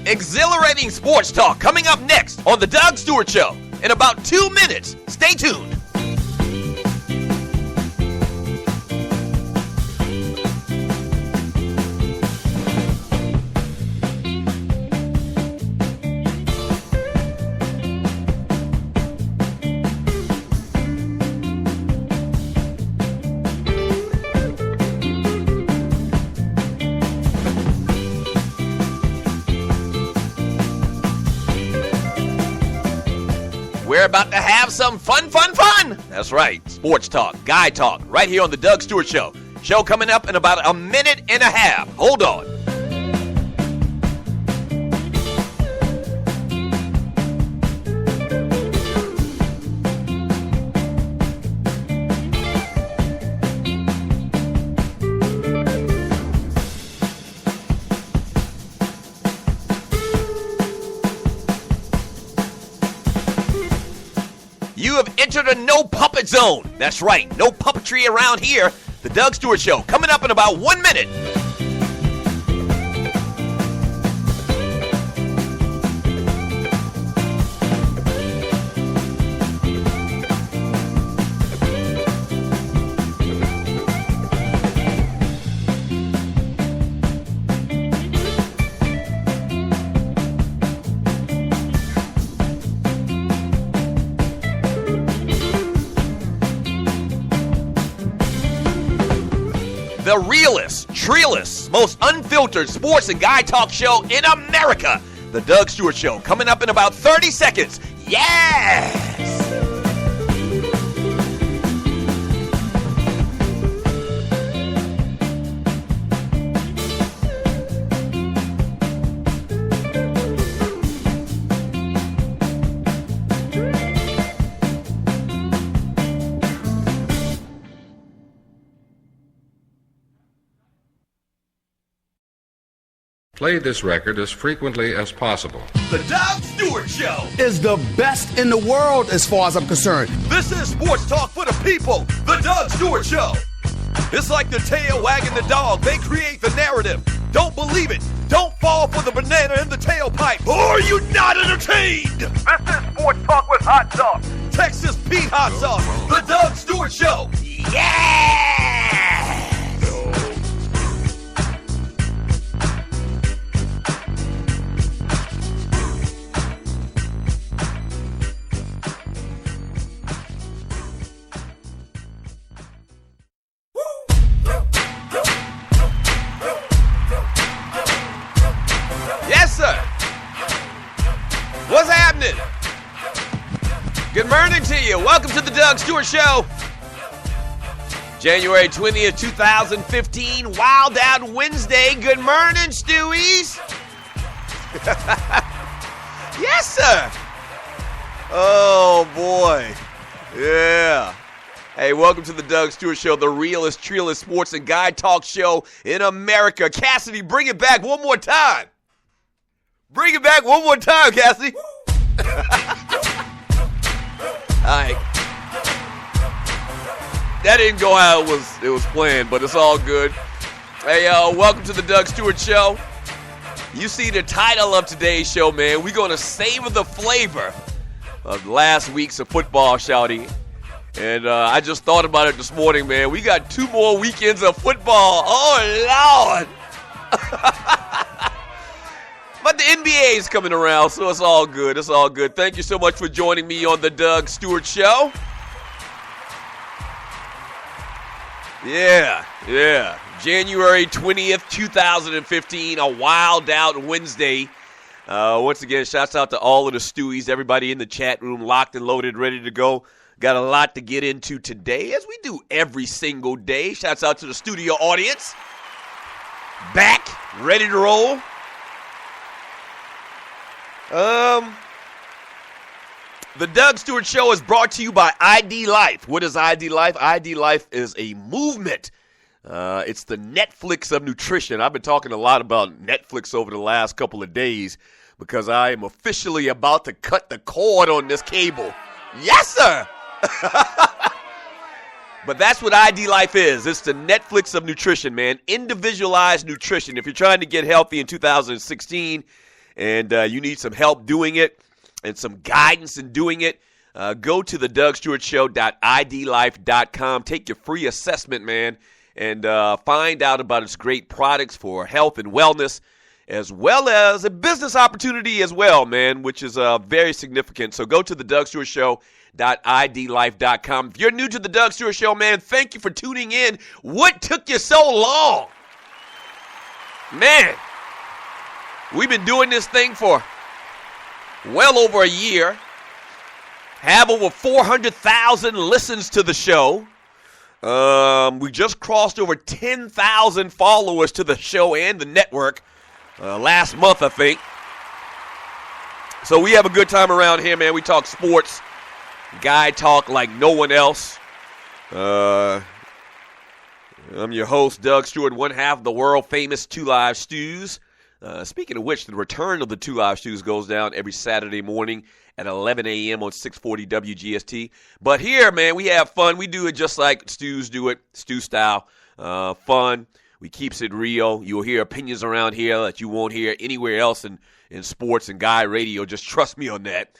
Exhilarating sports talk coming up next on The Doug Stewart Show in about 2 minutes. Stay tuned. We're about to have some fun. That's right, sports talk, guy talk, right here on The Doug Stewart Show. Show coming up in about a minute and a half. Hold on. You have entered a no puppet zone. That's right, no puppetry around here. The Doug Stewart Show coming up in about 1 minute. The realest, treeless, most unfiltered sports and guy talk show in America. The Doug Stewart Show coming up in about 30 seconds. Yes! Play this record as frequently as possible. The Doug Stewart Show is the best in the world as far as I'm concerned. This is sports talk for the people. The Doug Stewart Show. It's like the tail wagging the dog. They create the narrative. Don't believe it. Don't fall for the banana in the tailpipe. Or are you not entertained? This is sports talk with hot sauce. Texas Pete hot sauce. The Doug Stewart Show. Yeah! What's happening? Good morning to you. Welcome to the Doug Stewart Show. January 20th, 2015, Wild Out Wednesday. Good morning, Stewies. Yes, sir. Oh, boy. Yeah. Hey, welcome to the Doug Stewart Show, the realest, treeless sports and guy talk show in America. Cassidy, bring it back one more time. Bring it back one more time, Cassidy. All right. That didn't go how it was planned, but it's all good. Hey, welcome to the Doug Stewart Show. You see the title of today's show, man. We're going to savor the flavor of last week's of football, Shawty. And I just thought about it this morning, man. We got 2 more weekends of football. Oh, Lord. But the NBA is coming around, so it's all good. It's all good. Thank you so much for joining me on the Doug Stewart Show. Yeah. January 20th, 2015, a wild out Wednesday. Once again, shouts out to all of the Stewies, everybody in the chat room, locked and loaded, ready to go. Got a lot to get into today, as we do every single day. Shouts out to the studio audience. Back, ready to roll. The Doug Stewart Show is brought to you by ID Life. What is ID Life? ID Life is a movement. It's the Netflix of nutrition. I've been talking a lot about Netflix over the last couple of days because I am officially about to cut the cord on this cable. Yes, sir! But that's what ID Life is. It's the Netflix of nutrition, man. Individualized nutrition. If you're trying to get healthy in 2016, and you need some help doing it and some guidance in doing it, go to the DougStewartShow.idlife.com. Take your free assessment, man, and find out about its great products for health and wellness, as well as a business opportunity as well, man, which is very significant. So go to the DougStewartShow.idlife.com. If you're new to the Doug Stewart Show, man, thank you for tuning in. What took you so long? Man, we've been doing this thing for well over a year. Have over 400,000 listens to the show. We just crossed over 10,000 followers to the show and the network last month, I think. So we have a good time around here, man. We talk sports, guy talk like no one else. I'm your host, Doug Stewart, one half of the world-famous Two Live Stews. Speaking of which, the return of the Two Live Stews goes down every Saturday morning at 11 a.m. on 640 WGST. But here, man, we have fun. We do it just like Stews do it, Stew style. Fun. We keeps it real. You'll hear opinions around here that you won't hear anywhere else in sports and guy radio. Just trust me on that.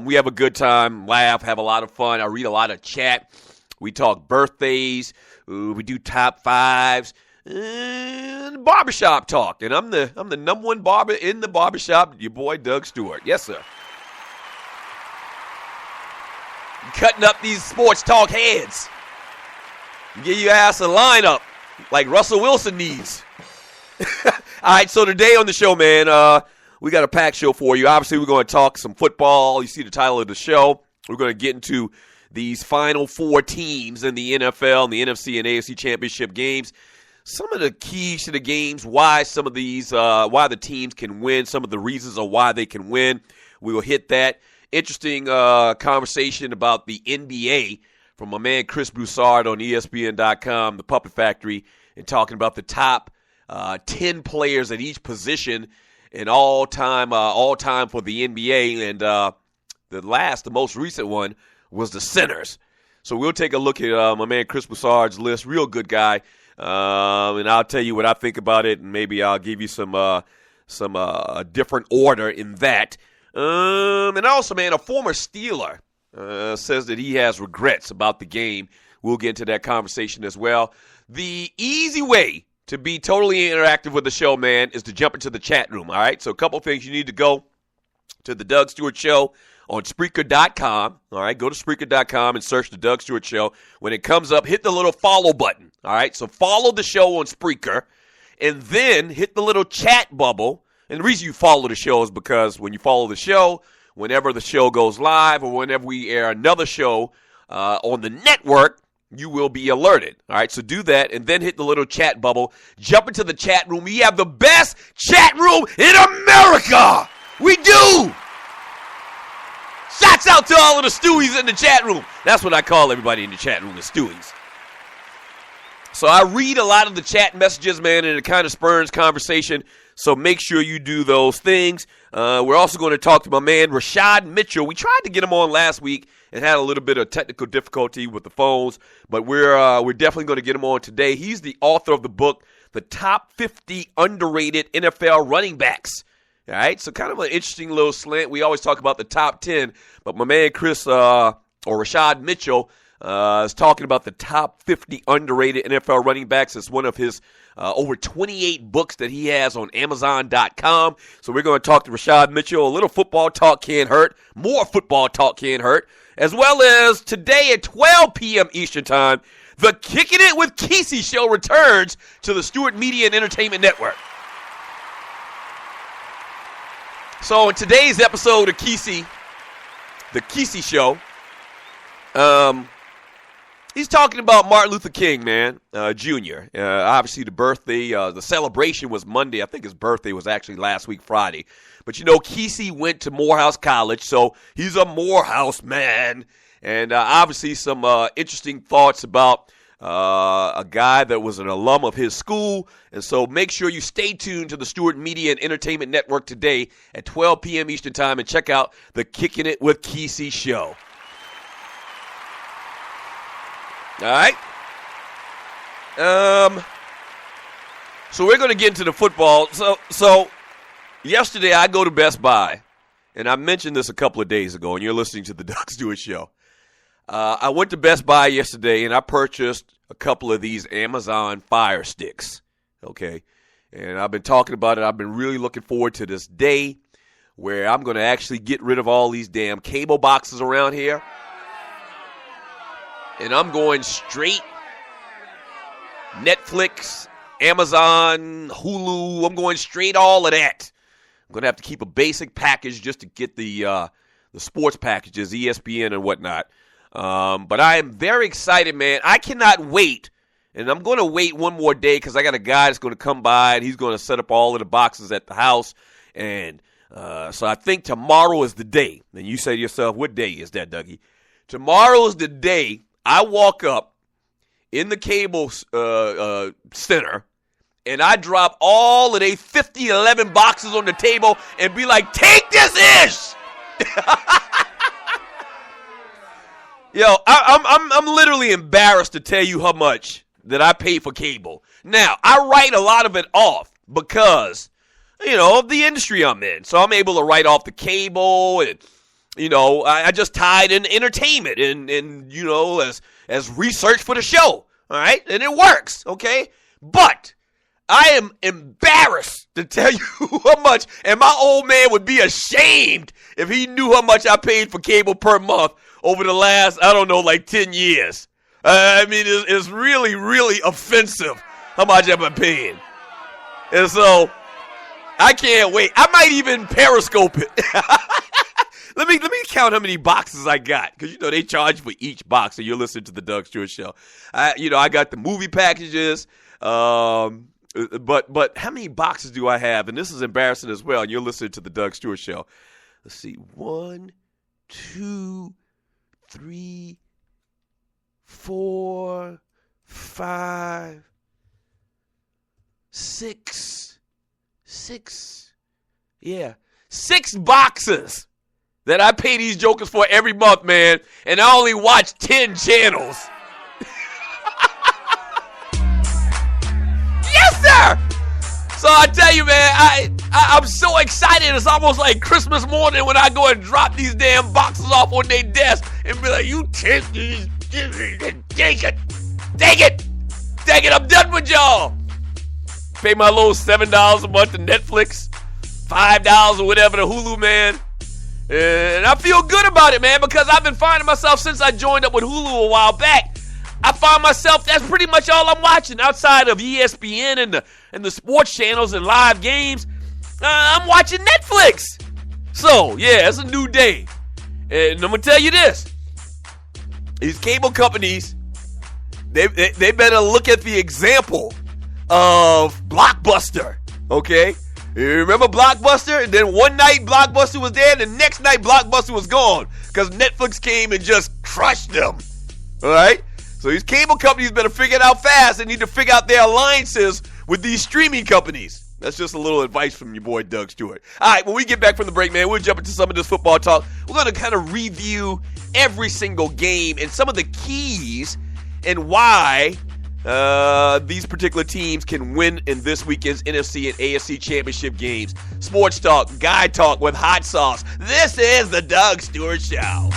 We have a good time, laugh, have a lot of fun. I read a lot of chat. We talk birthdays. We do top fives. And barbershop talk. And I'm the number one barber in the barbershop, your boy Doug Stewart. Yes, sir. Cutting up these sports talk heads. Give your ass a lineup like Russell Wilson needs. All right, so today on the show, man, we got a packed show for you. Obviously, we're going to talk some football. You see the title of the show. We're going to get into these final four teams in the NFL and the NFC and AFC Championship games. Some of the keys to the games, why some of these, why the teams can win, some of the reasons of why they can win. We will hit that. Interesting conversation about the NBA from my man Chris Broussard on ESPN.com, the Puppet Factory, and talking about the top 10 players at each position in all time for the NBA. And the most recent one was the centers. So we'll take a look at my man Chris Broussard's list. Real good guy. And I'll tell you what I think about it, and maybe I'll give you some different order in that. And also, man, a former Steeler says that he has regrets about the game. We'll get into that conversation as well. The easy way to be totally interactive with the show, man, is to jump into the chat room, all right? So a couple things. You need to go to the Doug Stewart Show on Spreaker.com, all right? Go to Spreaker.com and search the Doug Stewart Show. When it comes up, hit the little follow button, all right? So follow the show on Spreaker, and then hit the little chat bubble. And the reason you follow the show is because when you follow the show, whenever the show goes live or whenever we air another show on the network, you will be alerted. All right, so do that and then hit the little chat bubble. Jump into the chat room. We have the best chat room in America. We do. Shouts out to all of the Stewies in the chat room. That's what I call everybody in the chat room, the Stewies. So I read a lot of the chat messages, man, and it kind of spurs conversation. So make sure you do those things. We're also going to talk to my man, Rashad Mitchell. We tried to get him on last week and had a little bit of technical difficulty with the phones, but we're definitely going to get him on today. He's the author of the book, The Top 50 Underrated NFL Running Backs. All right, so kind of an interesting little slant. We always talk about the top 10, but my man Chris or Rashad Mitchell is talking about the top 50 underrated NFL running backs. It's one of his over 28 books that he has on Amazon.com. So we're going to talk to Rashad Mitchell. A little football talk can't hurt. More football talk can't hurt. As well as today at 12 p.m. Eastern Time, the Kicking It with Kesey show returns to the Stewart Media and Entertainment Network. So in today's episode of Kesey, the Kesey show, he's talking about Martin Luther King, man, Jr. Obviously, the birthday, the celebration was Monday. I think his birthday was actually last week, Friday. But, you know, Kesey went to Morehouse College, so he's a Morehouse man. And obviously some interesting thoughts about a guy that was an alum of his school. And so make sure you stay tuned to the Stewart Media and Entertainment Network today at 12 p.m. Eastern Time and check out the Kicking It with Kesey show. All right. So we're going to get into the football. So yesterday I go to Best Buy, and I mentioned this a couple of days ago, and you're listening to the Doug Stewart Show. I went to Best Buy yesterday, and I purchased a couple of these Amazon Fire Sticks, okay? And I've been talking about it. I've been really looking forward to this day where I'm going to actually get rid of all these damn cable boxes around here. And I'm going straight Netflix, Amazon, Hulu. I'm going straight all of that. I'm going to have to keep a basic package just to get the sports packages, ESPN and whatnot. But I am very excited, man. I cannot wait. And I'm going to wait one more day because I got a guy that's going to come by, and he's going to set up all of the boxes at the house. And so I think tomorrow is the day. And you say to yourself, what day is that, Dougie? Tomorrow is the day I walk up in the cable center, and I drop all of they 11 boxes on the table and be like, take this ish! Yo, I'm literally embarrassed to tell you how much that I pay for cable. Now, I write a lot of it off because, of the industry I'm in. So I'm able to write off the cable and, I just tied in entertainment and as research for the show. All right? And it works, okay? But I am embarrassed to tell you how much, and my old man would be ashamed if he knew how much I paid for cable per month over the last, 10 years. It's really, really offensive how much I've been paying. And so, I can't wait. I might even Periscope it. Let me count how many boxes I got. Because, they charge for each box. And you're listening to the Doug Stewart Show. I got the movie packages. But how many boxes do I have? And this is embarrassing as well. And you're listening to the Doug Stewart Show. Let's see. 1, 2, 3, 4, 5, 6. Yeah. 6 boxes that I pay these jokers for every month, man. And I only watch 10 channels. Yes, sir! So I tell you, man, I'm so excited. It's almost like Christmas morning when I go and drop these damn boxes off on their desk and be like, you take these. Take it, I'm done with y'all. Pay my little $7 a month to Netflix, $5 or whatever to Hulu, man. And I feel good about it, man, because I've been finding myself since I joined up with Hulu a while back. I find myself, that's pretty much all I'm watching outside of ESPN and the sports channels and live games. I'm watching Netflix. So, yeah, it's a new day. And I'm going to tell you this. These cable companies, they better look at the example of Blockbuster, okay? You remember Blockbuster? And then one night Blockbuster was there, and the next night Blockbuster was gone because Netflix came and just crushed them, all right? So these cable companies better figure it out fast. They need to figure out their alliances with these streaming companies. That's just a little advice from your boy Doug Stewart. All right, when we get back from the break, man, we'll jump into some of this football talk. We're going to kind of review every single game and some of the keys and why these particular teams can win in this weekend's NFC and AFC Championship games. Sports talk, guy talk with hot sauce. This is the Doug Stewart Show.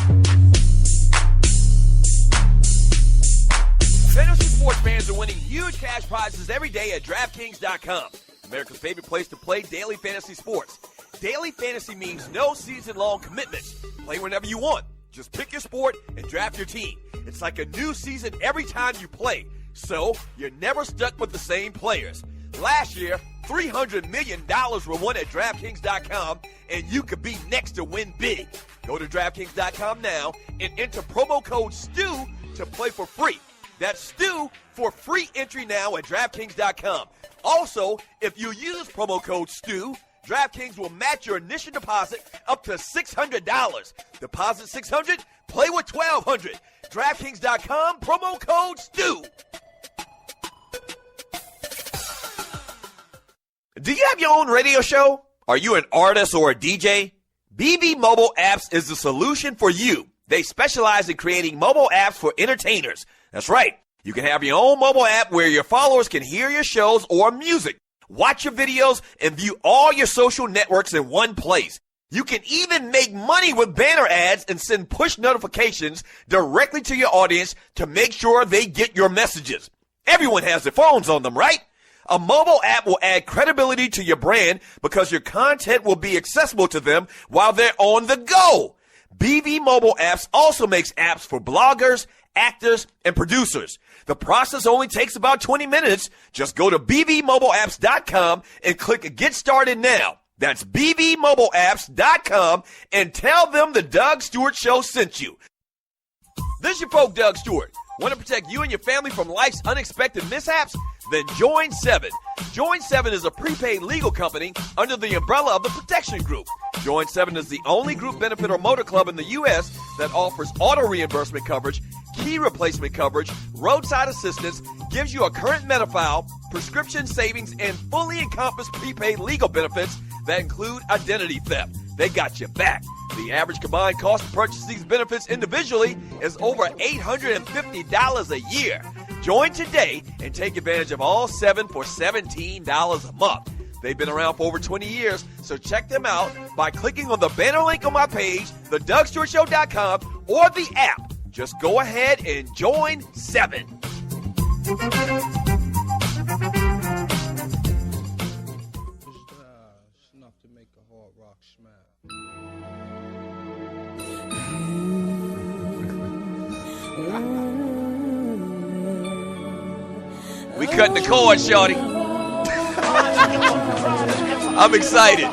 Fantasy sports fans are winning huge cash prizes every day at DraftKings.com. America's favorite place to play daily fantasy sports. Daily fantasy means no season-long commitments. Play whenever you want. Just pick your sport and draft your team. It's like a new season every time you play. So, you're never stuck with the same players. Last year, $300 million were won at DraftKings.com, and you could be next to win big. Go to DraftKings.com now and enter promo code STU to play for free. That's STU for free entry now at DraftKings.com. Also, if you use promo code STU, DraftKings will match your initial deposit up to $600. Deposit $600, play with $1,200. DraftKings.com, promo code STU. Do you have your own radio show? Are you an artist or a DJ? BB Mobile Apps is the solution for you. They specialize in creating mobile apps for entertainers. That's right. You can have your own mobile app where your followers can hear your shows or music. watch your videos, and view all your social networks in one place. You can even make money with banner ads and send push notifications directly to your audience to make sure they get your messages. Everyone has their phones on them, right? A mobile app will add credibility to your brand because your content will be accessible to them while they're on the go. BV Mobile Apps also makes apps for bloggers, actors, and producers. The process only takes about 20 minutes. Just go to bvmobileapps.com and click Get Started Now. That's bvmobileapps.com and tell them the Doug Stewart Show sent you. This is your folk, Doug Stewart. Want to protect you and your family from life's unexpected mishaps? Then join 7. Join 7 is a prepaid legal company under the umbrella of the Protection Group. Join 7 is the only group benefit or motor club in the U.S. that offers auto reimbursement coverage, key replacement coverage, roadside assistance, gives you a current Medi-File, prescription savings, and fully encompassed prepaid legal benefits that include identity theft. They got your back. The average combined cost to purchase these benefits individually is over $850 a year. Join today and take advantage of all 7 for $17 a month. They've been around for over 20 years, so check them out by clicking on the banner link on my page, thedougstewartshow.com, or the app. Just go ahead and join 7. Enough to make a hard rock smile. We cutting the cord, Shawty. I'm excited.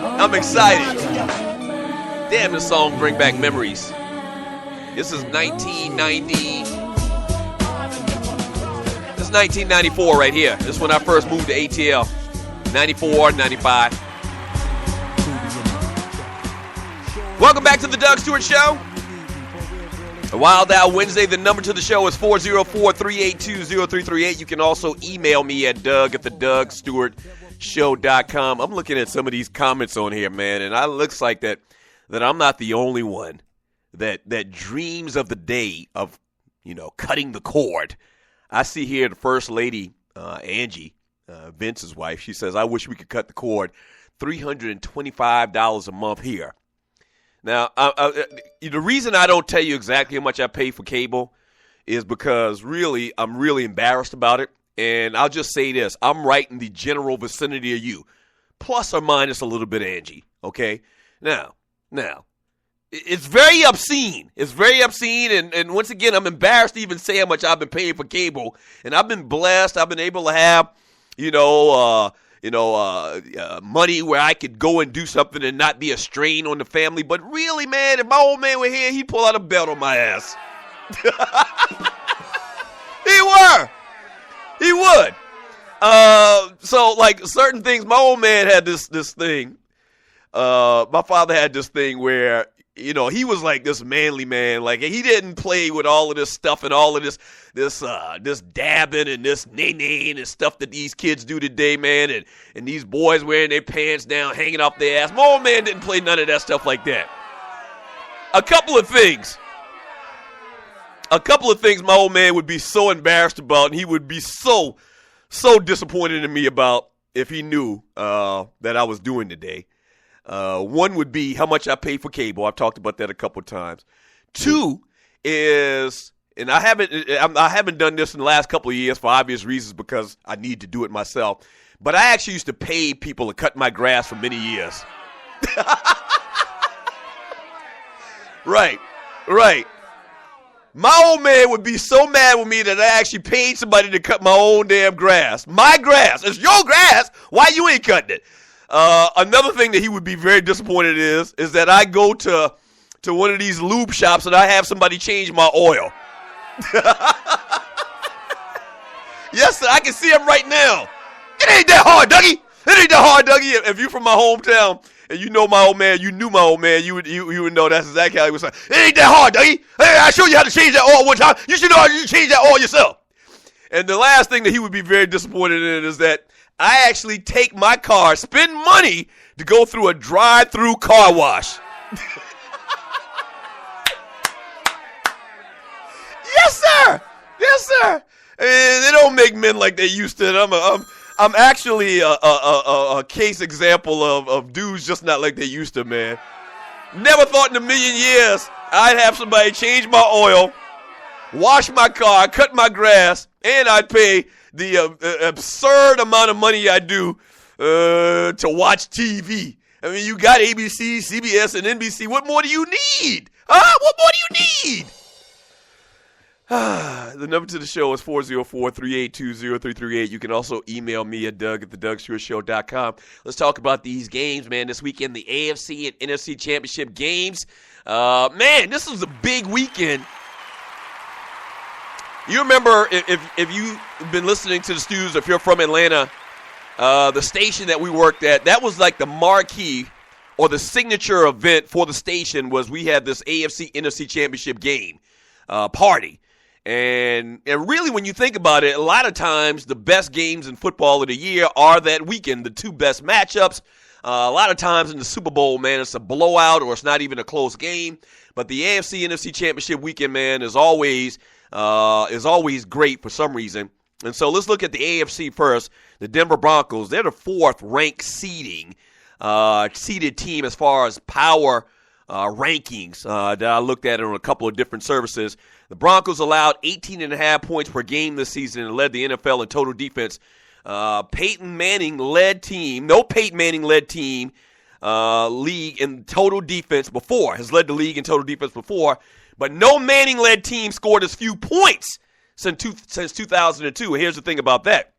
Damn, this song bring back memories. This is 1990. This is 1994 right here. This is when I first moved to ATL. 94, 95. Welcome back to the Doug Stewart Show. A Wild Out Wednesday. The number to the show is 404-382-0338. You can also email me at doug@thedougstewartshow.com. I'm looking at some of these comments on here, man, and it looks like that I'm not the only one that dreams of the day of, cutting the cord. I see here the First Lady, Angie, Vince's wife. She says, I wish we could cut the cord. $325 a month here. Now, the reason I don't tell you exactly how much I pay for cable is because I'm really embarrassed about it. And I'll just say this. I'm right in the general vicinity of you, plus or minus a little bit, Angie. Okay? Now, it's very obscene. It's very obscene. And once again, I'm embarrassed to even say how much I've been paying for cable. And I've been blessed. I've been able to have, money where I could go and do something and not be a strain on the family. But really, man, if my old man were here, he'd pull out a belt on my ass. He would. So, like, certain things, my old man had this thing. My father had this thing where, he was like this manly man. Like, he didn't play with all of this stuff and all of this dabbing and this nay-naying and stuff that these kids do today, man. And these boys wearing their pants down, hanging off their ass. My old man didn't play none of that stuff like that. A couple of things my old man would be so embarrassed about, and he would be so disappointed in me about if he knew that I was doing today. One would be how much I pay for cable. I've talked about that a couple of times. 2 is, and I haven't done this in the last couple of years for obvious reasons because I need to do it myself. But I actually used to pay people to cut my grass for many years. Right. My old man would be so mad with me that I actually paid somebody to cut my own damn grass. My grass. It's your grass. Why you ain't cutting it? Another thing that he would be very disappointed is that I go to one of these lube shops and I have somebody change my oil. Yes, sir, I can see him right now. It ain't that hard, Dougie. If you're from my hometown and you know my old man, you knew my old man, you would know that's exactly how he was saying. It ain't that hard, Dougie. Hey, I show you how to change that oil one time. You should know how to change that oil yourself. And the last thing that he would be very disappointed in is that I actually take my car, spend money to go through a drive-through car wash. Yes, sir. And they don't make men like they used to. I'm actually a case example of dudes just not like they used to, man. Never thought in a million years I'd have somebody change my oil, wash my car, cut my grass, and I'd pay the absurd amount of money I do to watch TV. I mean, you got ABC, CBS, and NBC. What more do you need? Huh? What more do you need? The number to the show is 404-382-0338. You can also email me at Doug@thedougstewartshow.com. Let's talk about these games, man. This weekend, the AFC and NFC Championship games. Man, this was a big weekend. You remember, if you've been listening to the Stews, if you're from Atlanta, the station that we worked at, that was like the marquee or the signature event for the station was we had this AFC NFC Championship game party. And really, when you think about it, a lot of times the best games in football of the year are that weekend, the two best matchups. A lot of times in the Super Bowl, man, it's a blowout or it's not even a close game. But the AFC NFC Championship weekend, man, is always great for some reason. And so let's look at the AFC first. The Denver Broncos, they're the fourth-ranked seeded team as far as power rankings that I looked at on a couple of different services. The Broncos allowed 18.5 points per game this season and led the NFL in total defense. Peyton Manning-led team league in total defense before, has led the league in total defense before, but no Manning-led team scored as few points since 2002. And here's the thing about that.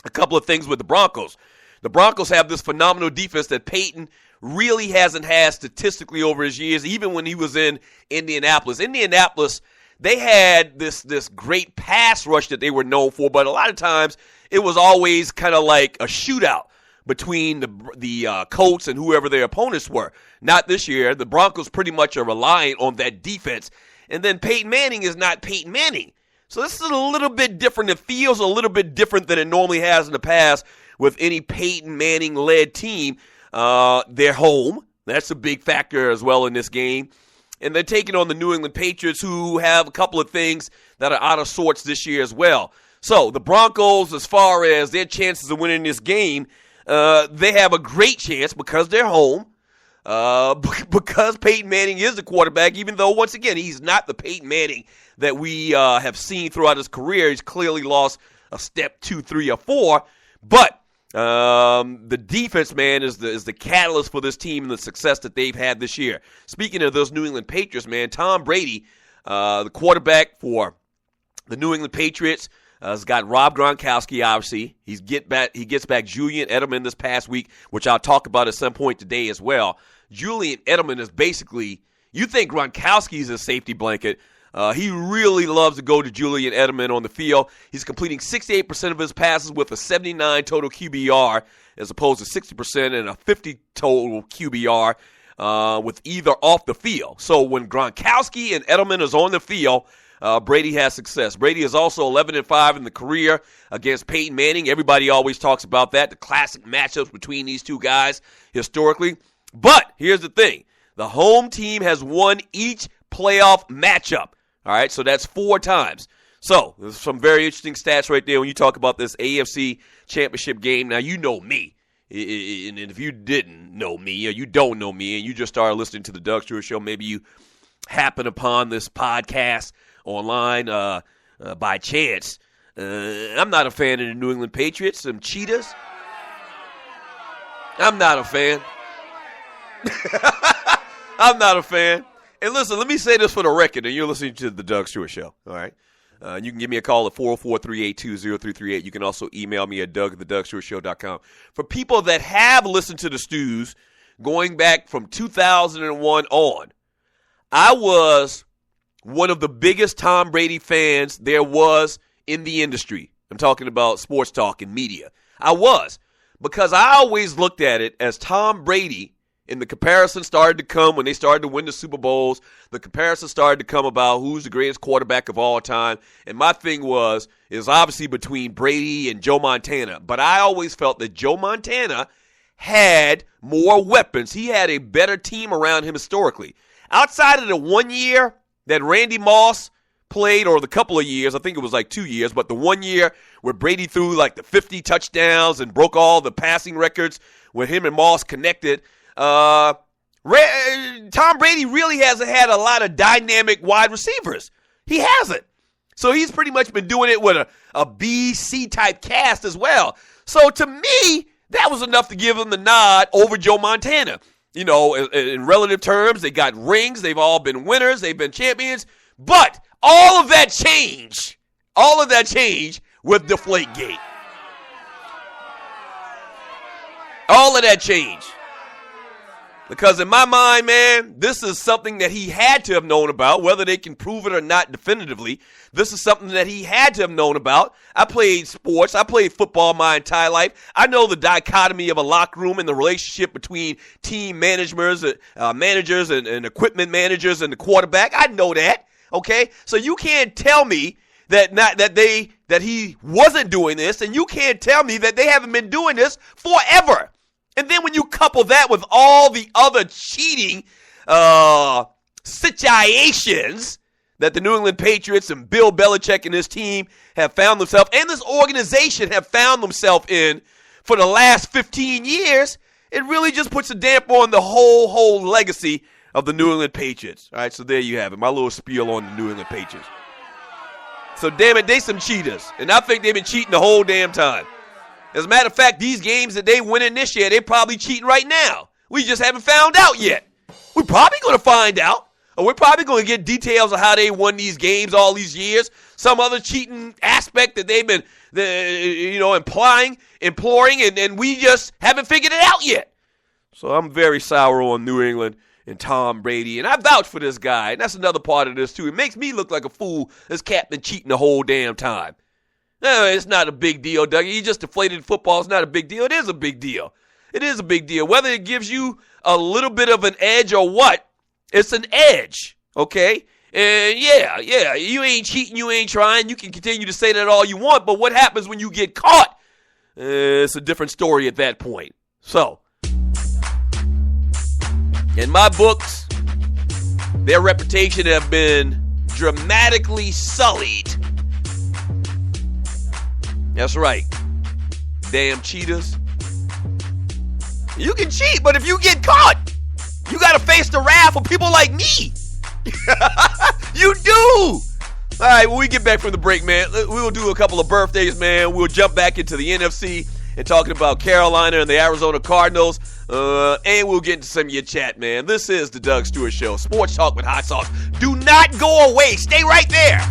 A couple of things with the Broncos. The Broncos have this phenomenal defense that Peyton really hasn't had statistically over his years, even when he was in Indianapolis. Indianapolis, they had this great pass rush that they were known for, but a lot of times it was always kind of like a shootout between the Colts and whoever their opponents were. Not this year. The Broncos pretty much are relying on that defense. And then Peyton Manning is not Peyton Manning. So this is a little bit different. It feels a little bit different than it normally has in the past with any Peyton Manning-led team. They're home. That's a big factor as well in this game. And they're taking on the New England Patriots, who have a couple of things that are out of sorts this year as well. So the Broncos, as far as their chances of winning this game, they have a great chance because they're home, because Peyton Manning is the quarterback, even though, once again, he's not the Peyton Manning that we have seen throughout his career. He's clearly lost a step 2, 3, or 4. But the defense, man, is the catalyst for this team and the success that they've had this year. Speaking of those New England Patriots, man, Tom Brady, the quarterback for the New England Patriots, has got Rob Gronkowski, obviously. He gets back Julian Edelman this past week, which I'll talk about at some point today as well. Julian Edelman is basically, you think Gronkowski is a safety blanket. He really loves to go to Julian Edelman on the field. He's completing 68% of his passes with a 79 total QBR as opposed to 60% and a 50 total QBR with either off the field. So when Gronkowski and Edelman is on the field, Brady has success. Brady is also 11-5 in the career against Peyton Manning. Everybody always talks about that, the classic matchups between these two guys historically. But here's the thing. The home team has won each playoff matchup. All right, so that's 4 times. So there's some very interesting stats right there when you talk about this AFC Championship game. Now, you know me. And if you didn't know me or you don't know me and you just started listening to the Doug Stewart Show, maybe you happen upon this podcast online by chance. I'm not a fan of the New England Patriots, some cheetahs. I'm not a fan. I'm not a fan. And listen, let me say this for the record, and you're listening to the Doug Stewart Show, all right? You can give me a call at 404-382-0338. You can also email me at Doug@thedougstewartshow.com. For people that have listened to the Stews going back from 2001 on, I was one of the biggest Tom Brady fans there was in the industry. I'm talking about sports talk and media. I was, because I always looked at it as Tom Brady. And the comparison started to come when they started to win the Super Bowls. The comparison started to come about who's the greatest quarterback of all time. And my thing is obviously between Brady and Joe Montana. But I always felt that Joe Montana had more weapons. He had a better team around him historically. Outside of the 1 year that Randy Moss played, or the couple of years, I think it was like 2 years, but the 1 year where Brady threw like the 50 touchdowns and broke all the passing records when him and Moss connected, Tom Brady really hasn't had a lot of dynamic wide receivers. He hasn't. So he's pretty much been doing it with a B, C type cast as well. So to me, that was enough to give him the nod over Joe Montana. You know, in relative terms, they got rings. They've all been winners. They've been champions. But all of that changed with Deflategate. All of that changed. Because in my mind, man, this is something that he had to have known about, whether they can prove it or not definitively. This is something that he had to have known about. I played sports. I played football my entire life. I know the dichotomy of a locker room and the relationship between team managers and equipment managers and the quarterback. I know that, okay? So you can't tell me that he wasn't doing this, and you can't tell me that they haven't been doing this forever. And then when you couple that with all the other cheating situations that the New England Patriots and Bill Belichick and his team have found themselves, and this organization have found themselves in for the last 15 years, it really just puts a damp on the whole legacy of the New England Patriots. All right, so there you have it, my little spiel on the New England Patriots. So damn it, they some cheaters, and I think they've been cheating the whole damn time. As a matter of fact, these games that they winning this year, they're probably cheating right now. We just haven't found out yet. We're probably going to find out, or we're probably going to get details of how they won these games all these years. Some other cheating aspect that they've been, imploring, and we just haven't figured it out yet. So I'm very sour on New England and Tom Brady, and I vouch for this guy, and that's another part of this too. It makes me look like a fool. This cat been cheating the whole damn time. No, it's not a big deal, Dougie. You just deflated football. It's not a big deal. It is a big deal. It is a big deal. Whether it gives you a little bit of an edge or what, it's an edge, okay? And yeah, you ain't cheating, you ain't trying. You can continue to say that all you want, but what happens when you get caught? It's a different story at that point. So, in my books, their reputation have been dramatically sullied. That's right. Damn cheaters. You can cheat, but if you get caught, you got to face the wrath of people like me. You do. All right, when we get back from the break, man, we'll do a couple of birthdays, man. We'll jump back into the NFC and talking about Carolina and the Arizona Cardinals. And we'll get into some of your chat, man. This is the Doug Stewart Show. Sports talk with hot sauce. Do not go away. Stay right there.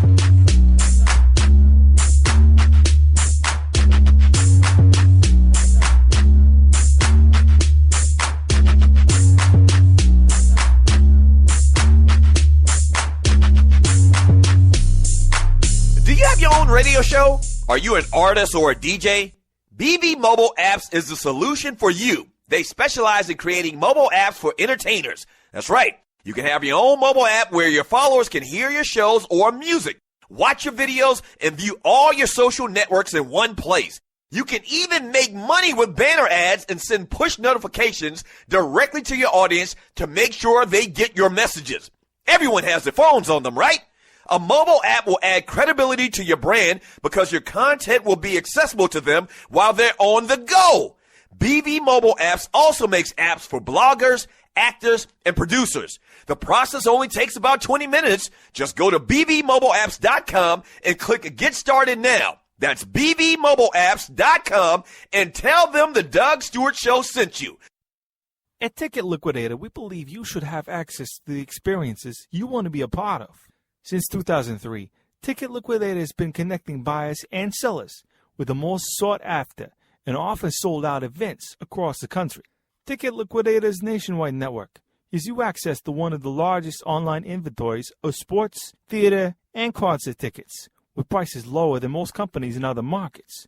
Your own radio show? Are you an artist or a DJ? BB Mobile Apps is the solution for you. They specialize in creating mobile apps for entertainers. That's right. You can have your own mobile app where your followers can hear your shows or music, watch your videos, and view all your social networks in one place. You can even make money with banner ads and send push notifications directly to your audience to make sure they get your messages. Everyone has their phones on them, right? A mobile app will add credibility to your brand because your content will be accessible to them while they're on the go. BB Mobile Apps also makes apps for bloggers, actors, and producers. The process only takes about 20 minutes. Just go to bbmobileapps.com and click Get Started Now. That's bbmobileapps.com and tell them the Doug Stewart Show sent you. At Ticket Liquidator, we believe you should have access to the experiences you want to be a part of. Since 2003, Ticket Liquidator has been connecting buyers and sellers with the most sought-after and often sold-out events across the country. Ticket Liquidator's nationwide network gives you access to one of the largest online inventories of sports, theater, and concert tickets, with prices lower than most companies in other markets.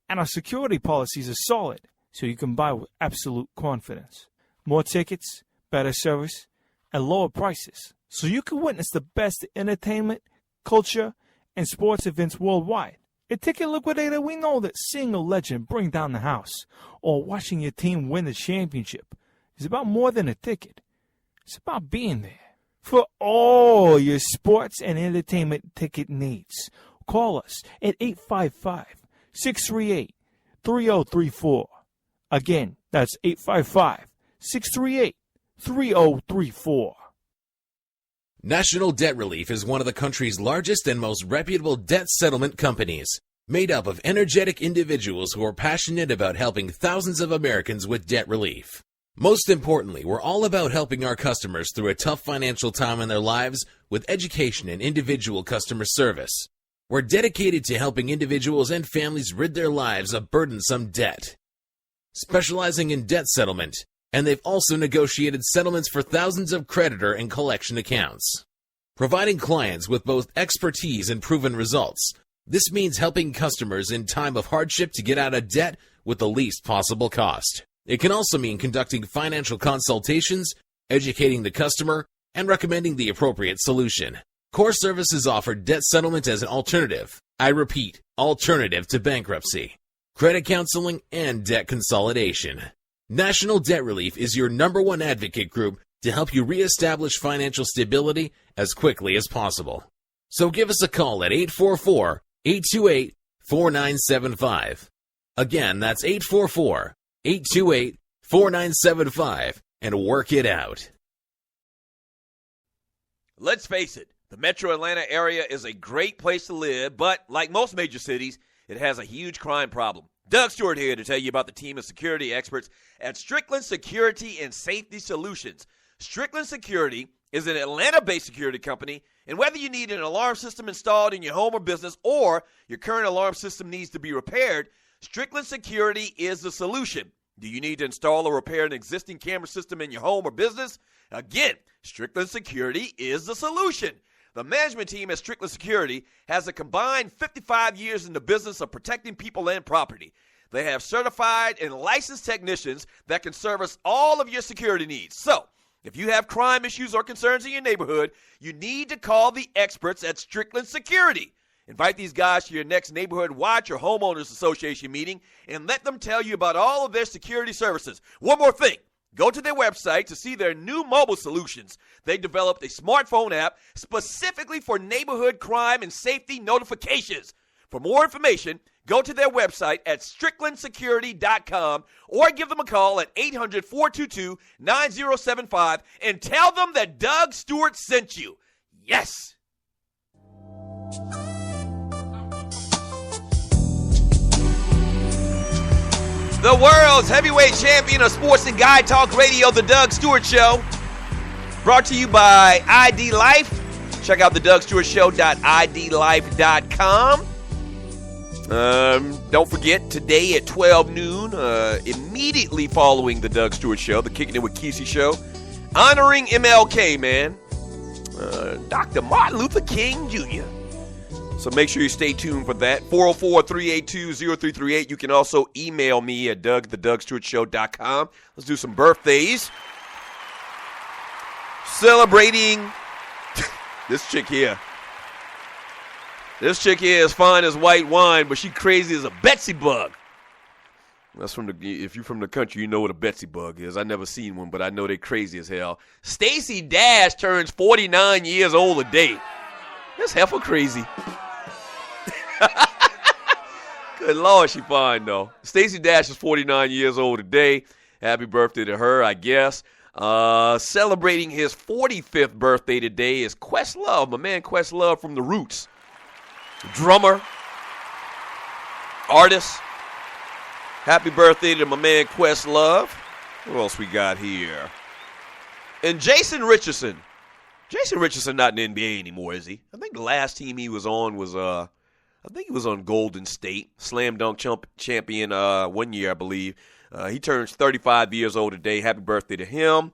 And our security policies are solid, so you can buy with absolute confidence. More tickets, better service, and lower prices, so you can witness the best entertainment, culture, and sports events worldwide. At Ticket Liquidator, we know that seeing a legend bring down the house or watching your team win the championship is about more than a ticket. It's about being there. for all your sports and entertainment ticket needs. Call us at 855-638-3034. Again, that's 855-638-3034. National Debt Relief is one of the country's largest and most reputable debt settlement companies, made up of energetic individuals who are passionate about helping thousands of Americans with debt relief. Most importantly, we're all about helping our customers through a tough financial time in their lives with education and individual customer service. We're dedicated to helping individuals and families rid their lives of burdensome debt. Specializing in debt settlement, and they've also negotiated settlements for thousands of creditor and collection accounts. Providing clients with both expertise and proven results, this means helping customers in time of hardship to get out of debt with the least possible cost. It can also mean conducting financial consultations, educating the customer, and recommending the appropriate solution. Core Services offer debt settlement as an alternative. I repeat, alternative to bankruptcy, credit counseling, and debt consolidation. National Debt Relief is your #1 advocate group to help you reestablish financial stability as quickly as possible. So give us a call at 844-828-4975. Again, that's 844-828-4975, and work it out. Let's face it, the metro Atlanta area is a great place to live, but like most major cities, it has a huge crime problem. Doug Stewart here to tell you about the team of security experts at Strickland Security and Safety Solutions. Strickland Security is an Atlanta-based security company, and whether you need an alarm system installed in your home or business or your current alarm system needs to be repaired, Strickland Security is the solution. Do you need to install or repair an existing camera system in your home or business? Again, Strickland Security is the solution. The management team at Strickland Security has a combined 55 years in the business of protecting people and property. They have certified and licensed technicians that can service all of your security needs. So, if you have crime issues or concerns in your neighborhood, you need to call the experts at Strickland Security. Invite these guys to your next neighborhood watch or homeowners association meeting and let them tell you about all of their security services. One more thing. Go to their website to see their new mobile solutions. They developed a smartphone app specifically for neighborhood crime and safety notifications. For more information, go to their website at stricklandsecurity.com or give them a call at 800-422-9075 and tell them that Doug Stewart sent you. Yes! The world's heavyweight champion of sports and guy talk radio, The Doug Stewart Show. Brought to you by ID Life. Check out thedougsstewartshow.idlife.com. Don't forget, today at 12 noon, immediately following The Doug Stewart Show, the Kicking It With Kesey Show, honoring MLK, man. Dr. Martin Luther King Jr. So make sure you stay tuned for that. 404-382-0338. You can also email me at doug@thedougsstewartshow.com. Let's do some birthdays. Celebrating this chick here. This chick here is fine as white wine, but she crazy as a Betsy bug. That's if you're from the country, you know what a Betsy bug is. I never seen one, but I know they crazy as hell. Stacey Dash turns 49 years old today. That's heifer crazy. Good Lord, she fine, though. Stacey Dash is 49 years old today. Happy birthday to her, I guess. Celebrating his 45th birthday today is Questlove, my man Questlove from The Roots. Drummer, artist. Happy birthday to my man Questlove. What else we got here? And Jason Richardson. Jason Richardson not in the NBA anymore, is he? I think the last team he was on was I think he was on Golden State, slam dunk champion 1 year, I believe. He turns 35 years old today. Happy birthday to him.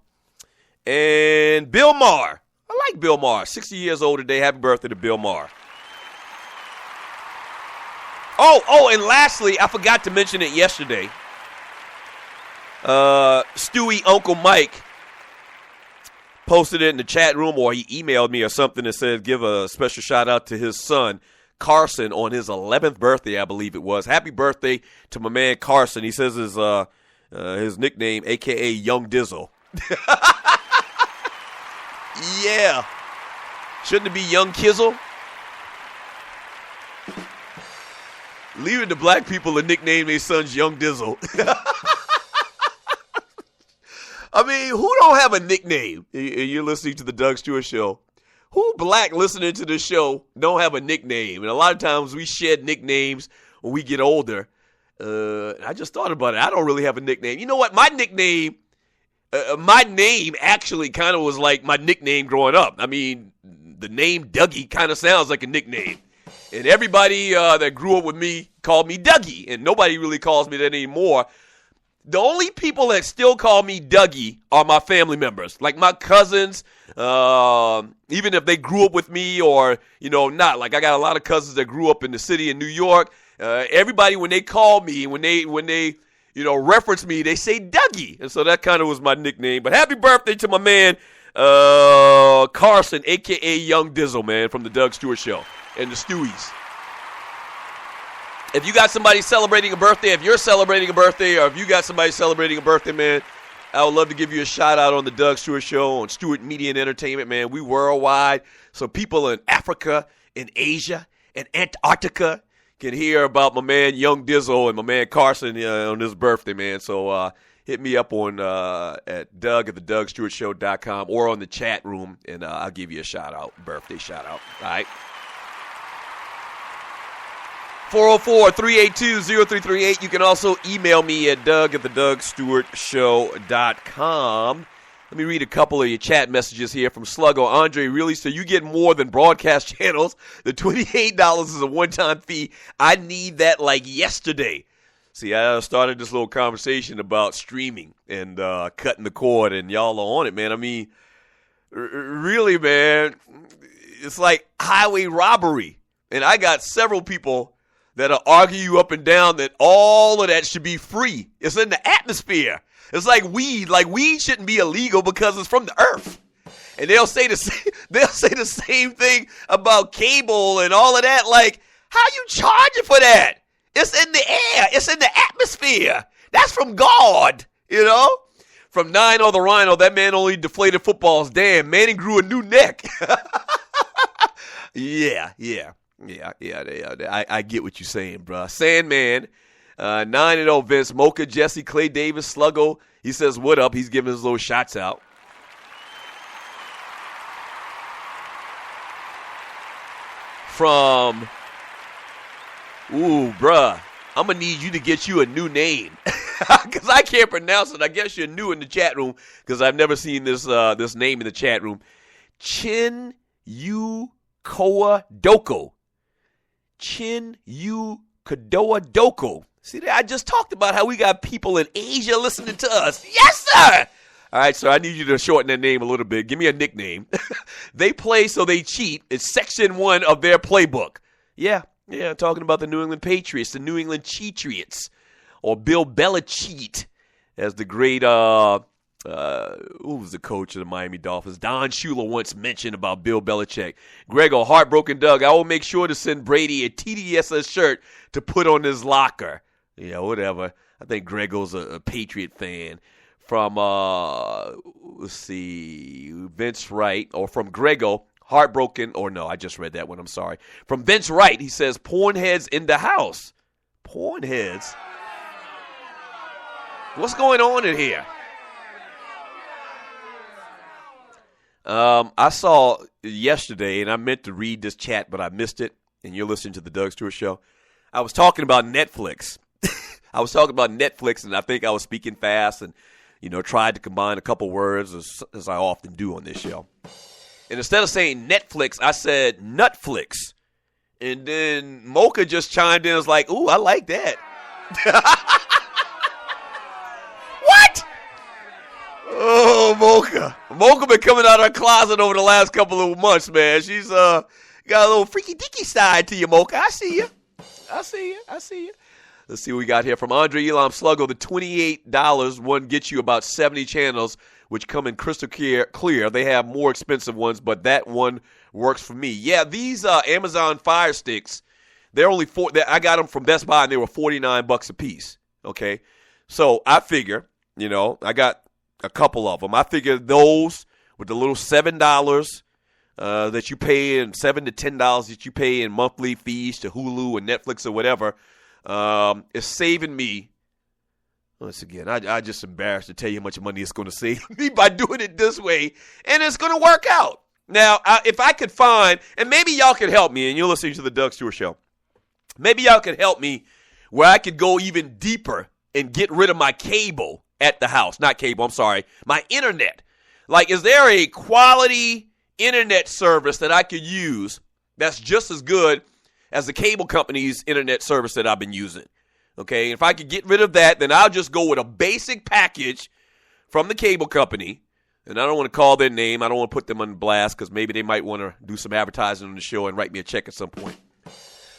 And Bill Maher. I like Bill Maher. 60 years old today. Happy birthday to Bill Maher. Oh, and lastly, I forgot to mention it yesterday. Stewie Uncle Mike posted it in the chat room, or he emailed me or something that said give a special shout out to his son, Carson, on his 11th birthday, I believe it was. Happy birthday to my man Carson. He says his nickname, a.k.a. Young Dizzle. Yeah. Shouldn't it be Young Kizzle? Leave it to black people to nickname their sons Young Dizzle. I mean, who don't have a nickname? You're listening to the Doug Stewart Show. Who black listening to this show don't have a nickname? And a lot of times we shed nicknames when we get older. I just thought about it. I don't really have a nickname. You know what? My nickname, my name actually kind of was like my nickname growing up. I mean, the name Dougie kind of sounds like a nickname. And everybody that grew up with me called me Dougie, and nobody really calls me that anymore. The only people that still call me Dougie are my family members, like my cousins, even if they grew up with me or, not. Like I got a lot of cousins that grew up in the city in New York. Everybody, when they call me, when they reference me, they say Dougie. And so that kind of was my nickname. But happy birthday to my man, Carson, a.k.a. Young Dizzle, man, from the Doug Stewart Show and the Stewies. If you got somebody celebrating a birthday, if you're celebrating a birthday, or if you got somebody celebrating a birthday, man, I would love to give you a shout-out on the Doug Stewart Show, on Stewart Media and Entertainment, man. We worldwide, so people in Africa, in Asia, and Antarctica can hear about my man Young Dizzle and my man Carson on his birthday, man. So hit me up on at Doug@theDougStewartShow.com or on the chat room, and I'll give you a shout-out, birthday shout-out. All right. 404-382-0338. You can also email me at Doug@theDougStewartShow.com. Let me read a couple of your chat messages here from Sluggo. Andre, really? So you get more than broadcast channels? The $28 is a one-time fee. I need that like yesterday. See, I started this little conversation about streaming and cutting the cord, and y'all are on it, man. I mean, really, man, it's like highway robbery. And I got several people that'll argue you up and down that all of that should be free. It's in the atmosphere. It's like weed. Like weed shouldn't be illegal because it's from the earth. And they'll say the same thing about cable and all of that. Like, how you charging for that? It's in the air. It's in the atmosphere. That's from God, From Nine the Rhino, that man only deflated footballs. Damn, Manning grew a new neck. Yeah. I get what you're saying, bro. Sandman, 9-0 Vince, Mocha, Jesse, Clay Davis, Sluggo. He says, what up? He's giving his little shots out. From, bruh, I'm going to need you to get you a new name. Because I can't pronounce it. I guess you're new in the chat room because I've never seen this name in the chat room. Chin Yu Koa Doko. Chin Yu Kadoa Doko. See, I just talked about how we got people in Asia listening to us. Yes, sir! All right, so I need you to shorten that name a little bit. Give me a nickname. They play so they cheat. It's section 1 of their playbook. Yeah, talking about the New England Patriots, the New England Cheatriots, or Bill Belichick, as the great, who was the coach of the Miami Dolphins? Don Shula once mentioned about Bill Belichick. Grego, heartbroken Doug, I will make sure to send Brady a TDSS shirt to put on his locker. Yeah, whatever. I think Grego's a Patriot fan. From, let's see, Vince Wright, or from Grego, heartbroken, or no, I just read that one, I'm sorry. From Vince Wright, he says, porn heads in the house. Porn heads? What's going on in here? I saw yesterday, and I meant to read this chat, but I missed it, and you're listening to the Doug Stewart Show. I was talking about Netflix. I was talking about Netflix, and I think I was speaking fast and, tried to combine a couple words, as I often do on this show. And instead of saying Netflix, I said Nutflix. And then Mocha just chimed in and was like, ooh, I like that. What? Oh, Mocha. Mocha been coming out of her closet over the last couple of months, man. She's got a little freaky-deaky side to you, Mocha. I see you. Let's see what we got here from Andre Elam Sluggo. The $28 one gets you about 70 channels, which come in crystal clear. They have more expensive ones, but that one works for me. Yeah, these Amazon Fire Sticks, they're only I got them from Best Buy, and they were $49 a piece. Okay, so I figure, I got a couple of them. I figure those with the little $7 that you pay, and $7 to $10 that you pay in monthly fees to Hulu and Netflix or whatever, is saving me. Once again, I just embarrassed to tell you how much money it's going to save me by doing it this way, and it's going to work out. Now, if I could find, and maybe y'all could help me, and you're listening to the Doug Stewart Show, maybe y'all could help me where I could go even deeper and get rid of my cable at the house. Not cable, I'm sorry, my internet. Like, is there a quality internet service that I could use that's just as good as the cable company's internet service that I've been using? Okay, if I could get rid of that, then I'll just go with a basic package from the cable company. And I don't want to call their name. I don't want to put them on blast because maybe they might want to do some advertising on the show and write me a check at some point.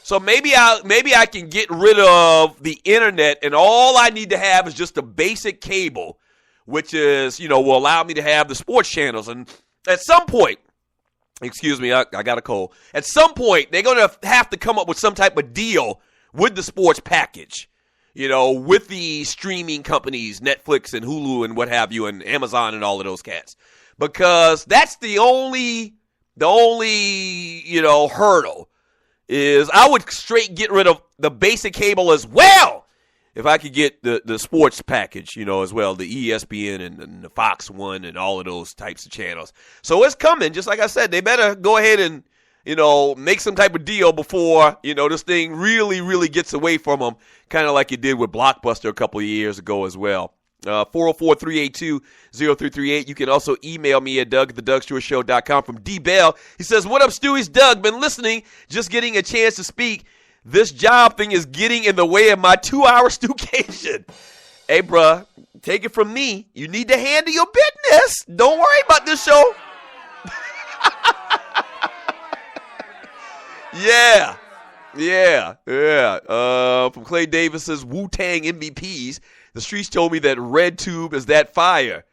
So maybe I can get rid of the internet, and all I need to have is just a basic cable, which is, will allow me to have the sports channels. And at some point, excuse me, I got a cold. At some point, they're going to have to come up with some type of deal with the sports package. With the streaming companies, Netflix and Hulu and what have you, and Amazon and all of those cats. Because that's the only hurdle is I would straight get rid of the basic cable as well if I could get the sports package, as well, the ESPN and the Fox One and all of those types of channels. So it's coming. Just like I said, they better go ahead and make some type of deal before, this thing really, really gets away from them, kind of like it did with Blockbuster a couple of years ago as well. 404-382-0338. You can also email me at doug@thedugstewartshow.com from D. Bell. He says, what up, Stewie's Doug? Been listening, just getting a chance to speak. This job thing is getting in the way of my 2-hour stewcation. Hey, bruh, take it from me. You need to handle your business. Don't worry about this show. Yeah. From Clay Davis's Wu-Tang MVPs, the streets told me that Red Tube is that fire.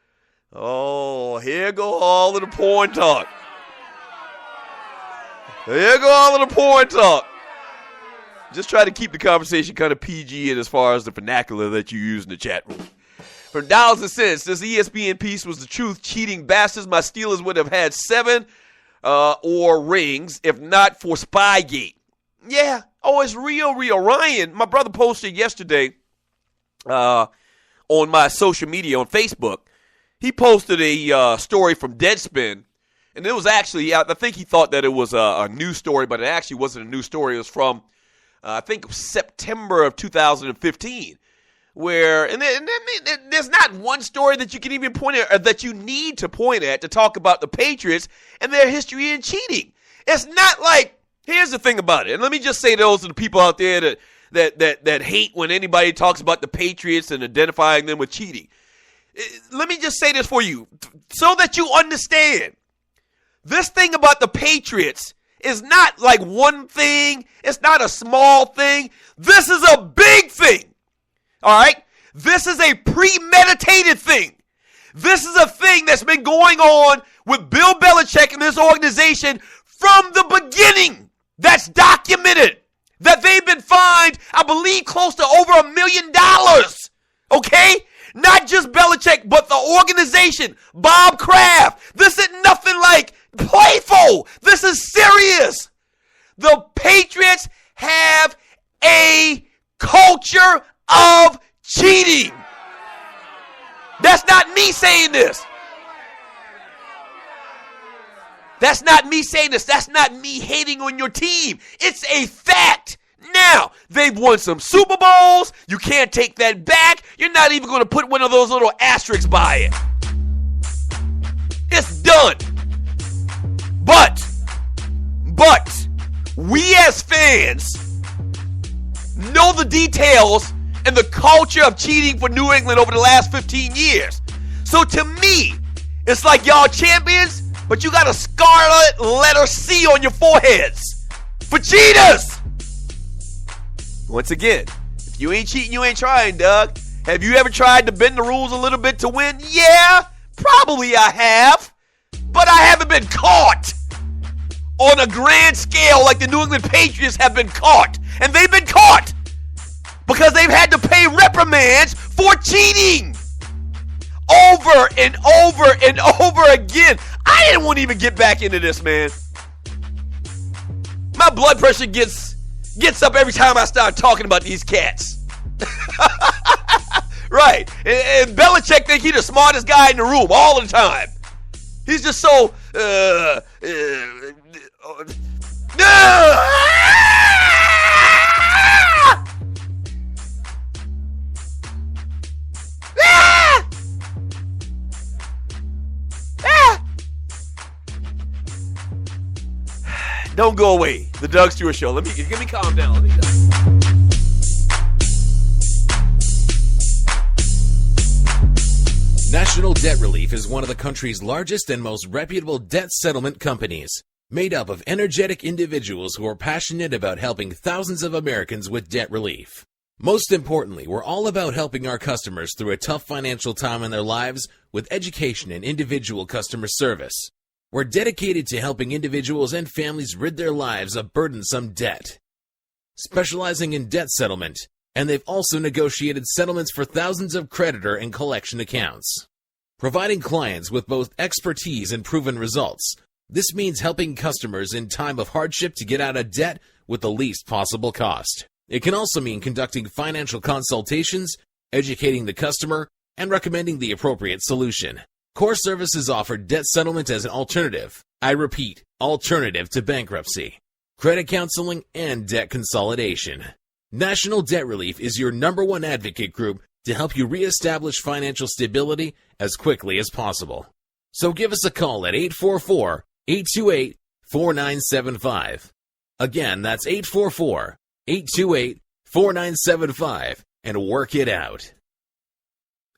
Oh, here go all of the porn talk. Just try to keep the conversation kind of PG and as far as the vernacular that you use in the chat room. From dollars and cents, this ESPN piece was the truth. Cheating bastards. My Steelers would have had 7 or rings if not for Spygate. Yeah. Oh, it's real. Ryan, my brother posted yesterday on my social media on Facebook. He posted a story from Deadspin, and it was actually, I think he thought that it was a news story, but it actually wasn't a news story. It was from, I think, September of 2015. And there's not one story that you can even point at, or that you need to point at to talk about the Patriots and their history in cheating. It's not like, here's the thing about it, and let me just say those are the people out there that hate when anybody talks about the Patriots and identifying them with cheating. Let me just say this for you, so that you understand. This thing about the Patriots is not like one thing. It's not a small thing. This is a big thing. All right? This is a premeditated thing. This is a thing that's been going on with Bill Belichick and this organization from the beginning. That's documented. That they've been fined, I believe, close to over $1 million. Okay? Not just Belichick, but the organization, Bob Kraft. This is nothing like playful. This is serious. The Patriots have a culture of cheating. That's not me saying this. That's not me saying this. That's not me hating on your team. It's a fact. Now, they've won some Super Bowls. You can't take that back. You're not even going to put one of those little asterisks by it. It's done. But, we as fans know the details and the culture of cheating for New England over the last 15 years. So to me, it's like y'all champions, but you got a scarlet letter C on your foreheads for cheaters. Once again, if you ain't cheating, you ain't trying, Doug. Have you ever tried to bend the rules a little bit to win? Yeah, probably I have. But I haven't been caught on a grand scale like the New England Patriots have been caught. And they've been caught because they've had to pay reprimands for cheating. Over and over and over again. I didn't want to even get back into this, man. My blood pressure gets up every time I start talking about these cats. Right. And Belichick think he's the smartest guy in the room all the time. He's just so Don't go away. The Doug Stewart Show. Let me calm down. National Debt Relief is one of the country's largest and most reputable debt settlement companies, made up of energetic individuals who are passionate about helping thousands of Americans with debt relief. Most importantly, we're all about helping our customers through a tough financial time in their lives with education and individual customer service. We're dedicated to helping individuals and families rid their lives of burdensome debt. Specializing in debt settlement, and they've also negotiated settlements for thousands of creditor and collection accounts. Providing clients with both expertise and proven results, this means helping customers in time of hardship to get out of debt with the least possible cost. It can also mean conducting financial consultations, educating the customer, and recommending the appropriate solution. Core Services offer debt settlement as an alternative. I repeat, alternative to bankruptcy, credit counseling, and debt consolidation. National Debt Relief is your #1 advocate group to help you reestablish financial stability as quickly as possible. So give us a call at 844-828-4975. Again, that's 844-828-4975, and work it out.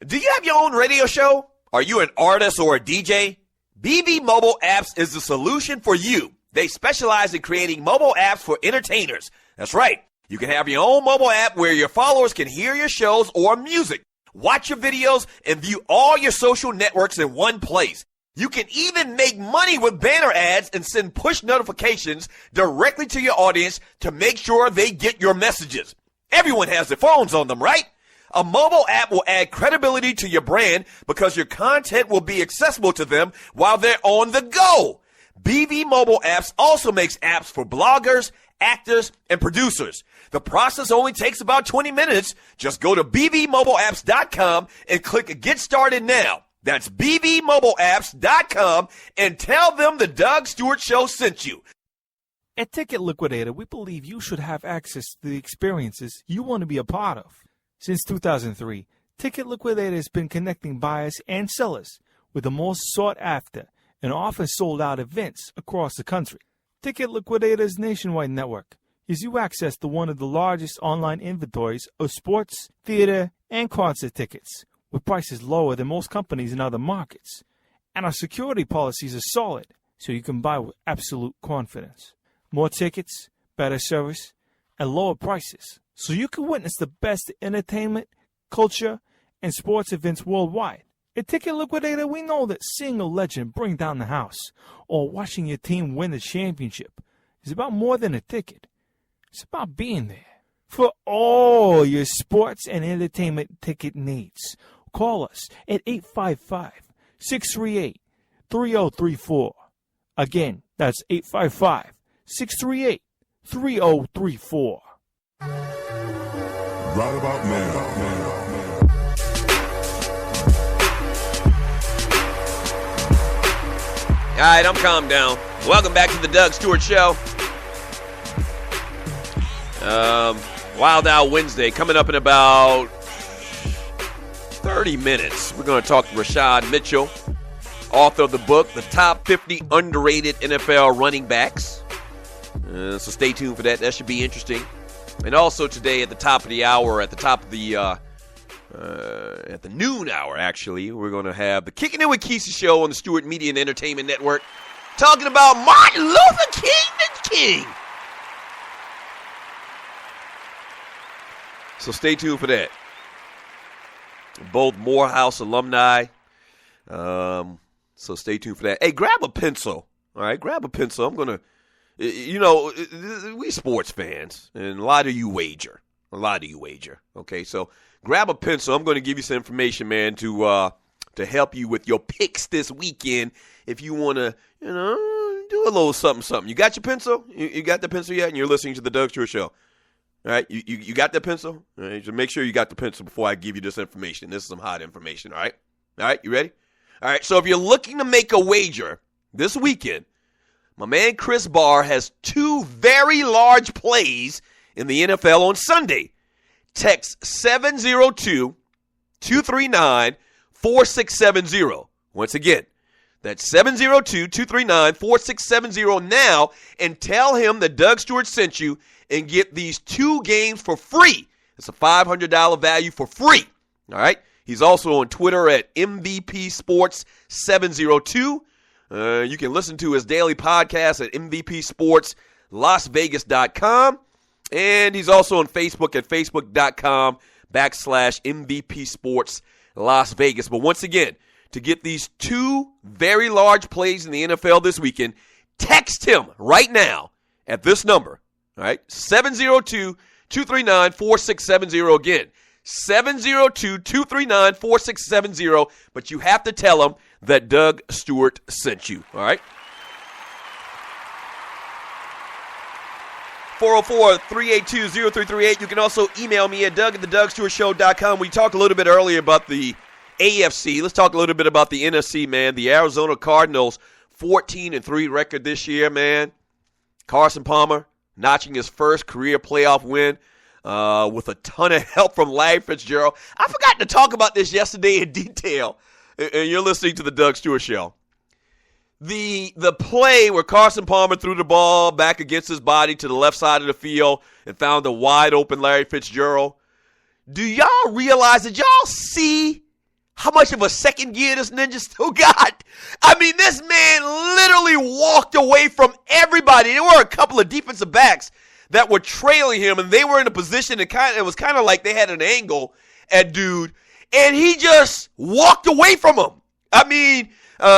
Do you have your own radio show? Are you an artist or a DJ? BB Mobile Apps is the solution for you. They specialize in creating mobile apps for entertainers. That's right. You can have your own mobile app where your followers can hear your shows or music, watch your videos, and view all your social networks in one place. You can even make money with banner ads and send push notifications directly to your audience to make sure they get your messages. Everyone has their phones on them, right? A mobile app will add credibility to your brand because your content will be accessible to them while they're on the go. BB Mobile Apps also makes apps for bloggers, actors, and producers. The process only takes about 20 minutes. Just go to bbmobileapps.com and click Get Started Now. That's bbmobileapps.com and tell them the Doug Stewart Show sent you. At Ticket Liquidator, we believe you should have access to the experiences you want to be a part of. Since 2003, Ticket Liquidator has been connecting buyers and sellers with the most sought-after and often sold-out events across the country. Ticket Liquidator's nationwide network gives you access to one of the largest online inventories of sports, theater, and concert tickets, with prices lower than most companies in other markets. And our security policies are solid, so you can buy with absolute confidence. More tickets, better service, and lower prices, so you can witness the best entertainment, culture, and sports events worldwide. At Ticket Liquidator, we know that seeing a legend bring down the house or watching your team win the championship is about more than a ticket. It's about being there. For all your sports and entertainment ticket needs, call us at 855-638-3034. Again, that's 855-638-3034. Right about now. All right, I'm calmed down. Welcome back to the Doug Stewart Show. Wild Out Wednesday coming up in about 30 minutes. We're going to talk to Rashad Mitchell, author of the book, The Top 50 Underrated NFL Running Backs. So stay tuned for that. That should be interesting. And also today at the top of the hour, at the noon hour, actually, we're going to have the Kicking It With Kesey show on the Stewart Media and Entertainment Network, talking about Martin Luther King the King. So stay tuned for that. Both Morehouse alumni. So stay tuned for that. Hey, grab a pencil. All right, grab a pencil. I'm going to, we sports fans, and a lot of you wager. Okay, so grab a pencil. I'm going to give you some information, man, to to help you with your picks this weekend if you want to, do a little something. You got your pencil? You got the pencil yet? And you're listening to the Doug Stewart Show. All right, you got the pencil? All right, just make sure you got the pencil before I give you this information. This is some hot information, all right? All right, you ready? All right, so if you're looking to make a wager this weekend, my man Chris Barr has 2 very large plays in the NFL on Sunday. Text 702-239-4670. Once again, that's 702-239-4670 now, and tell him that Doug Stewart sent you and get these 2 games for free. It's a $500 value for free. All right? He's also on Twitter at MVP Sports 702. You can listen to his daily podcast at MVPSportsLasVegas.com. And he's also on Facebook at Facebook.com/MVP Sports Las Vegas. But once again, to get these 2 very large plays in the NFL this weekend, text him right now at this number. All right, 702-239-4670. Again, 702-239-4670. But you have to tell him that Doug Stewart sent you. All right. 404-382-0338. You can also email me at doug@thedugstewartshow.com. We talked a little bit earlier about the AFC. Let's talk a little bit about the NFC, man. The Arizona Cardinals, 14-3 record this year, man. Carson Palmer notching his first career playoff win with a ton of help from Larry Fitzgerald. I forgot to talk about this yesterday in detail, and you're listening to the Doug Stewart Show. The play where Carson Palmer threw the ball back against his body to the left side of the field and found a wide open Larry Fitzgerald. Do y'all realize, did y'all see how much of a second gear this ninja still got? I mean, this man literally walked away from everybody. There were a couple of defensive backs that were trailing him, and they were in a position that it was kind of like they had an angle at dude, and he just walked away from him. I mean,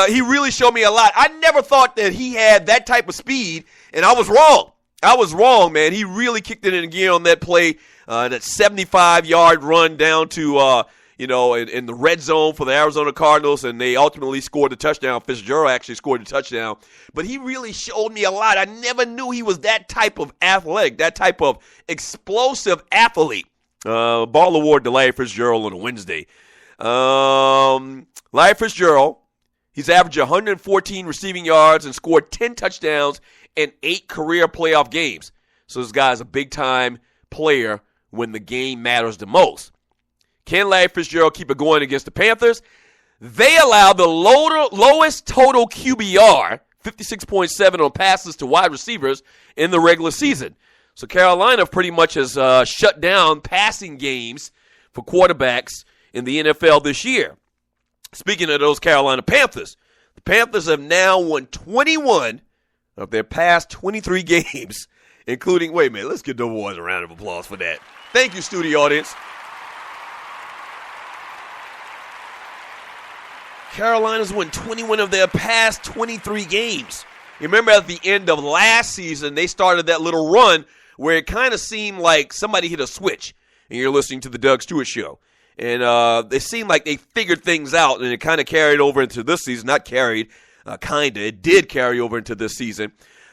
he really showed me a lot. I never thought that he had that type of speed, and I was wrong. I was wrong, man. He really kicked it in gear on that play, that 75-yard run down to, in the red zone for the Arizona Cardinals, and they ultimately scored the touchdown. Fitzgerald actually scored the touchdown. But he really showed me a lot. I never knew he was that type of athletic, that type of explosive athlete. Ball award to Larry Fitzgerald on a Wednesday. Larry Fitzgerald, he's averaged 114 receiving yards and scored 10 touchdowns in 8 career playoff games. So this guy's a big-time player when the game matters the most. Can Larry Fitzgerald keep it going against the Panthers? They allow the lowest total QBR, 56.7 on passes to wide receivers in the regular season. So Carolina pretty much has shut down passing games for quarterbacks in the NFL this year. Speaking of those Carolina Panthers, the Panthers have now won 21 of their past 23 games, including, wait a minute, let's give the boys a round of applause for that. Thank you, studio audience. Carolina's won 21 of their past 23 games. You remember at the end of last season, they started that little run where it kind of seemed like somebody hit a switch, and you're listening to the Doug Stewart Show. And it seemed like they figured things out, and it kind of carried over into this season. Not carried, kind of. It did carry over into this season.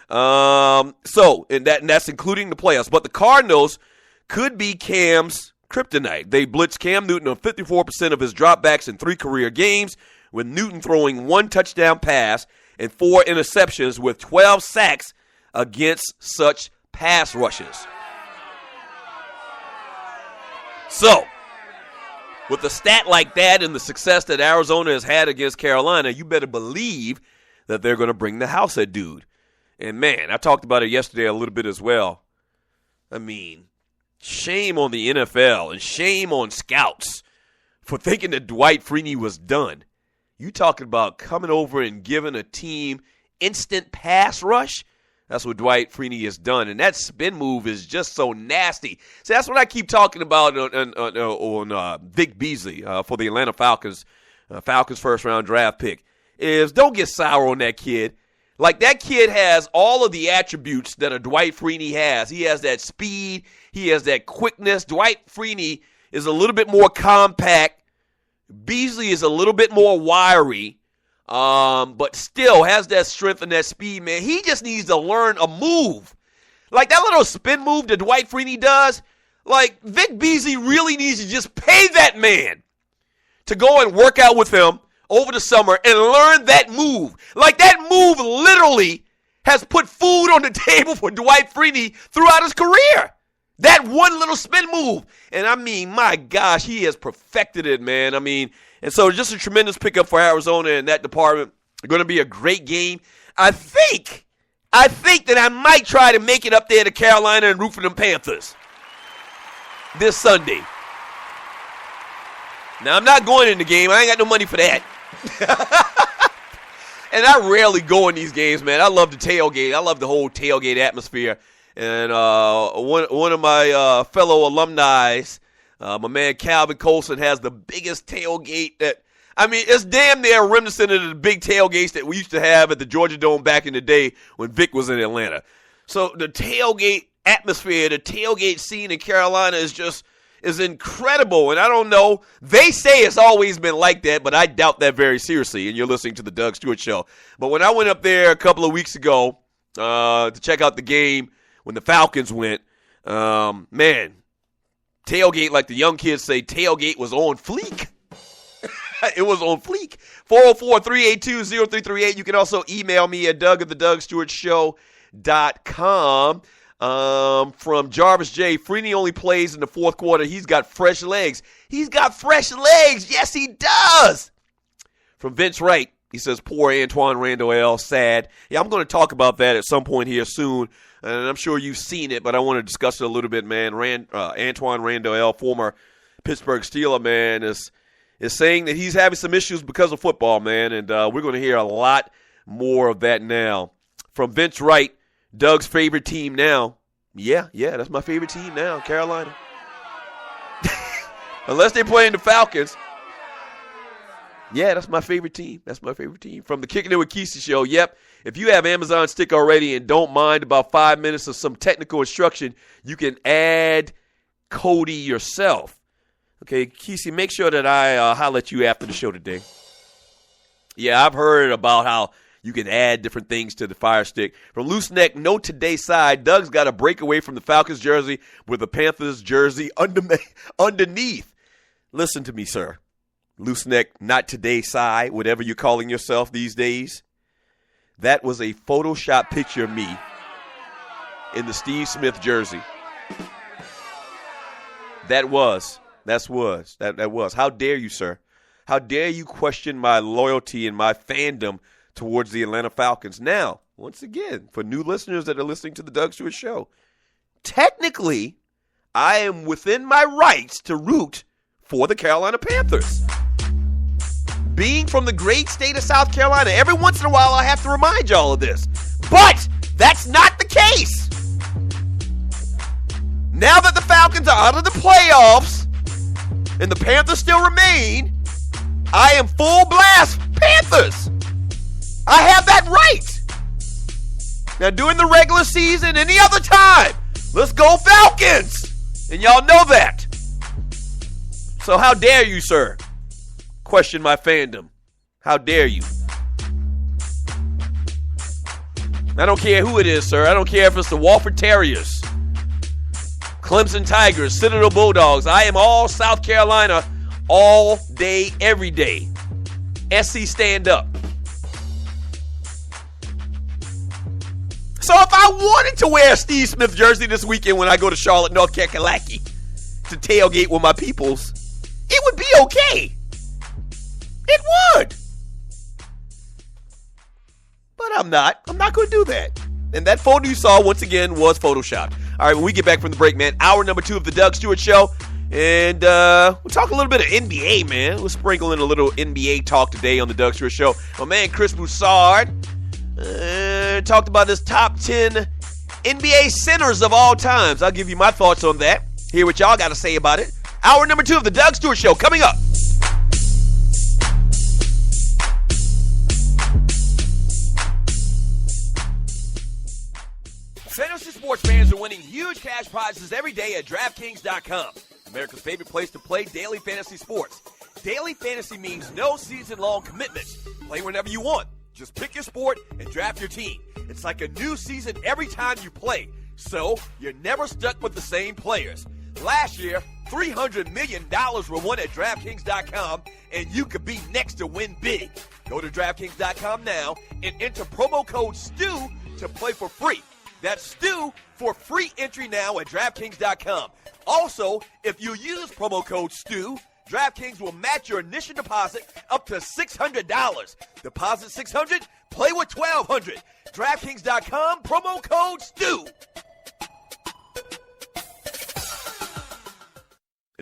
And that's including the playoffs. But the Cardinals could be Cam's kryptonite. They blitzed Cam Newton on 54% of his dropbacks in 3 career games, with Newton throwing 1 touchdown pass and 4 interceptions with 12 sacks against such pass rushes. So, with a stat like that and the success that Arizona has had against Carolina, you better believe that they're going to bring the house at dude. And, man, I talked about it yesterday a little bit as well. I mean, shame on the NFL and shame on scouts for thinking that Dwight Freeney was done. You talking about coming over and giving a team instant pass rush? That's what Dwight Freeney has done, and that spin move is just so nasty. So that's what I keep talking about on Vic Beasley for the Atlanta Falcons, Falcons first-round draft pick, is don't get sour on that kid. Like, that kid has all of the attributes that a Dwight Freeney has. He has that speed. He has that quickness. Dwight Freeney is a little bit more compact. Beasley is a little bit more wiry, but still has that strength and that speed, man. He just needs to learn a move. Like that little spin move that Dwight Freeney does. Like, Vic Beasley really needs to just pay that man to go and work out with him over the summer and learn that move. Like, that move literally has put food on the table for Dwight Freeney throughout his career. That one little spin move. And, I mean, my gosh, he has perfected it, man. I mean, and so just a tremendous pickup for Arizona in that department. Going to be a great game. I think that I might try to make it up there to Carolina and root for them Panthers this Sunday. Now, I'm not going in the game. I ain't got no money for that. And I rarely go in these games, man. I love the tailgate. I love the whole tailgate atmosphere. And one of my fellow alumni, my man Calvin Colson, has the biggest tailgate that, I mean, it's damn near reminiscent of the big tailgates that we used to have at the Georgia Dome back in the day when Vic was in Atlanta. So the tailgate atmosphere, the tailgate scene in Carolina is incredible. And I don't know, they say it's always been like that, but I doubt that very seriously. And you're listening to the Doug Stewart Show. But when I went up there a couple of weeks ago to check out the game when the Falcons went, man, tailgate, like the young kids say, tailgate was on fleek. It was on fleek. 404-382-0338. You can also email me at doug@thedugstewartshow.com. From Jarvis J. Freeney only plays in the fourth quarter. He's got fresh legs. He's got fresh legs. Yes, he does. From Vince Wright, he says, poor Antwan Randle L. Sad. Yeah, I'm going to talk about that at some point here soon. And I'm sure you've seen it, but I want to discuss it a little bit, man. Antwan Randle L., former Pittsburgh Steeler, man, is saying that he's having some issues because of football, man. And we're going to hear a lot more of that now. From Vince Wright, Doug's favorite team now. Yeah, that's my favorite team now, Carolina. Unless they're playing the Falcons. Yeah, that's my favorite team. That's my favorite team. From the Kicking It With Kesey show, yep. If you have Amazon Stick already and don't mind about 5 minutes of some technical instruction, you can add Cody yourself. Okay, Kesey, make sure that I holler at you after the show today. Yeah, I've heard about how you can add different things to the Fire Stick. From Loose Neck, no today side, Doug's got a breakaway from the Falcons jersey with the Panthers jersey underneath. Listen to me, sir. Loose Neck, not today side, whatever you're calling yourself these days. That was a Photoshop picture of me in the Steve Smith jersey. That was. How dare you, sir? How dare you question my loyalty and my fandom towards the Atlanta Falcons? Now, once again, for new listeners that are listening to the Doug Stewart Show, technically, I am within my rights to root for the Carolina Panthers. Being from the great state of South Carolina, every once in a while I have to remind y'all of this. But that's not the case. Now that the Falcons are out of the playoffs and the Panthers still remain, I am full blast Panthers. I have that right. Now, during the regular season, any other time, let's go Falcons. And y'all know that. So how dare you, sir, question my fandom? How dare you? I don't care who it is, sir. I don't care if it's the Walford Terriers, Clemson Tigers, Citadel Bulldogs. I am all South Carolina all day, every day. SC stand up. So if I wanted to wear a Steve Smith jersey this weekend when I go to Charlotte, North Carolina to tailgate with my peoples, it would be okay. It would. But I'm not. I'm not going to do that. And that photo you saw, once again, was Photoshopped. All right, when we get back from the break, man, hour number 2 of the Doug Stewart Show. And we'll talk a little bit of NBA, man. We'll sprinkle in a little NBA talk today on the Doug Stewart Show. My man, Chris Broussard, talked about his top 10 NBA centers of all times. I'll give you my thoughts on that. Hear what y'all got to say about it. Hour number 2 of the Doug Stewart Show coming up. Fantasy sports fans are winning huge cash prizes every day at DraftKings.com. America's favorite place to play daily fantasy sports. Daily fantasy means no season-long commitments. Play whenever you want. Just pick your sport and draft your team. It's like a new season every time you play, so you're never stuck with the same players. Last year, $300 million were won at DraftKings.com, and you could be next to win big. Go to DraftKings.com now and enter promo code STU to play for free. That's STU for free entry now at DraftKings.com. Also, if you use promo code STU, DraftKings will match your initial deposit up to $600. Deposit $600, play with $1,200. DraftKings.com, promo code STU.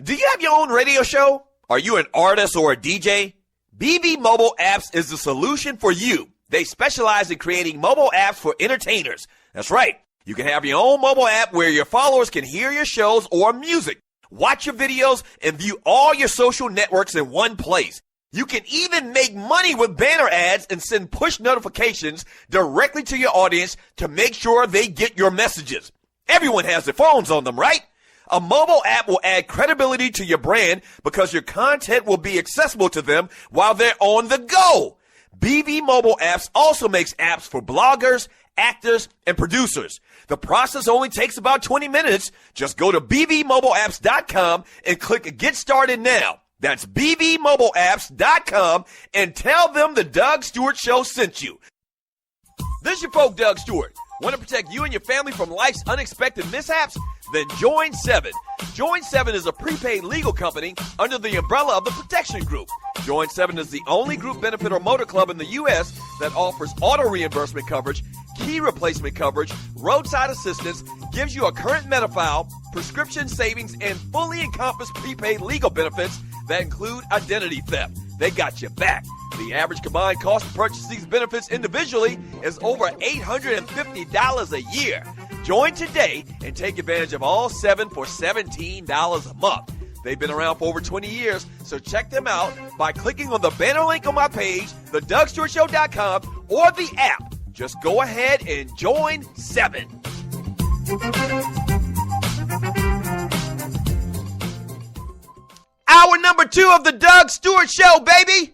Do you have your own radio show? Are you an artist or a DJ? BB Mobile Apps is the solution for you. They specialize in creating mobile apps for entertainers. That's right. You can have your own mobile app where your followers can hear your shows or music, watch your videos, and view all your social networks in one place. You can even make money with banner ads and send push notifications directly to your audience to make sure they get your messages. Everyone has their phones on them, right? A mobile app will add credibility to your brand because your content will be accessible to them while they're on the go. BB Mobile Apps also makes apps for bloggers, actors, and producers. The process only takes about 20 minutes. Just go to bbmobileapps.com and click Get Started Now. That's bbmobileapps.com and tell them the Doug Stewart Show sent you. This is your folk, Doug Stewart. Want to protect you and your family from life's unexpected mishaps? Then join 7. Join 7 is a prepaid legal company under the umbrella of the Protection Group. Join 7 is the only group benefit or motor club in the U.S. that offers auto reimbursement coverage, key replacement coverage, roadside assistance, gives you a current Medi-file, prescription savings, and fully encompassed prepaid legal benefits that include identity theft. They got your back. The average combined cost to purchase these benefits individually is over $850 a year. Join today and take advantage of all 7 for $17 a month. They've been around for over 20 years, so check them out by clicking on the banner link on my page, thedugstewartshow.com, or the app. Just go ahead and join 7. Hour number 2 of the Doug Stewart Show, baby.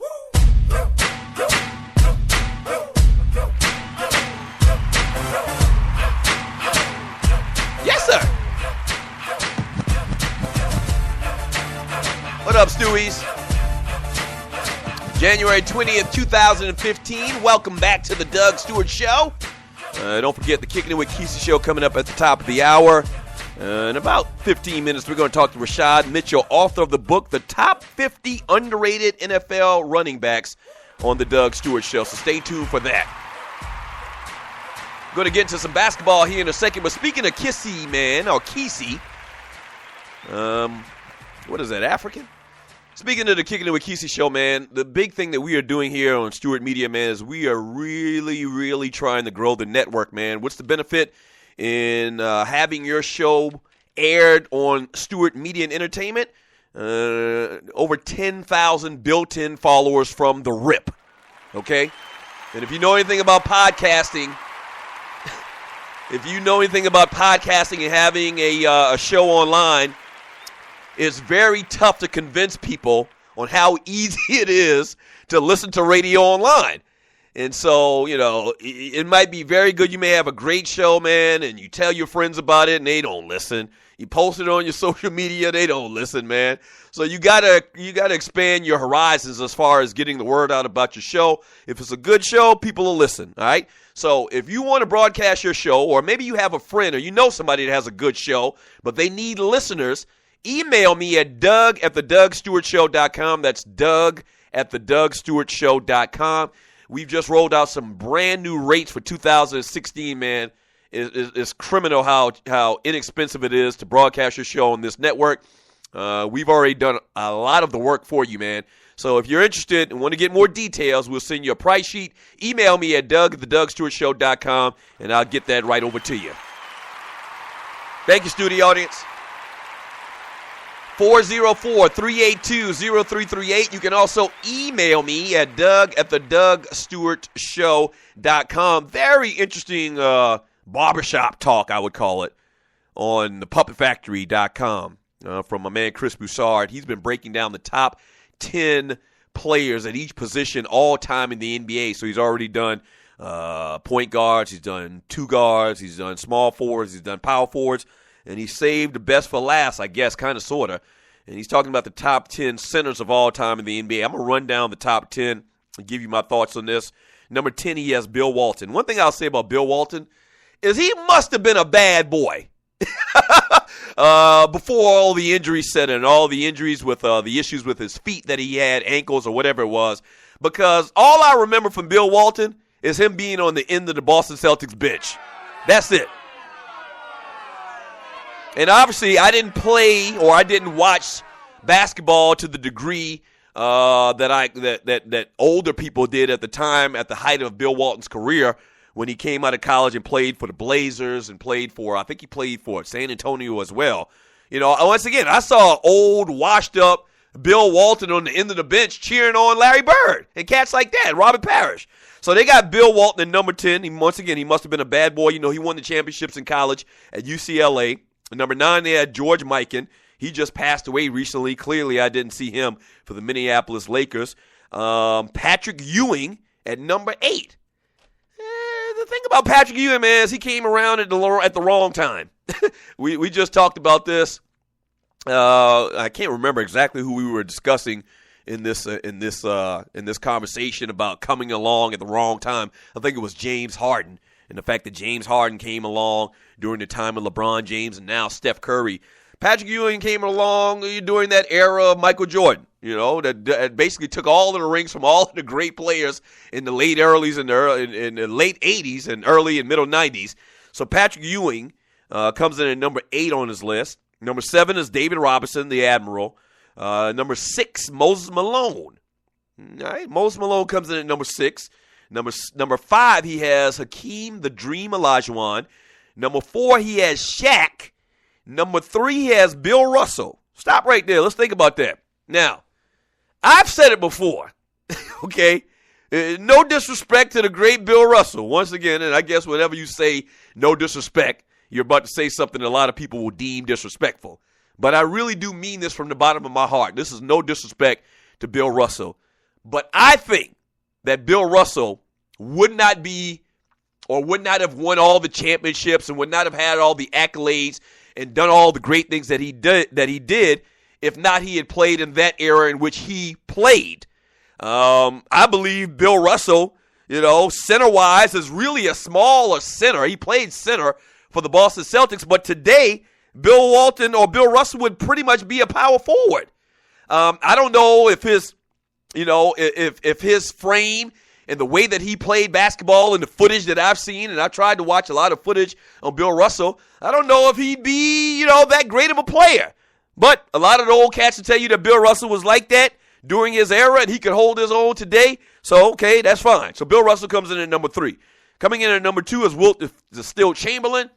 Yes, sir. What up, Stewies? January 20th, 2015. Welcome back to the Doug Stewart Show. Don't forget the Kicking It With Kesey show coming up at the top of the hour. In about 15 minutes, we're going to talk to Rashad Mitchell, author of the book, The Top 50 Underrated NFL Running Backs, on the Doug Stewart Show. So stay tuned for that. Going to get into some basketball here in a second. But speaking of Kesey, man, or Kesey, what is that, African? Speaking of the Kicking It With Kesey show, man, the big thing that we are doing here on Stewart Media, man, is we are really, really trying to grow the network, man. What's the benefit in having your show aired on Stewart Media and Entertainment? Over 10,000 built-in followers from the RIP, okay? And if you know anything about podcasting, and having a show online, it's very tough to convince people on how easy it is to listen to radio online. And so, you know, it might be very good. You may have a great show, man, and you tell your friends about it, and they don't listen. You post it on your social media, they don't listen, man. So you gotta expand your horizons as far as getting the word out about your show. If it's a good show, people will listen, all right? So if you want to broadcast your show, or maybe you have a friend or you know somebody that has a good show, but they need listeners, email me at doug@thedugstewartshow.com. That's doug@thedugstewartshow.com. We've just rolled out some brand new rates for 2016, man. It's criminal how inexpensive it is to broadcast your show on this network. We've already done a lot of the work for you, man. So if you're interested and want to get more details, we'll send you a price sheet. Email me at doug@thedugstewartshow.com, and I'll get that right over to you. Thank you, studio audience. 404-382-0338. You can also email me at doug@thedugstewartshow.com. Very interesting barbershop talk, I would call it, on thepuppetfactory.com from my man Chris Broussard. He's been breaking down the top 10 players at each position all time in the NBA. So he's already done point guards, he's done two guards, he's done small forwards, he's done power forwards, and he saved the best for last, I guess, kind of, sort of. And he's talking about the top 10 centers of all time in the NBA. I'm going to run down the top 10 and give you my thoughts on this. Number 10, he has Bill Walton. One thing I'll say about Bill Walton is he must have been a bad boy before all the injuries set in, all the injuries with the issues with his feet that he had, ankles or whatever it was. Because all I remember from Bill Walton is him being on the end of the Boston Celtics bench. That's it. And obviously, I didn't play or I didn't watch basketball to the degree that older people did at the time, at the height of Bill Walton's career, when he came out of college and played for the Blazers and played for, I think he played for San Antonio as well. You know, once again, I saw old, washed-up Bill Walton on the end of the bench cheering on Larry Bird and cats like that, Robert Parrish. So they got Bill Walton at number 10. Once again, he must have been a bad boy. You know, he won the championships in college at UCLA. At number 9, they had George Mikan. He just passed away recently. Clearly, I didn't see him for the Minneapolis Lakers. Patrick Ewing at number 8. The thing about Patrick Ewing, man, is he came around at the wrong time. we just talked about this. I can't remember exactly who we were discussing in this conversation about coming along at the wrong time. I think it was James Harden, and the fact that James Harden came along during the time of LeBron James and now Steph Curry. Patrick Ewing came along during that era of Michael Jordan, you know, that basically took all of the rings from all of the great players in the late earlys and in the late 80s and early and middle 90s. So Patrick Ewing comes in at number 8 on his list. Number 7 is David Robinson, the Admiral. Number 6, Moses Malone. All right, Moses Malone comes in at number 6. Number 5, he has Hakeem the Dream Olajuwon. Number 4, he has Shaq. Number 3, he has Bill Russell. Stop right there. Let's think about that. Now, I've said it before, okay? No disrespect to the great Bill Russell. Once again, and I guess whenever you say no disrespect, you're about to say something a lot of people will deem disrespectful. But I really do mean this from the bottom of my heart. This is no disrespect to Bill Russell. But I think that Bill Russell would not have won all the championships and would not have had all the accolades and done all the great things that he did if not he had played in that era in which he played. I believe Bill Russell, you know, center-wise is really a smaller center. He played center for the Boston Celtics, but today Bill Walton or Bill Russell would pretty much be a power forward. I don't know if his, you know, if his frame and the way that he played basketball and the footage that I've seen, and I tried to watch a lot of footage on Bill Russell, I don't know if he'd be, you know, that great of a player. But a lot of the old cats will tell you that Bill Russell was like that during his era and he could hold his own today. So, okay, that's fine. So Bill Russell comes in at number 3. Coming in at number 2 is Wilt Still Chamberlain.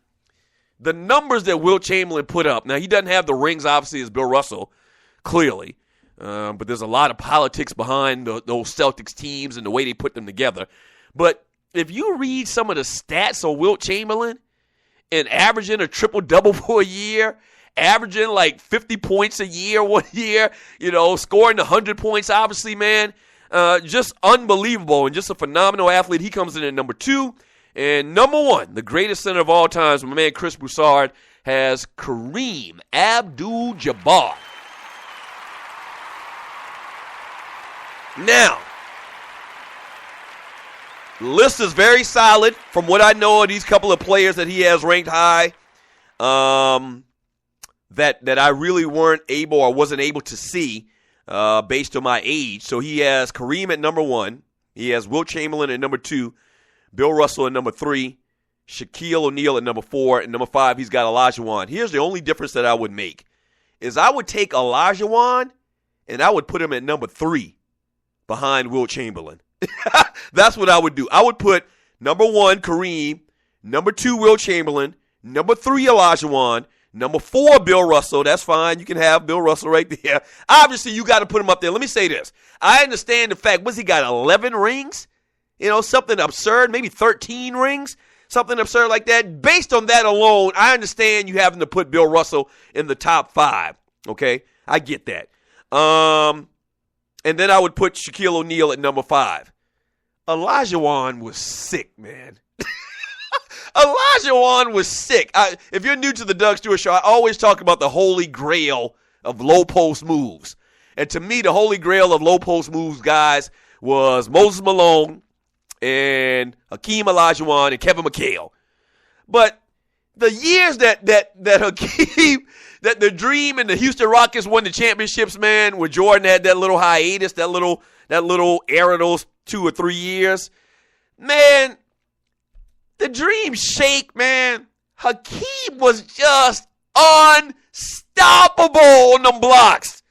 The numbers that Wilt Chamberlain put up, now he doesn't have the rings, obviously, as Bill Russell, clearly. But there's a lot of politics behind those Celtics teams and the way they put them together. But if you read some of the stats on Wilt Chamberlain and averaging a triple-double for a year, averaging like 50 points a year one year, you know, scoring 100 points, obviously, man, just unbelievable and just a phenomenal athlete. He comes in at number 2. And number 1, the greatest center of all times, my man Chris Broussard, has Kareem Abdul-Jabbar. Now, the list is very solid from what I know of these couple of players that he has ranked high that I really weren't able or wasn't able to see based on my age. So he has Kareem at number 1. He has Wilt Chamberlain at number 2. Bill Russell at number 3. Shaquille O'Neal at number 4. And number 5, he's got Olajuwon. Here's the only difference that I would make is I would take Olajuwon and I would put him at number 3. Behind Wilt Chamberlain. That's what I would do. I would put number 1, Kareem, number 2, Wilt Chamberlain, number 3, Olajuwon, number 4, Bill Russell. That's fine. You can have Bill Russell right there. Obviously, you got to put him up there. Let me say this. I understand the fact, what's he got, 11 rings? You know, something absurd, maybe 13 rings, something absurd like that. Based on that alone, I understand you having to put Bill Russell in the top 5. Okay? I get that. And then I would put Shaquille O'Neal at number 5. Olajuwon was sick, man. Olajuwon was sick. If you're new to the Doug Stewart Show, I always talk about the holy grail of low post moves. And to me, the holy grail of low post moves, guys, was Moses Malone and Hakeem Olajuwon and Kevin McHale. But the years that Hakeem, that the Dream and the Houston Rockets won the championships, man, where Jordan had that little hiatus, that little era, those 2 or 3 years, man, the Dream shake, man. Hakeem was just unstoppable on them blocks.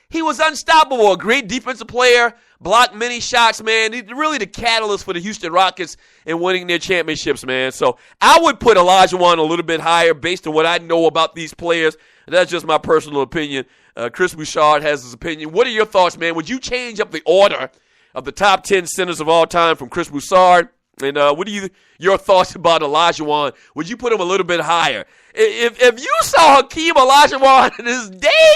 He was unstoppable, a great defensive player, blocked many shots, man. He's really the catalyst for the Houston Rockets in winning their championships, man. So I would put Olajuwon a little bit higher based on what I know about these players. That's just my personal opinion. Chris Bouchard has his opinion. What are your thoughts, man? Would you change up the order of the top 10 centers of all time from Chris Bouchard? And what are your thoughts about Olajuwon? Would you put him a little bit higher? If you saw Hakeem Olajuwon in his day,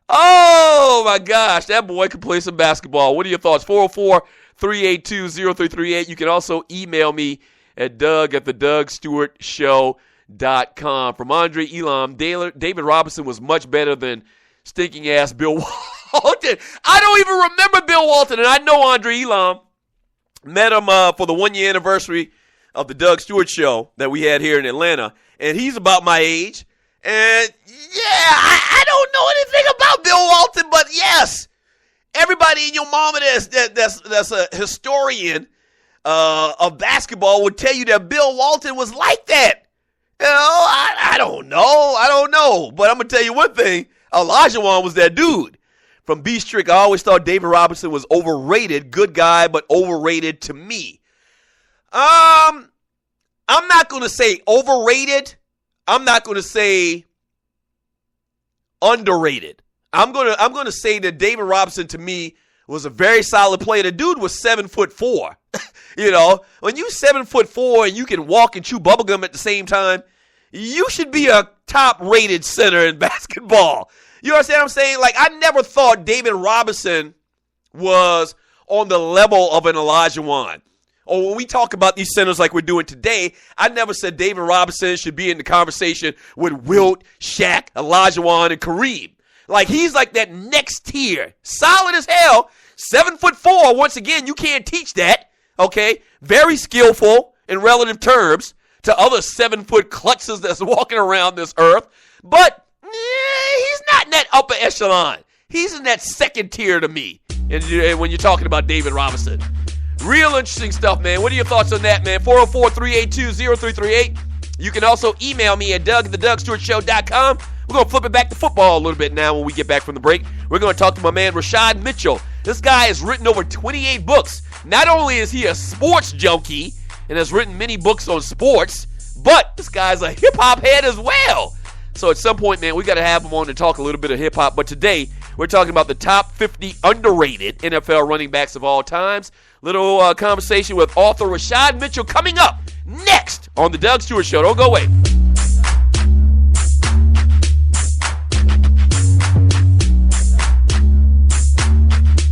oh my gosh, that boy could play some basketball. What are your thoughts? 404-382-0338. You can also email me at doug@thedougstewartshow.com. From Andre Elam, David Robinson was much better than stinking ass Bill Walton. I don't even remember Bill Walton, and I know Andre Elam. Met him for the 1-year anniversary of the Doug Stewart Show that we had here in Atlanta, and he's about my age. And yeah, I don't know anything about Bill Walton, but yes, everybody in your mama that's a historian of basketball would tell you that Bill Walton was like that. You know, I don't know, but I'm gonna tell you one thing: Olajuwon was that dude. From B-Strick, I always thought David Robinson was overrated. Good guy, but overrated to me. I'm not going to say overrated. I'm not going to say underrated. I'm going to say that David Robinson to me was a very solid player. The dude was 7'4". You know, when you 7'4" and you can walk and chew bubblegum at the same time, you should be a top-rated center in basketball. You understand what I'm saying? Like, I never thought David Robinson was on the level of an Olajuwon. Or when we talk about these centers like we're doing today, I never said David Robinson should be in the conversation with Wilt, Shaq, Olajuwon, and Kareem. Like, he's like that next tier. Solid as hell. 7'4". Once again, you can't teach that. Okay? Very skillful in relative terms to other 7-foot klutzes that's walking around this earth. But he's not in that upper echelon. He's in that second tier to me. And when you're talking about David Robinson. Real interesting stuff, man. What are your thoughts on that, man? 404-382-0338. You can also email me at doug@thedougstewartshow.com. We're going to flip it back to football a little bit now when we get back from the break. We're going to talk to my man, Rashad Mitchell. This guy has written over 28 books. Not only is he a sports junkie and has written many books on sports, but this guy's a hip-hop head as well. So at some point, man, we got to have him on to talk a little bit of hip-hop. But today, we're talking about the top 50 underrated NFL running backs of all times. Little conversation with author Rashad Mitchell coming up next on The Doug Stewart Show. Don't go away.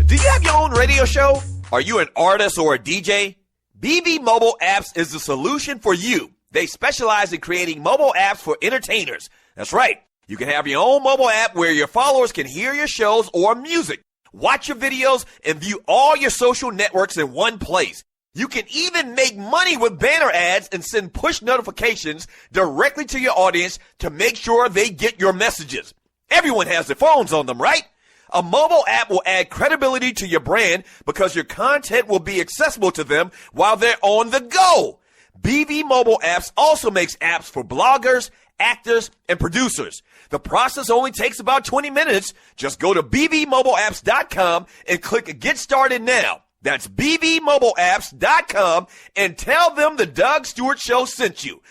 Do you have your own radio show? Are you an artist or a DJ? BB Mobile Apps is the solution for you. They specialize in creating mobile apps for entertainers. That's right. You can have your own mobile app where your followers can hear your shows or music, watch your videos, and view all your social networks in one place. You can even make money with banner ads and send push notifications directly to your audience to make sure they get your messages. Everyone has their phones on them, right? A mobile app will add credibility to your brand because your content will be accessible to them while they're on the go. BB Mobile Apps also makes apps for bloggers, actors, and producers. The process only takes about 20 minutes. Just go to bbmobileapps.com and click Get Started Now. That's bbmobileapps.com and tell them the Doug Stewart Show sent you.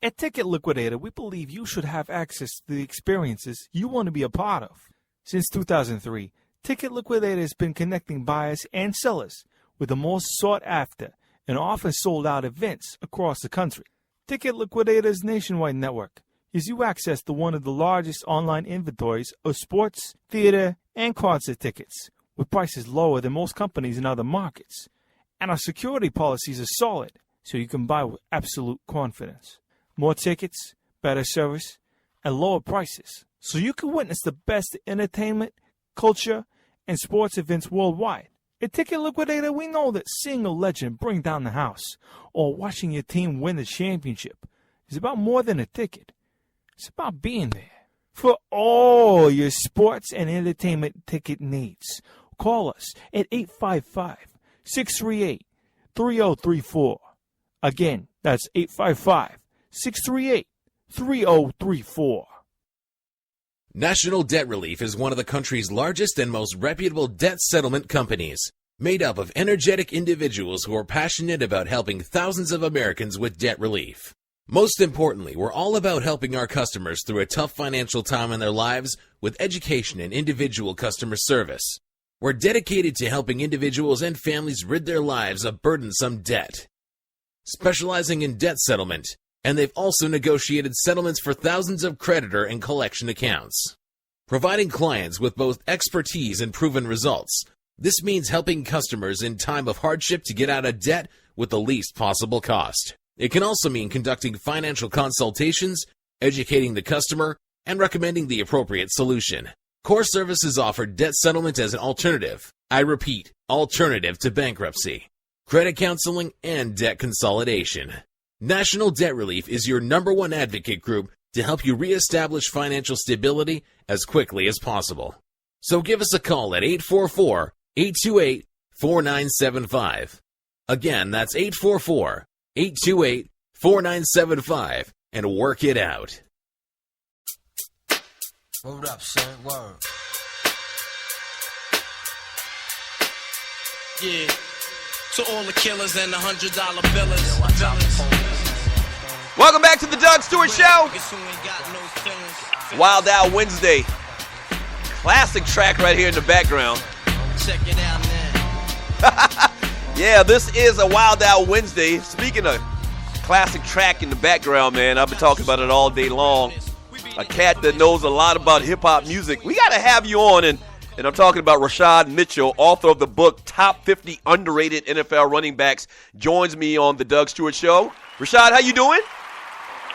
At Ticket Liquidator, we believe you should have access to the experiences you want to be a part of. Since 2003, Ticket Liquidator has been connecting buyers and sellers with the most sought-after and often sold-out events across the country. Ticket Liquidator's nationwide network gives you access to one of the largest online inventories of sports, theater, and concert tickets, with prices lower than most companies in other markets. And our security policies are solid, so you can buy with absolute confidence. More tickets, better service, and lower prices, so you can witness the best entertainment, culture, and sports events worldwide. At Ticket Liquidator, we know that seeing a legend bring down the house or watching your team win the championship is about more than a ticket. It's about being there. For all your sports and entertainment ticket needs, call us at 855-638-3034. Again, that's 855-638-3034. National Debt Relief is one of the country's largest and most reputable debt settlement companies, made up of energetic individuals who are passionate about helping thousands of Americans with debt relief. Most importantly, we're all about helping our customers through a tough financial time in their lives with education and individual customer service. We're dedicated to helping individuals and families rid their lives of burdensome debt. Specializing in debt settlement, and they've also negotiated settlements for thousands of creditor and collection accounts. Providing clients with both expertise and proven results, this means helping customers in time of hardship to get out of debt with the least possible cost. It can also mean conducting financial consultations, educating the customer, and recommending the appropriate solution. Core Services offer debt settlement as an alternative. I repeat, alternative to bankruptcy, credit counseling, and debt consolidation. National Debt Relief is your #1 advocate group to help you reestablish financial stability as quickly as possible. So give us a call at 844-828-4975. Again, that's 844-828-4975, and work it out. Word up, son. Word. Yeah. To all the killers and the $100 billers. Welcome back to the Doug Stewart Show. Wild Out Wednesday. Classic track right here in the background. Check it out now. Yeah, this is a Wild Out Wednesday. Speaking of classic track in the background, man, I've been talking about it all day long. A cat that knows a lot about hip-hop music. We got to have you on, and I'm talking about Rashad Mitchell, author of the book Top 50 Underrated NFL Running Backs, joins me on the Doug Stewart Show. Rashad, how you doing?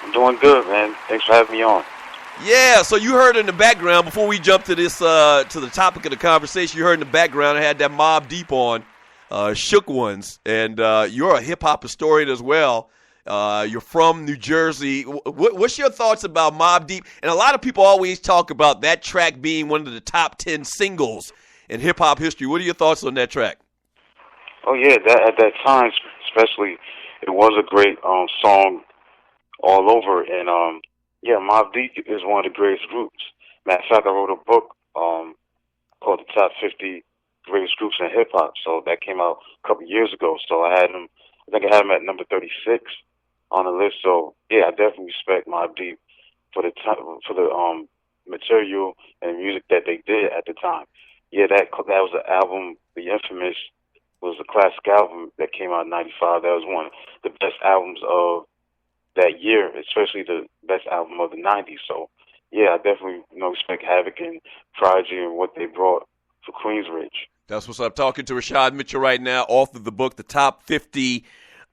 I'm doing good, man. Thanks for having me on. Yeah, so you heard in the background, before we jump to this, to the topic of the conversation, you heard in the background I had that Mobb Deep on, Shook Ones, and you're a hip-hop historian as well. You're from New Jersey. What's your thoughts about Mobb Deep? And a lot of people always talk about that track being one of the top 10 singles in hip-hop history. What are your thoughts on that track? Oh, yeah, at that time, especially, it was a great song all over. And, yeah, Mobb Deep is one of the greatest groups. Matter of fact, I wrote a book called The Top 50 Greatest Groups in Hip-Hop. So that came out a couple years ago. So I think I had him at number 36 on the list. So, yeah, I definitely respect Mobb Deep for the material and music that they did at the time. Yeah, that was an album, The Infamous was a classic album that came out in 95. That was one of the best albums of that year, especially the best album of the 90s. So, yeah, I definitely respect Havoc and Prodigy and what they brought for Queensbridge. That's what's up. Talking to Rashad Mitchell right now, author of the book, The Top 50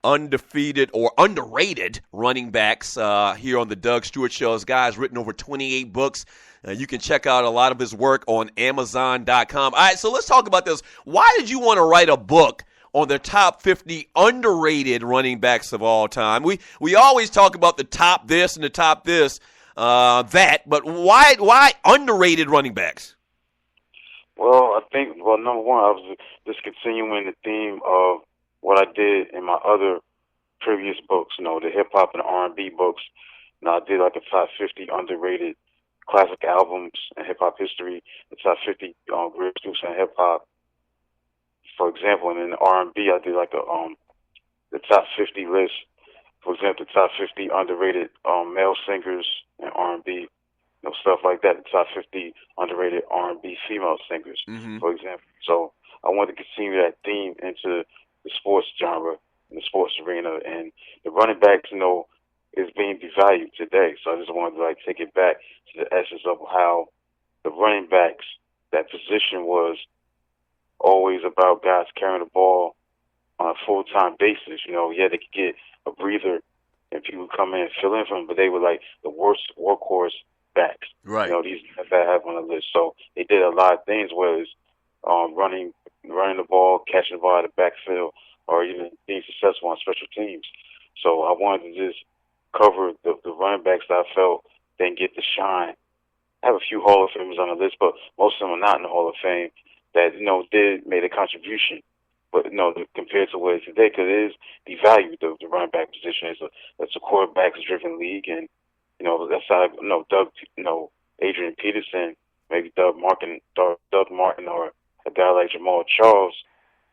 Undefeated or Underrated Running Backs, here on the Doug Stewart Show. This guy's written over 28 books. You can check out a lot of his work on Amazon.com. All right, so let's talk about this. Why did you want to write a book on the top 50 underrated running backs of all time? We always talk about the top this and the top this, that, but why underrated running backs? Well, I think, number one, I was just continuing the theme of what I did in my other previous books, the hip-hop and R&B books. I did like a top 50 underrated classic albums in hip-hop history, the top 50 greatest groups in hip-hop, for example. And in R&B, I did like the top 50 list, for example, the top 50 underrated male singers in R&B, stuff like that, the top 50 underrated R&B female singers, for example. So I wanted to continue that theme into the sports genre, in the sports arena, and the running backs, is being devalued today. So I just wanted to take it back to the essence of how the running backs, that position was always about guys carrying the ball on a full-time basis. Yeah, they could get a breather and people come in and fill in for them, but they were like the worst workhorse backs. Right. These that I have on the list. So they did a lot of things, whether it's running the ball, catching the ball out of the backfield, or even being successful on special teams. So I wanted to just cover the running backs that I felt didn't get the shine. I have a few Hall of Famers on the list, but most of them are not in the Hall of Fame that, did made a contribution. But, compared to what it is today, because it is devalued, the running back position. It's a quarterback-driven league, and, that's how, Doug, Adrian Peterson, maybe Doug Martin, or a guy like Jamal Charles.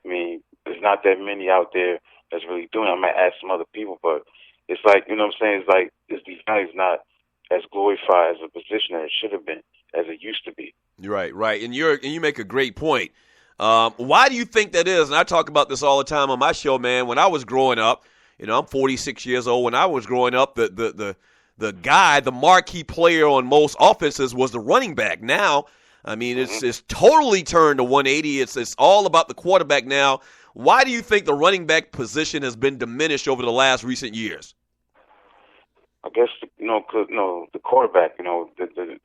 I mean, there's not that many out there that's really doing it. I might ask some other people, but it's like, what I'm saying? It's like this devalued is not as glorified as a position that it should have been, as it used to be. Right. And you make a great point. Why do you think that is? And I talk about this all the time on my show, man. When I was growing up, I'm 46 years old. When I was growing up, the marquee player on most offenses was the running back. Now, I mean, it's totally turned to 180. It's all about the quarterback now. Why do you think the running back position has been diminished over the last recent years? I guess, the quarterback, the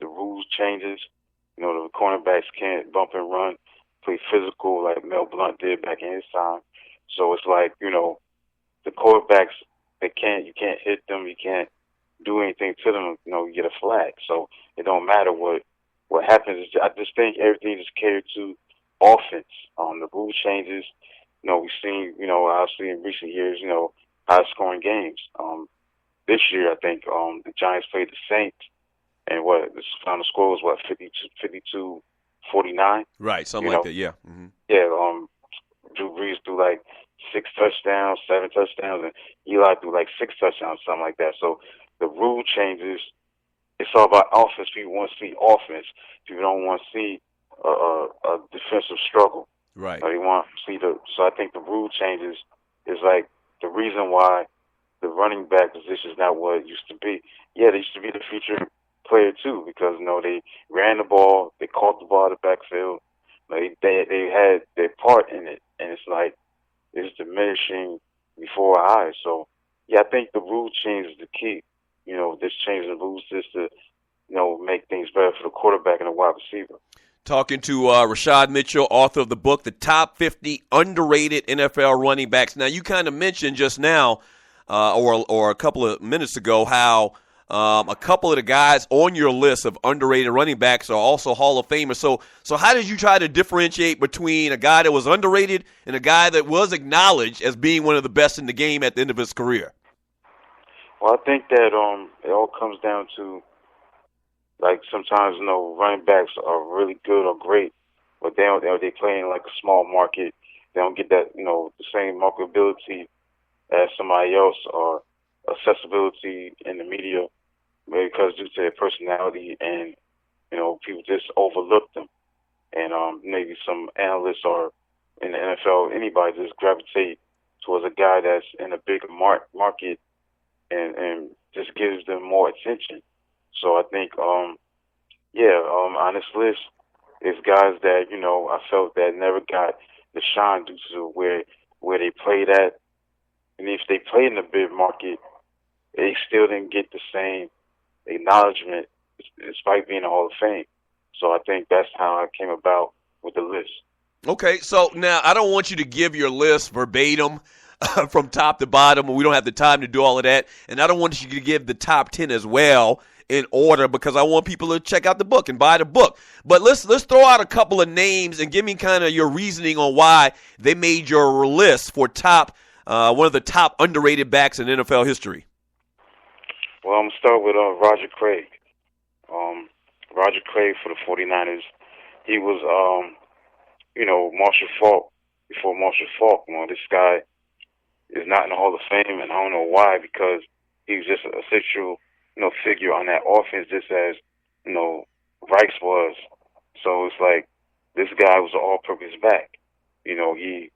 rules changes. The cornerbacks can't bump and run, play physical like Mel Blount did back in his time. So it's like, the quarterbacks, you can't hit them, you can't do anything to them, you get a flag. So it don't matter what happens. I just think everything is catered to offense. The rule changes. We've seen, obviously in recent years, high scoring games. This year, I think the Giants played the Saints, and the final score was 52-49. Right, something like that. Yeah. Mm-hmm. Yeah. Drew Brees threw like 6 touchdowns, 7 touchdowns, and Eli threw like 6 touchdowns, something like that. So the rule changes. It's all about offense. People want to see offense. People don't want to see a defensive struggle. Right. They want to see So I think the rule changes is like the reason why the running back position is not what it used to be. Yeah, they used to be the featured player too, because they ran the ball, they caught the ball out of the backfield, they had their part in it, and it's like it's diminishing before our eyes. So yeah, I think the rule change is the key. This change in the rules just to make things better for the quarterback and the wide receiver. Talking to Rashad Mitchell, author of the book, The Top 50 Underrated NFL Running Backs. Now, you kind of mentioned just now, or a couple of minutes ago, how a couple of the guys on your list of underrated running backs are also Hall of Famers. So how did you try to differentiate between a guy that was underrated and a guy that was acknowledged as being one of the best in the game at the end of his career? Well, I think that it all comes down to, like, sometimes running backs are really good or great, but they play in like a small market. They don't get that the same marketability as somebody else, or accessibility in the media, maybe because due to their personality, and people just overlook them, and maybe some analysts or in the NFL, anybody just gravitate towards a guy that's in a bigger market and just gives them more attention. So I think, on this list is guys that, I felt that never got the shine due to where they played at. And if they played in the big market, they still didn't get the same acknowledgement despite being in the Hall of Fame. So I think that's how I came about with the list. Okay, so now I don't want you to give your list verbatim from top to bottom. We don't have the time to do all of that. And I don't want you to give the top 10 as well in order, because I want people to check out the book and buy the book. But let's throw out a couple of names and give me kind of your reasoning on why they made your list for one of the top underrated backs in NFL history. Well, I'm going to start with Roger Craig. Roger Craig for the 49ers. He was, Marshall Faulk before Marshall Faulk. This guy is not in the Hall of Fame, and I don't know why, because he was just a central, figure on that offense, just as, Rice was. So it's like this guy was an all-purpose back. He, was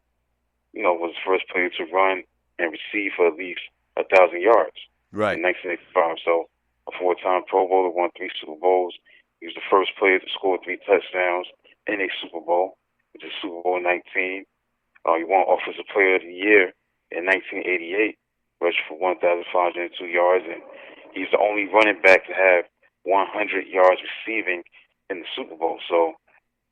the first player to run and receive for at least 1,000 yards. Right. In 1985. So a 4-time Pro Bowler, won 3 Super Bowls. He was the first player to score 3 touchdowns in a Super Bowl. which is Super Bowl 19. He won Offensive Player of the Year in 1988, rushed for 1,502 yards, and he's the only running back to have 100 yards receiving in the Super Bowl. So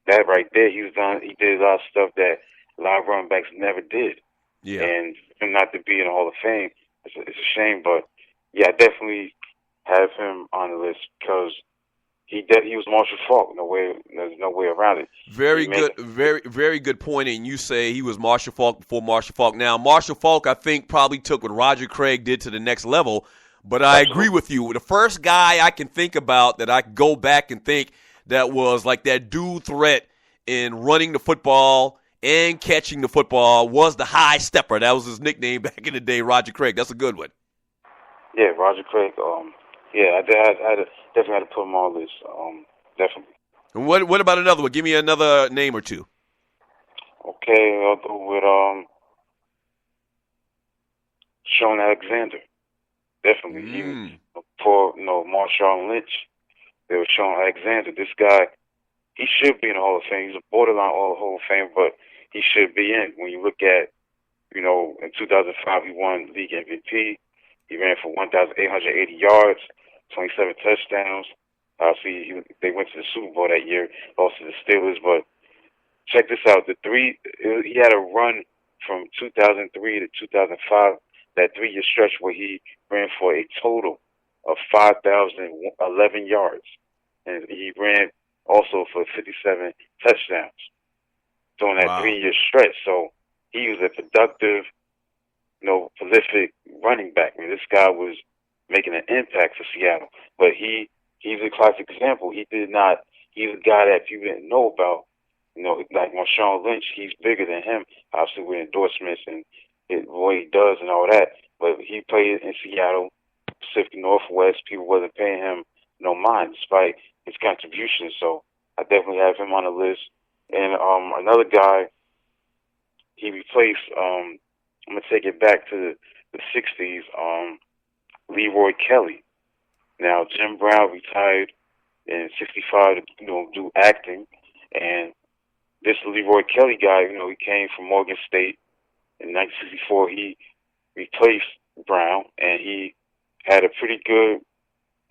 that right there, he did a lot of stuff that a lot of running backs never did. Yeah. And for him not to be in the Hall of Fame, it's a shame. But yeah, I definitely have him on the list because he was Marshall Faulk. There's no way around it. Very good point. And you say he was Marshall Faulk before Marshall Faulk. Now, Marshall Faulk, I think, probably took what Roger Craig did to the next level. But I agree with you. The first guy I can think about that I could go back and think that was like that dual threat in running the football and catching the football was the high stepper. That was his nickname back in the day, Roger Craig. That's a good one. Yeah, Roger Craig. I definitely had to put him on this. Definitely. And what about another one? Give me another name or two. Okay, I'll go with Sean Alexander. Definitely. He was for Marshawn Lynch. There was Sean Alexander. This guy, he should be in the Hall of Fame. He's a borderline Hall of Fame, but he should be in. When you look at, in 2005 he won league MVP. He ran for 1,880 yards, 27 touchdowns. Obviously, they went to the Super Bowl that year, lost to the Steelers. But check this out: he had a run from 2003 to 2005. That 3-year stretch where he ran for a total of 5,011 yards, and he ran also for 57 touchdowns during that 3-year stretch. So he was a productive, prolific running back. I mean, this guy was making an impact for Seattle. But he's a classic example. He's a guy that people didn't know about. Like Marshawn Lynch, he's bigger than him, obviously with endorsements and what he does and all that. But he played in Seattle, Pacific Northwest. People wasn't paying him no mind despite his contributions. So I definitely have him on the list. And another guy he replaced, I'm going to take it back to the 60s, Leroy Kelly. Now, Jim Brown retired in 65 to do acting. And this Leroy Kelly guy, he came from Morgan State. In 1964, he replaced Brown, and he had a pretty good,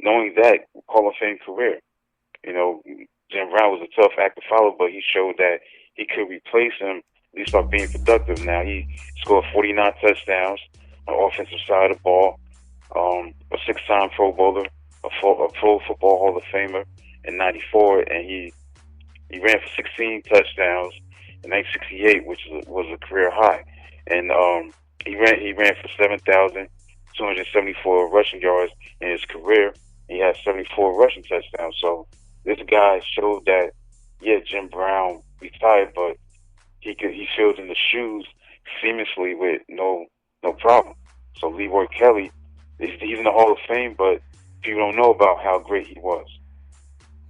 knowing that, Hall of Fame career. Jim Brown was a tough act to follow, but he showed that he could replace him, at least by being productive. Now, he scored 49 touchdowns on the offensive side of the ball, a 6-time Pro Bowler, a Pro Football Hall of Famer in 94, and he ran for 16 touchdowns in 1968, which was a career high. And he ran for 7,274 rushing yards in his career. He had 74 rushing touchdowns. So this guy showed that, Jim Brown retired, but he filled in the shoes seamlessly with no problem. So Leroy Kelly, he's in the Hall of Fame, but people don't know about how great he was.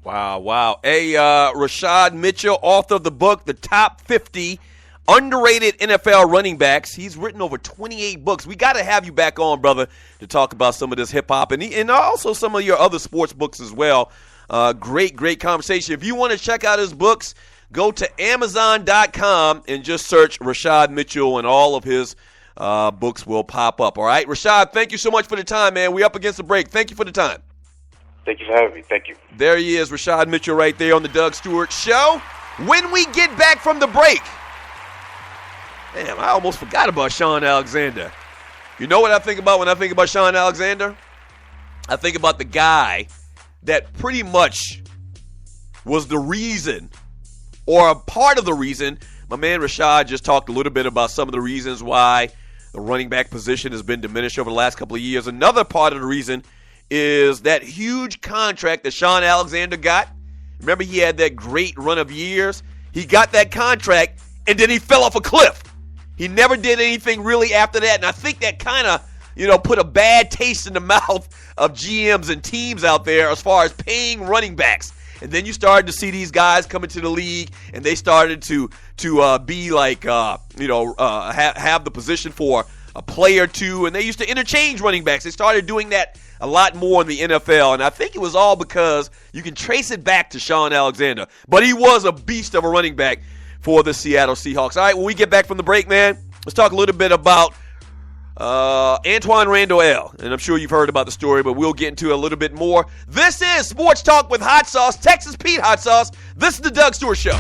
Wow. Hey, Rashad Mitchell, author of the book, The Top 50 Underrated NFL Running Backs. He's written over 28 books. We got to have you back on, brother, to talk about some of this hip-hop and also some of your other sports books as well. Great conversation. If you want to check out his books, go to Amazon.com and just search Rashad Mitchell, and all of his books will pop up. All right, Rashad, thank you so much for the time, man. We're up against the break. Thank you for the time. Thank you for having me. Thank you. There he is, Rashad Mitchell, right there on the Doug Stewart Show. When we get back from the break, damn, I almost forgot about Sean Alexander. You know what I think about when I think about Sean Alexander? I think about the guy that pretty much was the reason, or a part of the reason. My man Rashad just talked a little bit about some of the reasons why the running back position has been diminished over the last couple of years. Another part of the reason is that huge contract that Sean Alexander got. Remember, he had that great run of years. He got that contract, and then he fell off a cliff. He never did anything really after that, and I think that kind of, put a bad taste in the mouth of GMs and teams out there as far as paying running backs. And then you started to see these guys come into the league, and they started to be like, have the position for a play or two, and they used to interchange running backs. They started doing that a lot more in the NFL, and I think it was all because you can trace it back to Sean Alexander. But he was a beast of a running back for the Seattle Seahawks. All right, when we get back from the break, man, let's talk a little bit about Antwan Randle, and I'm sure you've heard about the story, but we'll get into it a little bit more. This is Sports Talk with Hot Sauce, Texas Pete Hot Sauce. This is the Doug Stewart Show.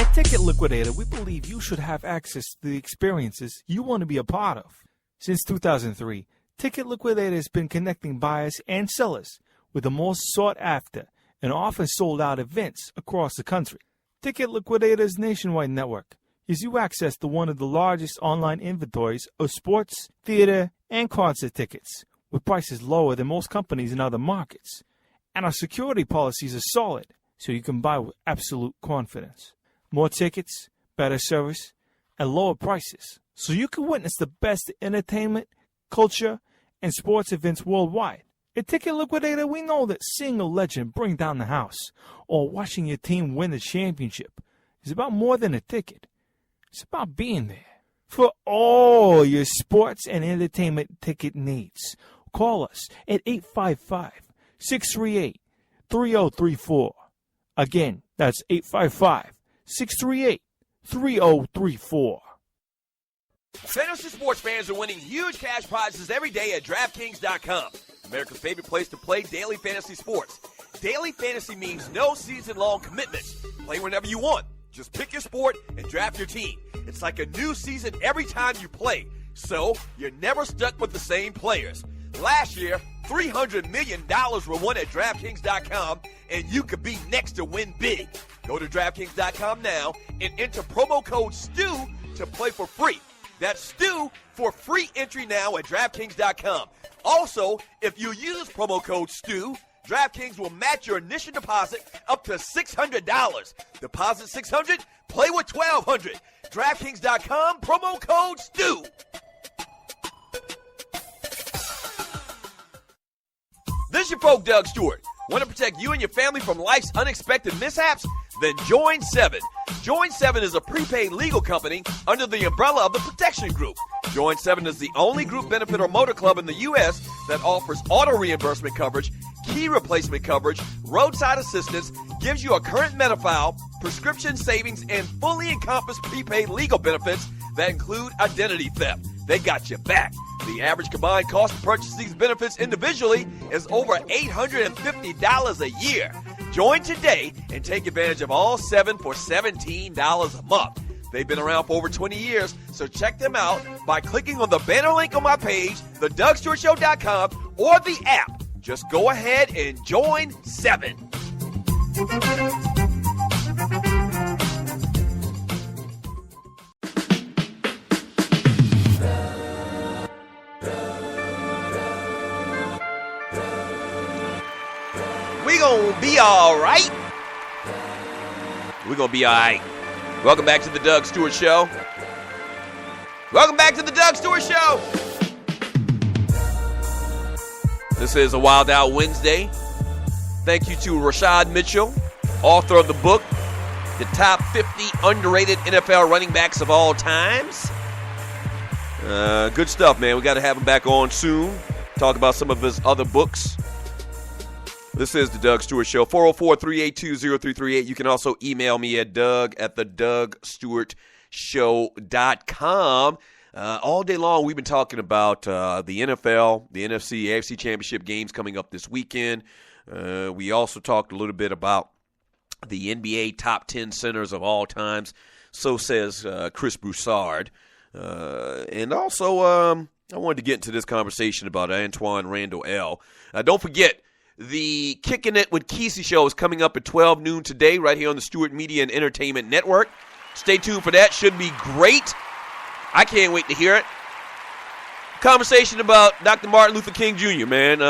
At Ticket Liquidator, we believe you should have access to the experiences you want to be a part of. Since 2003, Ticket Liquidator has been connecting buyers and sellers with the most sought-after and often sold-out events across the country. Ticket Liquidator's nationwide network gives you access to one of the largest online inventories of sports, theater, and concert tickets with prices lower than most companies in other markets. And our security policies are solid, so you can buy with absolute confidence. More tickets, better service, and lower prices, so you can witness the best entertainment, culture, and sports events worldwide. At Ticket Liquidator, we know that seeing a legend bring down the house or watching your team win the championship is about more than a ticket. It's about being there. For all your sports and entertainment ticket needs, call us at 855-638-3034. Again, that's 855-638-3034. Fantasy sports fans are winning huge cash prizes every day at DraftKings.com. America's favorite place to play daily fantasy sports. Daily fantasy means no season-long commitments. Play whenever you want. Just pick your sport and draft your team. It's like a new season every time you play, so you're never stuck with the same players. Last year, $300 million were won at DraftKings.com, and you could be next to win big. Go to DraftKings.com now and enter promo code STU to play for free. That's STU for free entry now at DraftKings.com. Also, if you use promo code STU, DraftKings will match your initial deposit up to $600. Deposit $600, play with $1,200. DraftKings.com, promo code STU. This is your folk, Doug Stewart. Want to protect you and your family from life's unexpected mishaps? Then join 7. Join 7 is a prepaid legal company under the umbrella of the Protection Group. Join 7 is the only group benefit or motor club in the U.S. that offers auto reimbursement coverage, key replacement coverage, roadside assistance, gives you a current Medi-File, prescription savings, and fully encompassed prepaid legal benefits that include identity theft. They got your back. The average combined cost to purchase these benefits individually is over $850 a year. Join today and take advantage of all 7 for $17 a month. They've been around for over 20 years, so check them out by clicking on the banner link on my page, thedugstewartshow.com, or the app. Just go ahead and join 7. We gonna be all right. We're gonna be all right. Welcome back to the Doug Stewart Show. Welcome back to the Doug Stewart Show. This is a Wild Out Wednesday. Thank you to Rashad Mitchell, author of the book, The Top 50 Underrated NFL Running Backs of All Times. Good stuff, man. We got to have him back on soon. Talk about some of his other books. This is the Doug Stewart Show, 404-382-0338. You can also email me at doug@thedugstewartshow.com. All day long, we've been talking about the NFL, the NFC, AFC Championship games coming up this weekend. We also talked a little bit about the NBA top 10 centers of all times. So says Chris Broussard. And also, I wanted to get into this conversation about Antwan Randle. Don't forget, the Kicking It with Kesey show is coming up at 12 noon today right here on the Stewart Media and Entertainment Network. Stay tuned for that. Should be great. I can't wait to hear it. Conversation about Dr. Martin Luther King Jr., man.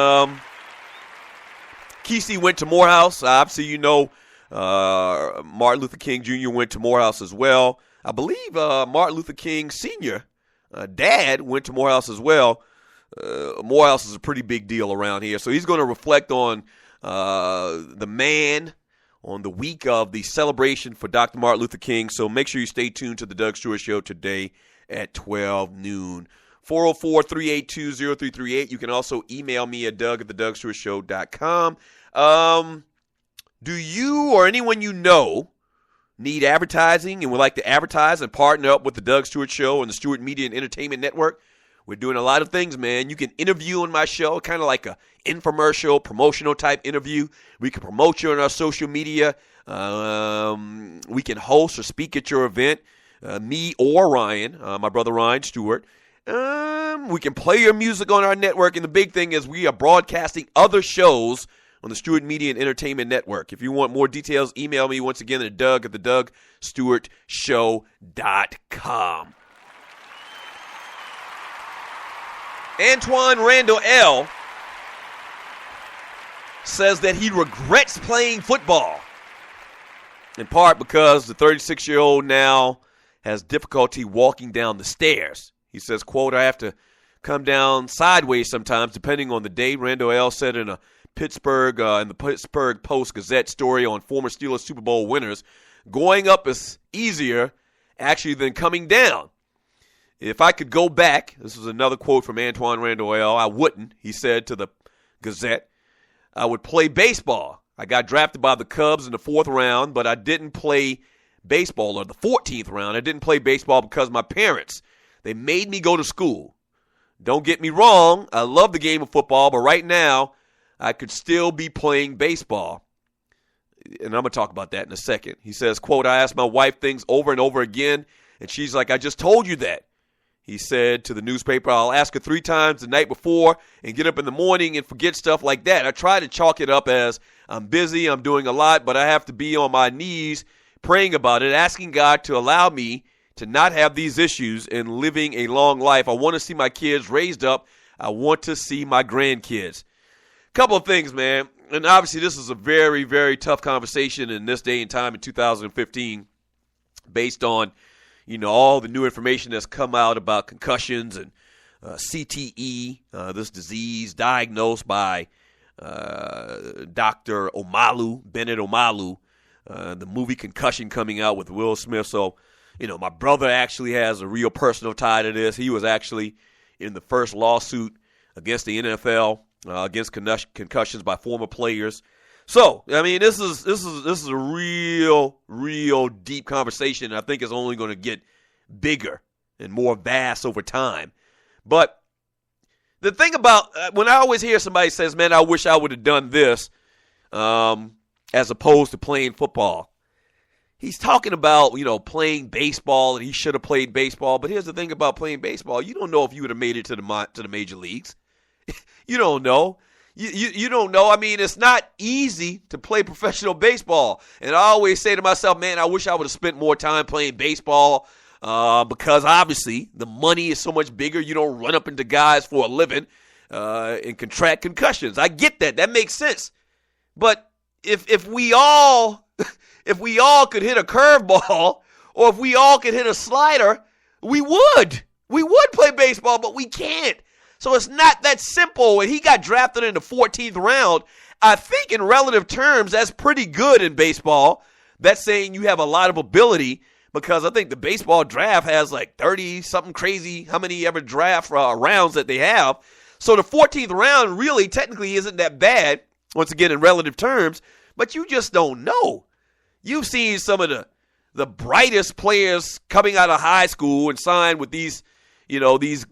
Kesey went to Morehouse. Obviously, you know Martin Luther King Jr. went to Morehouse as well. I believe Martin Luther King Sr., dad, went to Morehouse as well. Morehouse is a pretty big deal around here. So he's going to reflect on the man on the week of the celebration for Dr. Martin Luther King. So make sure you stay tuned to the Doug Stewart Show today at 12 noon 404-382-0338. You can also email me at doug@thedugstewartshow.com. Do you or anyone you know need advertising and would like to advertise and partner up with the Doug Stewart Show and the Stewart Media and Entertainment Network? We're doing a lot of things, man. You can interview on my show, kind of like a infomercial, promotional type interview. We can promote you on our social media. We can host or speak at your event, me or Ryan, my brother Ryan Stewart. We can play your music on our network, and the big thing is we are broadcasting other shows on the Stewart Media and Entertainment Network. If you want more details, email me once again at doug@thedugstewartshow.com. Antwan Randle L. says that he regrets playing football, in part because the 36-year-old now has difficulty walking down the stairs. He says, quote, "I have to come down sideways sometimes depending on the day." Randle L. said in the Pittsburgh Post-Gazette story on former Steelers Super Bowl winners, going up is easier actually than coming down. "If I could go back," this is another quote from Antwan Randle L., "I wouldn't," he said to the Gazette. "I would play baseball. I got drafted by the Cubs in the 4th round, but I didn't play baseball, or the 14th round. I didn't play baseball because my parents, they made me go to school. Don't get me wrong, I love the game of football, but right now I could still be playing baseball." And I'm going to talk about that in a second. He says, quote, "I asked my wife things over and over again, and she's like, I just told you that." He said to the newspaper, "I'll ask her 3 times the night before and get up in the morning and forget stuff like that. I try to chalk it up as I'm busy, I'm doing a lot, but I have to be on my knees praying about it, asking God to allow me to not have these issues and living a long life. I want to see my kids raised up. I want to see my grandkids." Couple of things, man. And obviously this is a very, very tough conversation in this day and time in 2015 based on, all the new information that's come out about concussions and CTE, this disease diagnosed by Dr. Bennett Omalu, the movie Concussion coming out with Will Smith. So, my brother actually has a real personal tie to this. He was actually in the first lawsuit against the NFL, against concussions by former players. So, I mean, this is a real deep conversation. I think it's only going to get bigger and more vast over time. But the thing about when I always hear somebody says, "Man, I wish I would have done this," as opposed to playing football, he's talking about playing baseball and he should have played baseball. But here's the thing about playing baseball: you don't know if you would have made it to the major leagues. You don't know. You don't know. I mean, it's not easy to play professional baseball. And I always say to myself, man, I wish I would have spent more time playing baseball because obviously the money is so much bigger. You don't run up into guys for a living and contract concussions. I get that. That makes sense. But if we all could hit a curveball or if we all could hit a slider, we would play baseball, but we can't. So it's not that simple. And he got drafted in the 14th round. I think in relative terms, that's pretty good in baseball. That's saying you have a lot of ability because I think the baseball draft has like 30-something crazy, how many ever draft rounds that they have. So the 14th round really technically isn't that bad, once again, in relative terms, but you just don't know. You've seen some of the brightest players coming out of high school and signed with these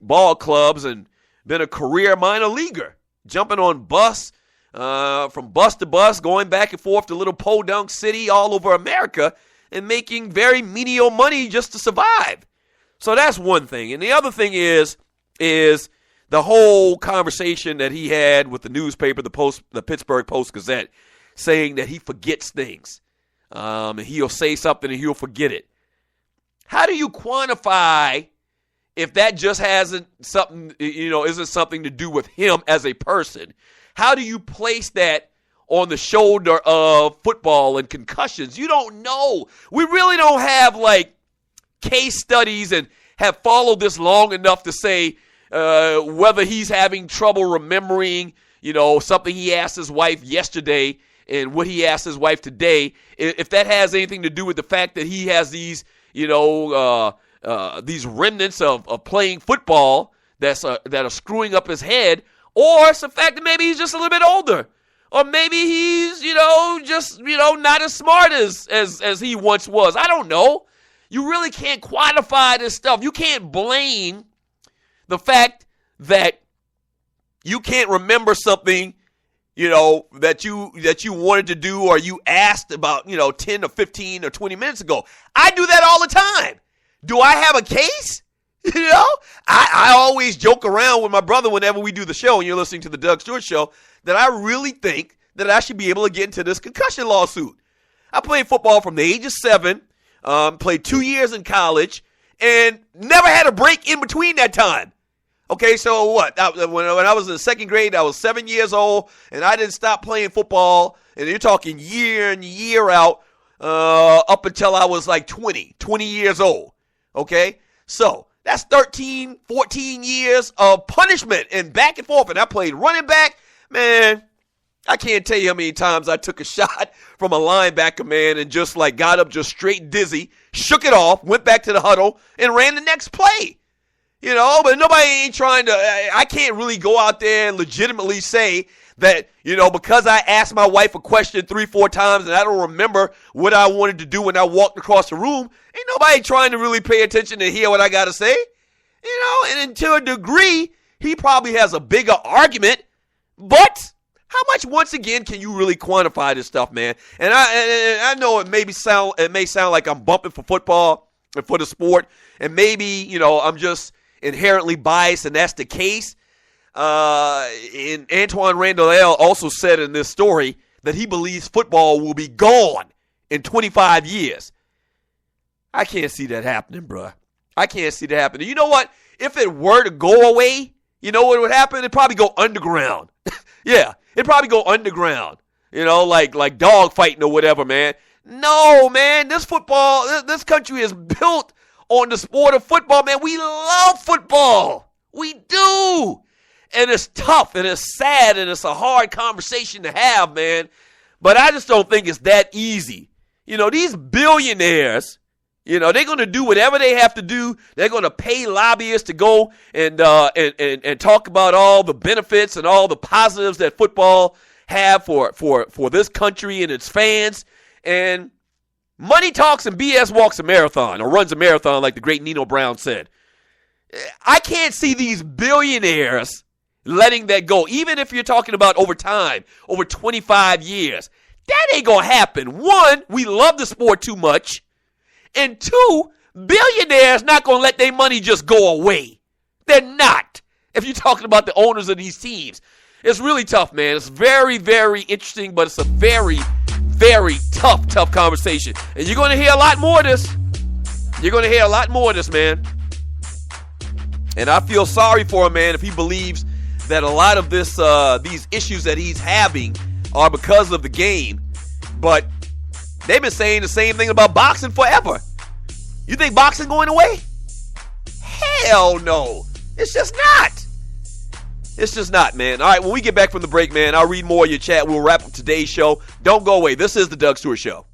ball clubs and been a career minor leaguer, jumping on bus, from bus to bus, going back and forth to little podunk city all over America and making very menial money just to survive. So that's one thing. And the other thing is the whole conversation that he had with the newspaper, the Pittsburgh Post-Gazette, saying that he forgets things. And he'll say something and he'll forget it. How do you quantify if that just isn't something to do with him as a person? How do you place that on the shoulder of football and concussions? You don't know. We really don't have like case studies and have followed this long enough to say whether he's having trouble remembering, something he asked his wife yesterday and what he asked his wife today. If that has anything to do with the fact that he has these remnants of playing football that are screwing up his head, or it's the fact that maybe he's just a little bit older, or maybe he's just not as smart as he once was. I don't know. You really can't quantify this stuff. You can't blame the fact that you can't remember something, that you wanted to do or you asked about, 10 or 15 or 20 minutes ago. I do that all the time. Do I have a case? I always joke around with my brother whenever we do the show, and you're listening to the Doug Stewart Show, that I really think that I should be able to get into this concussion lawsuit. I played football from the age of 7, played 2 years in college, and never had a break in between that time. Okay, so what? When I was in the second grade, I was 7 years old, and I didn't stop playing football, and you're talking year in, year out, up until I was like 20 years old. Okay, so that's 13, 14 years of punishment and back and forth. And I played running back. Man, I can't tell you how many times I took a shot from a linebacker, man, and just like got up just straight dizzy, shook it off, went back to the huddle, and ran the next play. But nobody ain't trying to, I can't really go out there and legitimately say that, because I asked my wife a question 3-4 times and I don't remember what I wanted to do when I walked across the room, ain't nobody trying to really pay attention to hear what I got to say. And to a degree, he probably has a bigger argument, but how much, once again, can you really quantify this stuff, man? And I know it may sound like I'm bumping for football and for the sport, and maybe, I'm just inherently biased, and that's the case. And Antwan Randle also said in this story that he believes football will be gone in 25 years. I can't see that happening, bruh. I can't see that happening. You know what? If it were to go away, you know what would happen? It'd probably go underground. Yeah, it'd probably go underground. Like dog fighting or whatever, man. No, man, this country is built on the sport of football, man. We love football. We do. And it's tough, and it's sad, and it's a hard conversation to have, man. But I just don't think it's that easy. These billionaires, they're going to do whatever they have to do. They're going to pay lobbyists to go and talk about all the benefits and all the positives that football have for this country and its fans. And money talks and BS walks a marathon, or runs a marathon, like the great Nino Brown said. I can't see these billionaires letting that go, even if you're talking about over time, over 25 years. That ain't going to happen. One, we love the sport too much. And two, billionaires not going to let their money just go away. They're not. If you're talking about the owners of these teams. It's really tough, man. It's very, very interesting, but it's a very, very tough conversation. And you're going to hear a lot more of this. You're going to hear a lot more of this, man. And I feel sorry for him, man, if he believes that a lot of these issues that he's having are because of the game. But they've been saying the same thing about boxing forever. You think boxing going away? Hell no. It's just not. It's just not, man. All right, when we get back from the break, man, I'll read more of your chat. We'll wrap up today's show. Don't go away. This is the Doug Stewart Show.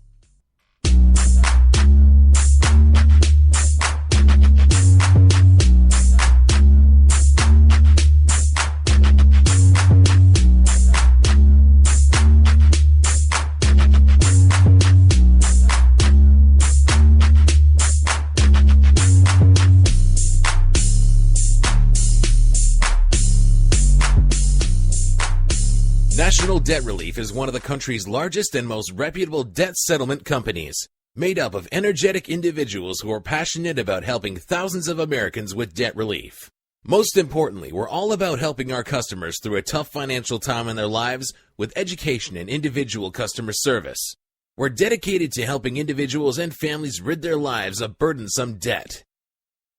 National Debt Relief is one of the country's largest and most reputable debt settlement companies, made up of energetic individuals who are passionate about helping thousands of Americans with debt relief. Most importantly, we're all about helping our customers through a tough financial time in their lives with education and individual customer service. We're dedicated to helping individuals and families rid their lives of burdensome debt,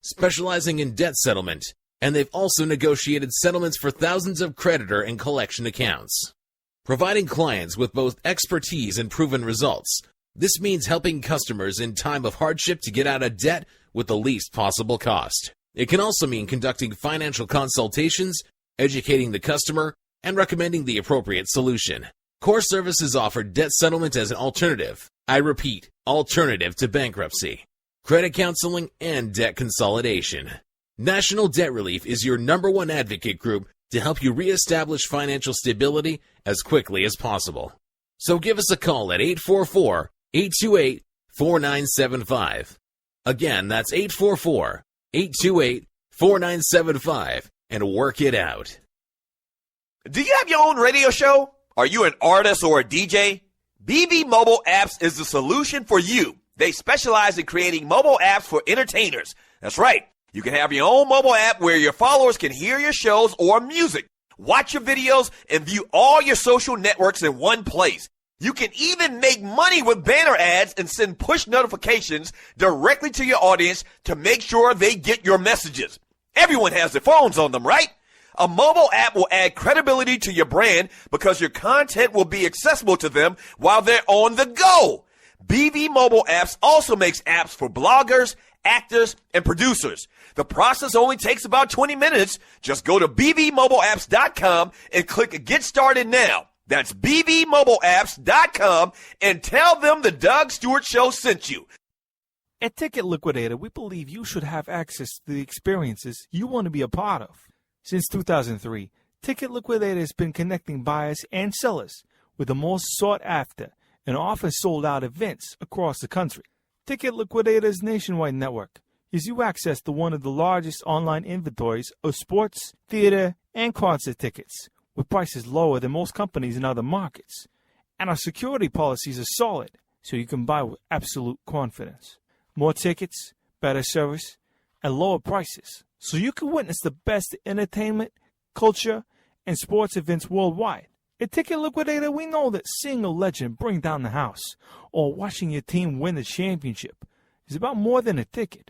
specializing in debt settlement, and they've also negotiated settlements for thousands of creditor and collection accounts. Providing clients with both expertise and proven results, this means helping customers in time of hardship to get out of debt with the least possible cost. It can also mean conducting financial consultations, educating the customer, and recommending the appropriate solution. Core Services offer debt settlement as an alternative. I repeat, alternative to bankruptcy, credit counseling, and debt consolidation. National Debt Relief is your #1 advocate group to help you reestablish financial stability as quickly as possible. So give us a call at 844-828-4975. Again, that's 844-828-4975, and work it out. Do you have your own radio show? Are you an artist or a DJ? BB Mobile Apps is the solution for you. They specialize in creating mobile apps for entertainers. That's right. You can have your own mobile app where your followers can hear your shows or music, watch your videos, and view all your social networks in one place. You can even make money with banner ads and send push notifications directly to your audience to make sure they get your messages. Everyone has their phones on them, right? A mobile app will add credibility to your brand because your content will be accessible to them while they're on the go. BB Mobile Apps also makes apps for bloggers, actors, and producers. The process only takes about 20 minutes. Just go to bbmobileapps.com and click Get Started Now. That's bbmobileapps.com and tell them the Doug Stewart Show sent you. At Ticket Liquidator, we believe you should have access to the experiences you want to be a part of. Since 2003, Ticket Liquidator has been connecting buyers and sellers with the most sought-after and often sold-out events across the country. Ticket Liquidator's nationwide network gives you access to one of the largest online inventories of sports, theater, and concert tickets, with prices lower than most companies in other markets. And our security policies are solid, so you can buy with absolute confidence. More tickets, better service, and lower prices, so you can witness the best entertainment, culture, and sports events worldwide. At Ticket Liquidator, we know that seeing a legend bring down the house or watching your team win the championship is about more than a ticket.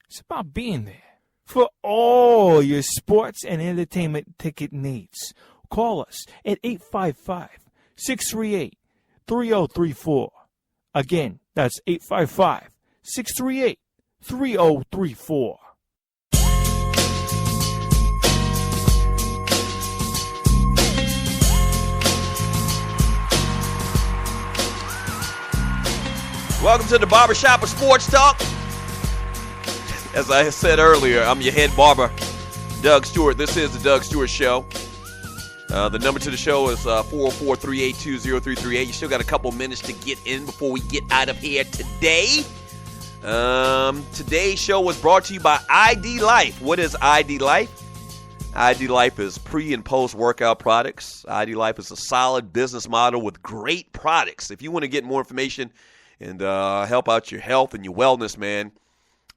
It's about being there. For all your sports and entertainment ticket needs, call us at 855-638-3034. Again, that's 855-638-3034. Welcome to the Barbershop of Sports Talk. As I said earlier, I'm your head barber, Doug Stewart. This is the Doug Stewart Show. The number to the show is 404-382-0338. You still got a couple minutes to get in before we get out of here today. Today's show was brought to you by ID Life. What is ID Life? ID Life is pre- and post-workout products. ID Life is a solid business model with great products. If you want to get more information and help out your health and your wellness, man,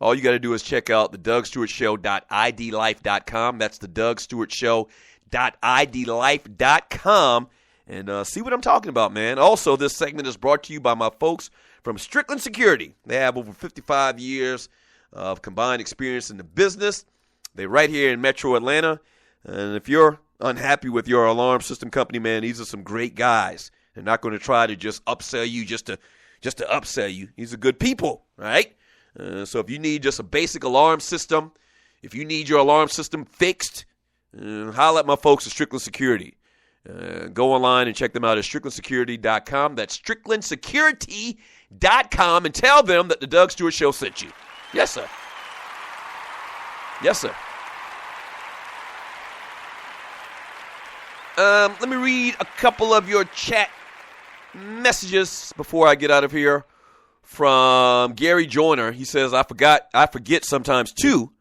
all you got to do is check out the DougStewartShow.idlife.com. That's the DougStewartShow.idlife.com and see what I'm talking about, man. Also, this segment is brought to you by my folks from Strickland Security. They have over 55 years of combined experience in the business. They're right here in Metro Atlanta. And if you're unhappy with your alarm system company, man, these are some great guys. They're not going to try to just upsell you just to upsell you. These are good people, right? So if you need just a basic alarm system, if you need your alarm system fixed, holler at my folks at Strickland Security. Go online and check them out at StricklandSecurity.com. That's StricklandSecurity.com, and tell them that the Doug Stewart Show sent you. Yes, sir. Yes, sir. Let me read a couple of your chat messages before I get out of here. From Gary Joyner, he says, I forget sometimes too,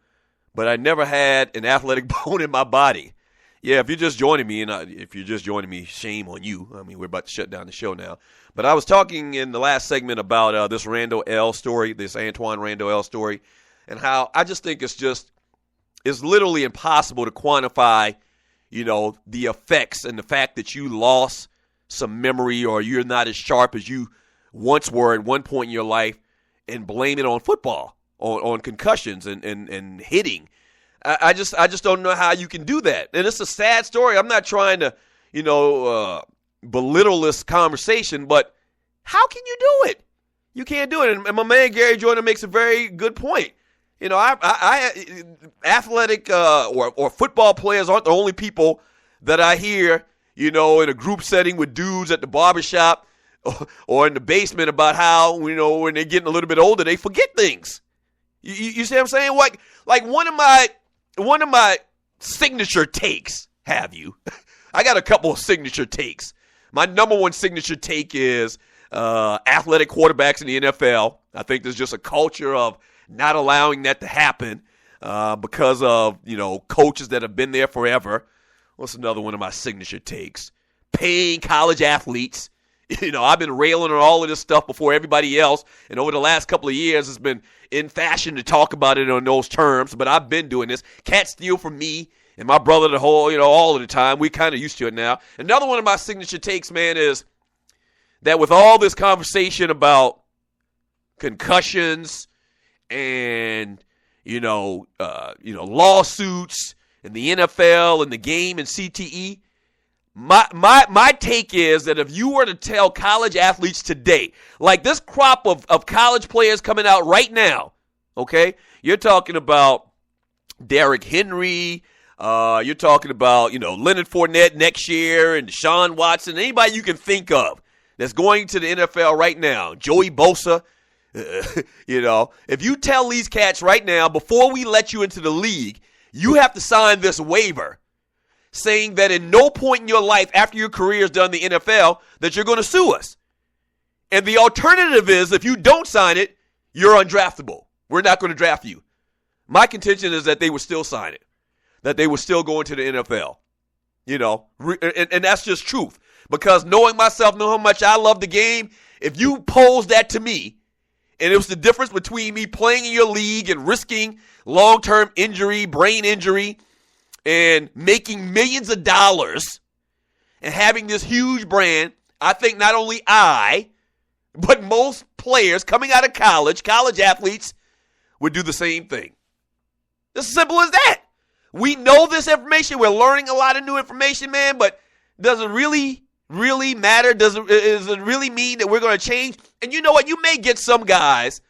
but I never had an athletic bone in my body. Yeah, if you're just joining me, shame on you. I mean, we're about to shut down the show now. But I was talking in the last segment about this Randle L story, this Antwan Randle L story, and how I just think it's literally impossible to quantify, the effects and the fact that you lost some memory or you're not as sharp as you once were at one point in your life and blame it on football, on concussions and hitting. I just don't know how you can do that. And it's a sad story. I'm not trying to, belittle this conversation, but how can you do it? You can't do it. And my man Gary Jordan makes a very good point. Athletic or football players aren't the only people that I hear, in a group setting with dudes at the barbershop or in the basement about how, when they're getting a little bit older, they forget things. You see what I'm saying? Like one of my one of my signature takes, I got a couple of signature takes. My number one signature take is athletic quarterbacks in the NFL. I think there's just a culture of not allowing that to happen because of, coaches that have been there forever. What's another one of my signature takes? Paying college athletes. I've been railing on all of this stuff before everybody else, and over the last couple of years, it's been in fashion to talk about it on those terms, but I've been doing this. Cats steal from me and my brother all of the time. We kind of used to it now. Another one of my signature takes, man, is that with all this conversation about concussions and, lawsuits and the NFL and the game and CTE, my take is that if you were to tell college athletes today, like this crop of college players coming out right now, okay, you're talking about Derrick Henry, you're talking about, Leonard Fournette next year and Deshaun Watson, anybody you can think of that's going to the NFL right now, Joey Bosa, if you tell these cats right now, before we let you into the league, you have to sign this waiver saying that in no point in your life after your career is done in the NFL that you're going to sue us. And the alternative is if you don't sign it, you're undraftable. We're not going to draft you. My contention is that they would still sign it, that they would still go into the NFL. And that's just truth. Because knowing myself, knowing how much I love the game, if you pose that to me, and it was the difference between me playing in your league and risking long-term injury, brain injury, and making millions of dollars and having this huge brand, I think not only I, but most players coming out of college athletes, would do the same thing. It's as simple as that. We know this information. We're learning a lot of new information, man, but does it really matter? Does it really mean that we're going to change? And you know what? You may get some guys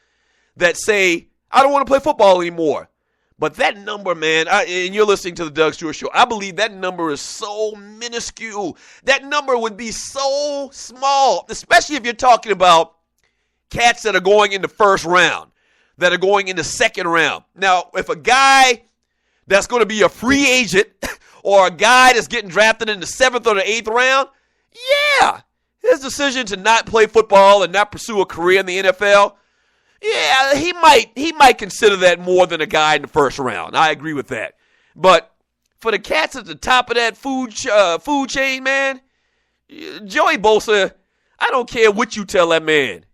that say, I don't want to play football anymore. But that number, man, and you're listening to the Doug Stewart Show, I believe that number is so minuscule. That number would be so small, especially if you're talking about cats that are going in the first round, that are going in the second round. Now, if a guy that's going to be a free agent or a guy that's getting drafted in the 7th or the 8th round, yeah, his decision to not play football and not pursue a career in the NFL, yeah, he might consider that more than a guy in the first round. I agree with that. But for the cats at the top of that food chain, man, Joey Bosa, I don't care what you tell that man.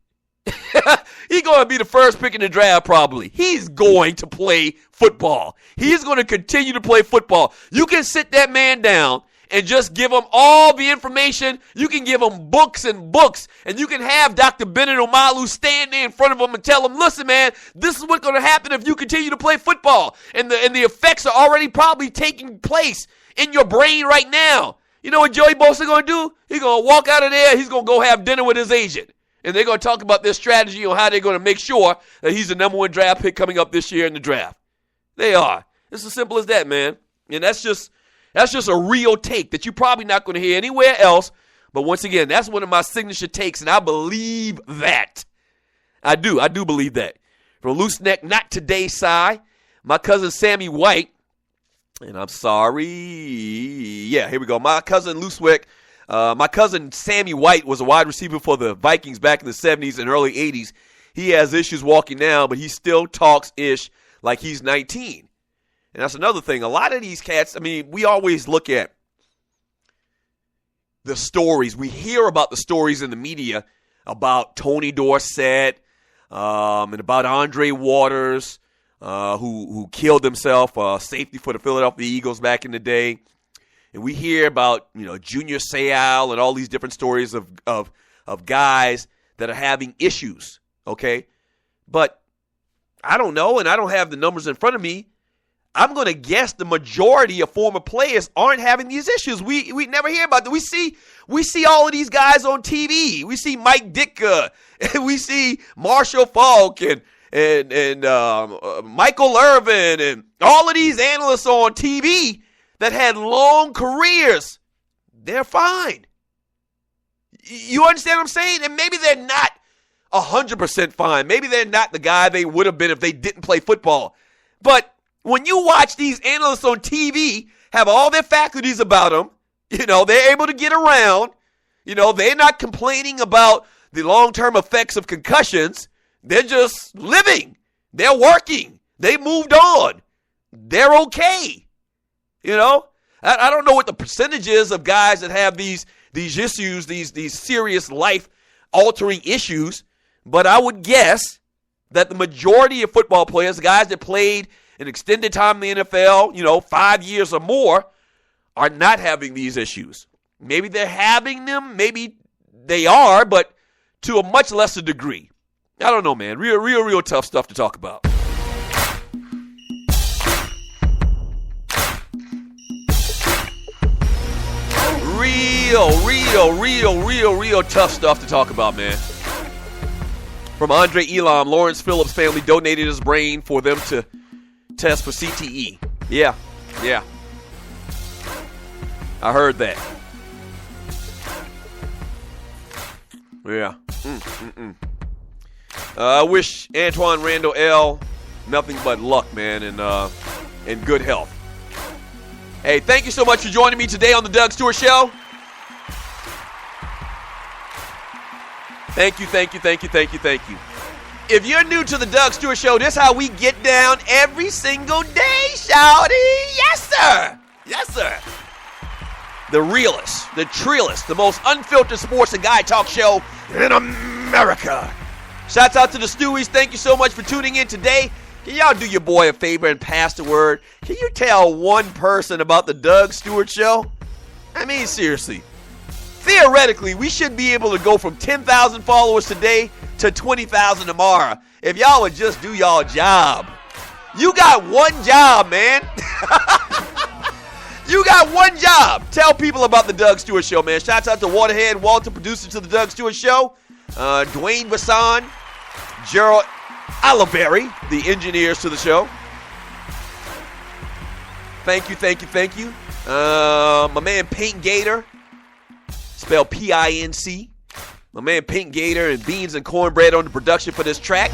He's going to be the first pick in the draft probably. He's going to play football. He's going to continue to play football. You can sit that man down and just give him all the information. You can give him books and books, and you can have Dr. Bennett Omalu stand there in front of him and tell him, listen, man, this is what's going to happen if you continue to play football. And the effects are already probably taking place in your brain right now. You know what Joey Bosa going to do? He's going to walk out of there. He's going to go have dinner with his agent. And they're going to talk about their strategy on how they're going to make sure that he's the number one draft pick coming up this year in the draft. They are. It's as simple as that, man. And that's just a real take that you're probably not going to hear anywhere else. But once again, that's one of my signature takes, and I believe that. I do believe that. From Loose Neck, Not Today, Cy, my cousin Sammy White, and I'm sorry. Yeah, here we go. My cousin my cousin Sammy White was a wide receiver for the Vikings back in the 70s and early 80s. He has issues walking now, but he still talks-ish like he's 19. And that's another thing. A lot of these cats, I mean, we always look at the stories. We hear about the stories in the media about Tony Dorsett and about Andre Waters, who killed himself, safety for the Philadelphia Eagles back in the day. And we hear about, Junior Seau and all these different stories of guys that are having issues, okay? But I don't know, and I don't have the numbers in front of me. I'm going to guess the majority of former players aren't having these issues. We never hear about them. We see all of these guys on TV. We see Mike Ditka, and we see Marshall Faulk and Michael Irvin and all of these analysts on TV that had long careers. They're fine. You understand what I'm saying? And maybe they're not 100% fine. Maybe they're not the guy they would have been if they didn't play football. But When you watch these analysts on TV have all their faculties about them, they're able to get around. They're not complaining about the long-term effects of concussions. They're just living. They're working. They moved on. They're okay. I don't know what the percentage is of guys that have these issues, these serious life-altering issues, but I would guess that the majority of football players, the guys that played an extended time in the NFL, 5 years or more, are not having these issues. Maybe they're having them, maybe they are, but to a much lesser degree. I don't know, man. Real tough stuff to talk about. Real tough stuff to talk about, man. From Andre Elam, Lawrence Phillips' family donated his brain for them to test for CTE. Yeah. I heard that. Yeah. I wish Antwan Randle L nothing but luck, man, and good health. Hey, thank you so much for joining me today on the Doug Stewart Show. Thank you. If you're new to the Doug Stewart Show, this is how we get down every single day, Shawty. Yes, sir. The realest, the trillest, the most unfiltered sports and guy talk show in America. Shouts out to the Stewies. Thank you so much for tuning in today. Can y'all do your boy a favor and pass the word? Can you tell one person about the Doug Stewart Show? I mean, seriously. Theoretically, we should be able to go from 10,000 followers today to 20,000 tomorrow if y'all would just do y'all job. You got one job, man. You got one job. Tell people about the Doug Stewart Show, man. Shouts out to Waterhead Walter, producer to the Doug Stewart Show. Dwayne Bassan, Gerald Olivery, the engineers to the show. Thank you. My man Pink Gator, spelled P-I-N-C. My man Pink Gator and Beans and Cornbread on the production for this track.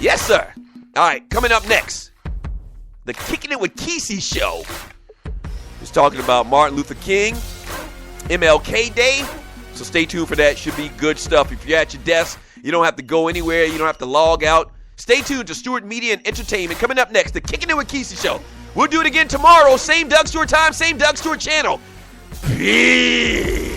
Yes, sir. All right, coming up next, the Kicking It With Kesey show. It's talking about Martin Luther King, MLK Day. So stay tuned for that. Should be good stuff. If you're at your desk, you don't have to go anywhere. You don't have to log out. Stay tuned to Stewart Media and Entertainment. Coming up next, the Kicking It With Kesey show. We'll do it again tomorrow. Same Doug Stewart time, same Doug Stewart channel. Peace.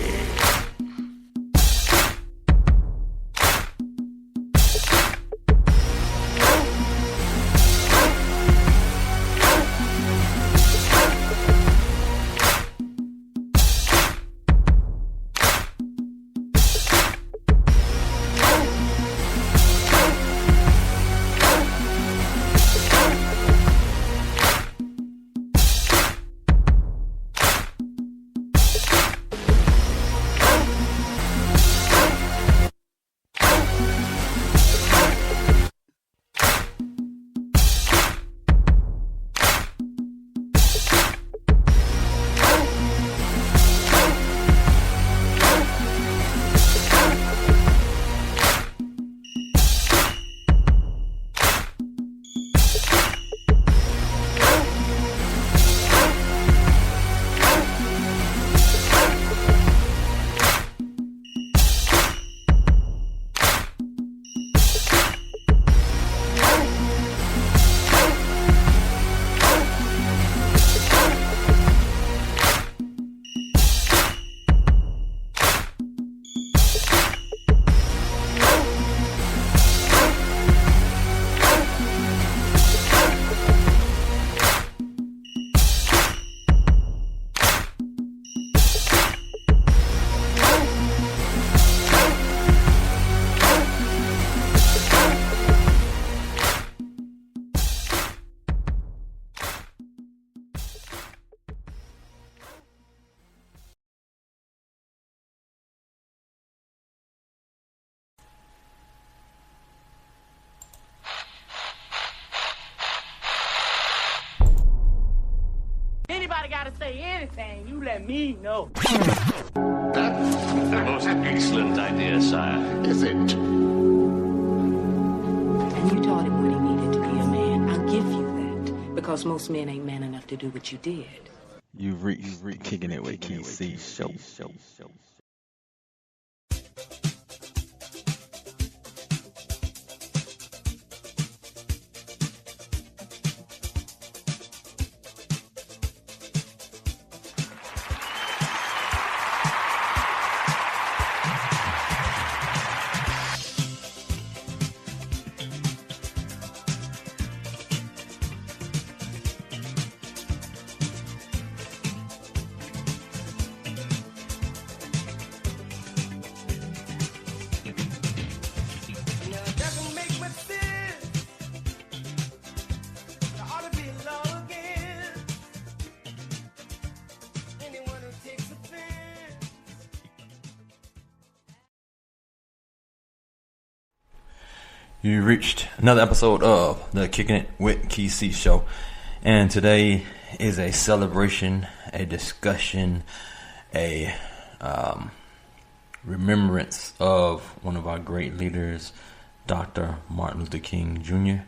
Anybody gotta say anything, you let me know. That's the most excellent idea, sire. Is it? And you taught him what he needed to be a man. I'll give you that. Because most men ain't man enough to do what you did. You've reached Kicking It with KC show. You reached another episode of the Kicking It with KC show, and today is a celebration, a discussion, a remembrance of one of our great leaders, Dr. Martin Luther King Jr.,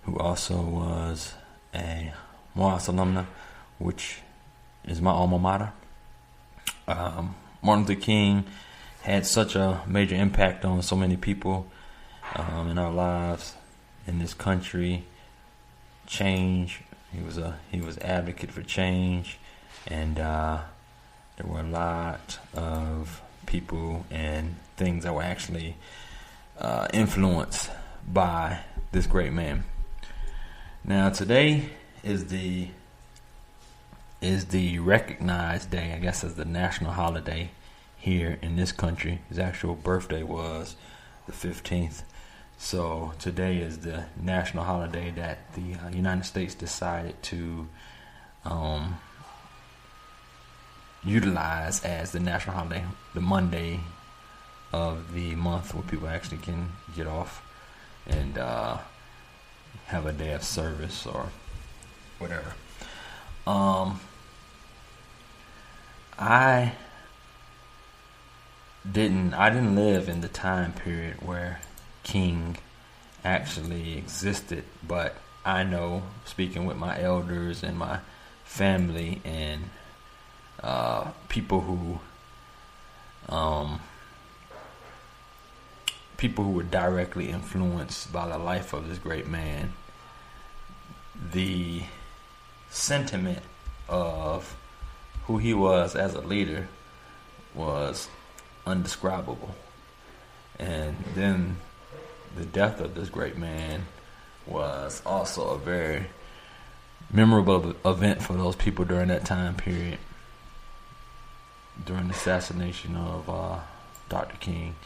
who also was a Morehouse alumna, which is my alma mater. Martin Luther King had such a major impact on so many people in our lives, in this country. Change. He was advocate for change, and there were a lot of people and things that were actually influenced by this great man. Now today is the recognized day, I guess, as the national holiday here in this country. His actual birthday was the 15th. So today is the national holiday that the United States decided to utilize as the national holiday, the Monday of the month where people actually can get off and have a day of service or whatever. I didn't live in the time period where King actually existed, but I know, speaking with my elders and my family and people who were directly influenced by the life of this great man, the sentiment of who he was as a leader was undescribable. And then the death of this great man was also a very memorable event for those people during that time period. During the assassination of Dr. King,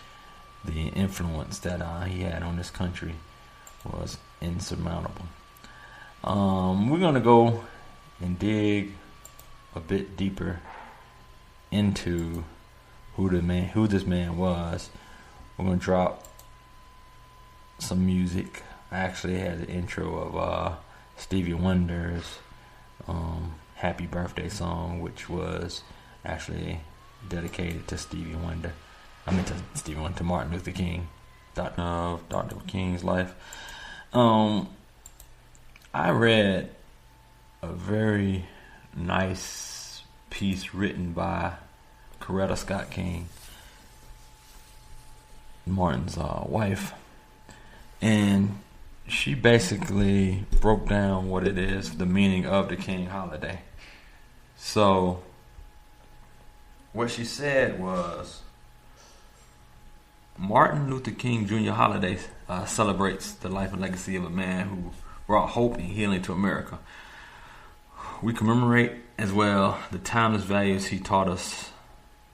the influence that he had on this country was insurmountable. We're going to go and dig a bit deeper into who this man was. We're going to drop some music. I actually had the intro of Stevie Wonder's Happy Birthday song, which was actually dedicated to to Martin Luther King, Dr. King's life. I read a very nice piece written by Coretta Scott King, Martin's wife, and she basically broke down what it is, the meaning of the King holiday. So what she said was, Martin Luther King Jr. holiday celebrates the life and legacy of a man who brought hope and healing to America. We commemorate as well the timeless values he taught us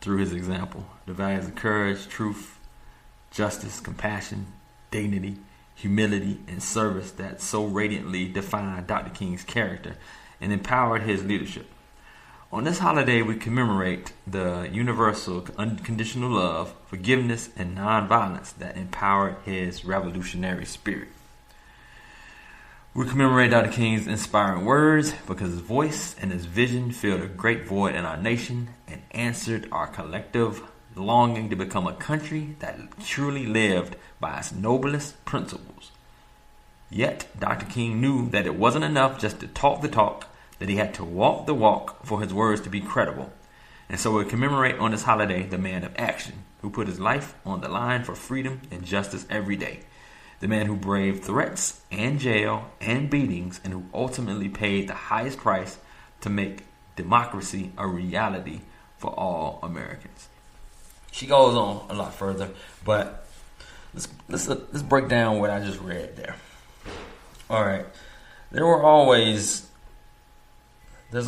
through his example. The values of courage, truth, justice, compassion, dignity, humility, and service that so radiantly defined Dr. King's character and empowered his leadership. On this holiday, we commemorate the universal unconditional love, forgiveness, and nonviolence that empowered his revolutionary spirit. We commemorate Dr. King's inspiring words because his voice and his vision filled a great void in our nation and answered our collective longing to become a country that truly lived by its noblest principles. Yet, Dr. King knew that it wasn't enough just to talk the talk, that he had to walk the walk for his words to be credible. And so we commemorate on this holiday the man of action, who put his life on the line for freedom and justice every day. The man who braved threats and jail and beatings, and who ultimately paid the highest price to make democracy a reality for all Americans. She goes on a lot further, but let's break down what I just read there. All right, there's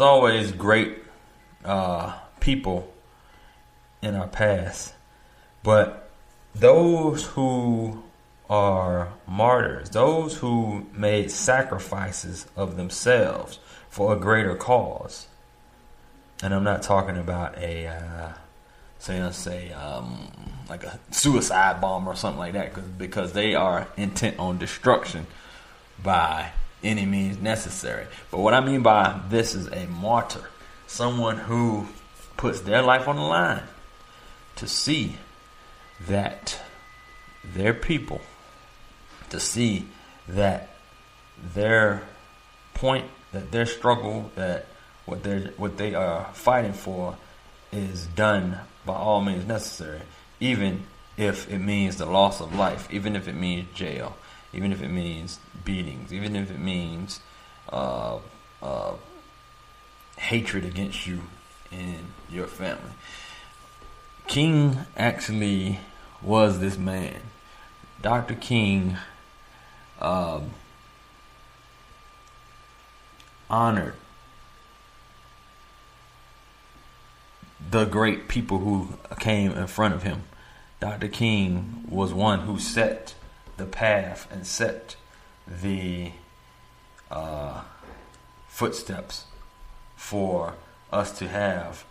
always great people in our past, but those who are martyrs, those who made sacrifices of themselves for a greater cause, and I'm not talking about like a suicide bomber or something like that, because they are intent on destruction by any means necessary. But what I mean by this is a martyr, someone who puts their life on the line to see that their people, to see that their point, that their struggle, that what they are fighting for is done by all means necessary, even if it means the loss of life, even if it means jail, even if it means beatings, even if it means hatred against you and your family. King actually was this man. Dr. King honored the great people who came in front of him. Dr. King was one who set the path and set the footsteps for us to have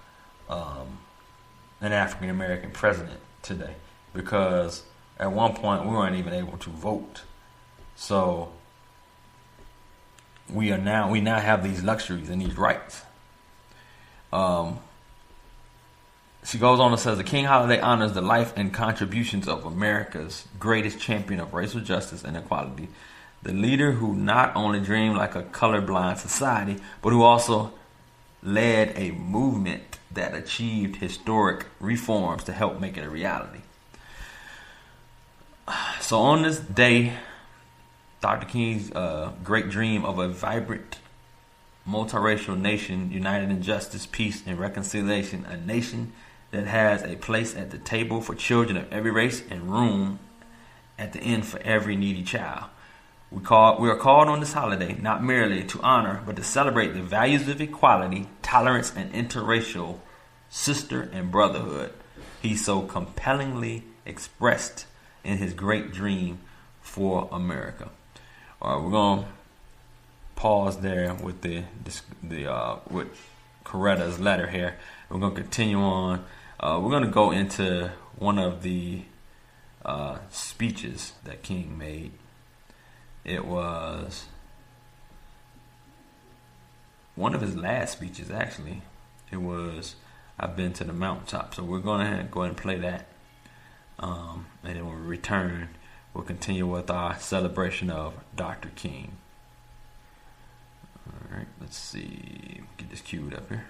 an African American president today, because at one point we weren't even able to vote. So we now have these luxuries and these rights. She goes on and says, the King holiday honors the life and contributions of America's greatest champion of racial justice and equality, the leader who not only dreamed like a colorblind society, but who also led a movement that achieved historic reforms to help make it a reality. So on this day, Dr. King's great dream of a vibrant, multiracial nation united in justice, peace, and reconciliation, a nation that has a place at the table for children of every race and room at the end for every needy child. We are called on this holiday not merely to honor, but to celebrate the values of equality, tolerance, and interracial sister and brotherhood he so compellingly expressed in his great dream for America. All right, we're gonna pause there with with Coretta's letter here. We're gonna continue on. We're gonna go into one of the speeches that King made. It was one of his last speeches, actually. It was, I've been to the mountaintop. So we're going to go ahead and play that. And then when we return, we'll continue with our celebration of Dr. King. All right, let's see. Get this queued up here.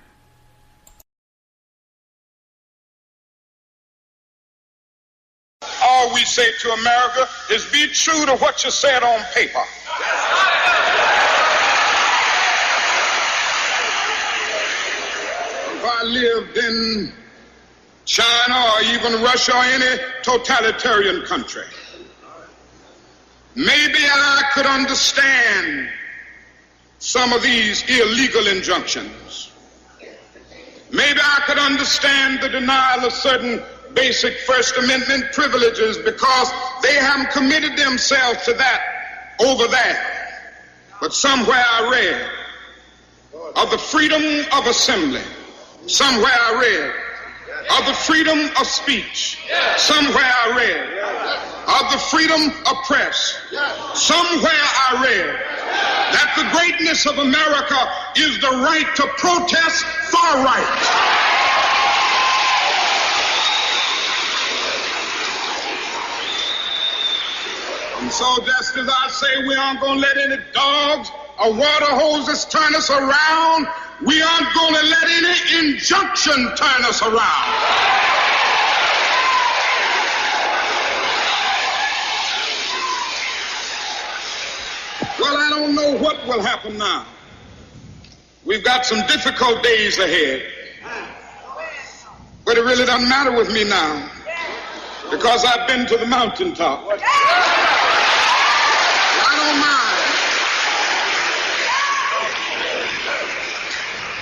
All we say to America is be true to what you said on paper. If I lived in China or even Russia or any totalitarian country, maybe I could understand some of these illegal injunctions. Maybe I could understand the denial of certain basic First Amendment privileges because they haven't committed themselves to that over there. But somewhere I read of the freedom of assembly. Somewhere I read of the freedom of speech. Somewhere I read of the freedom of press. Somewhere I read that the greatness of America is the right to protest far right. And so just as I say we aren't going to let any dogs or water hoses turn us around, we aren't going to let any injunction turn us around. Well, I don't know what will happen now. We've got some difficult days ahead. But it really doesn't matter with me now, because I've been to the mountaintop. I don't mind.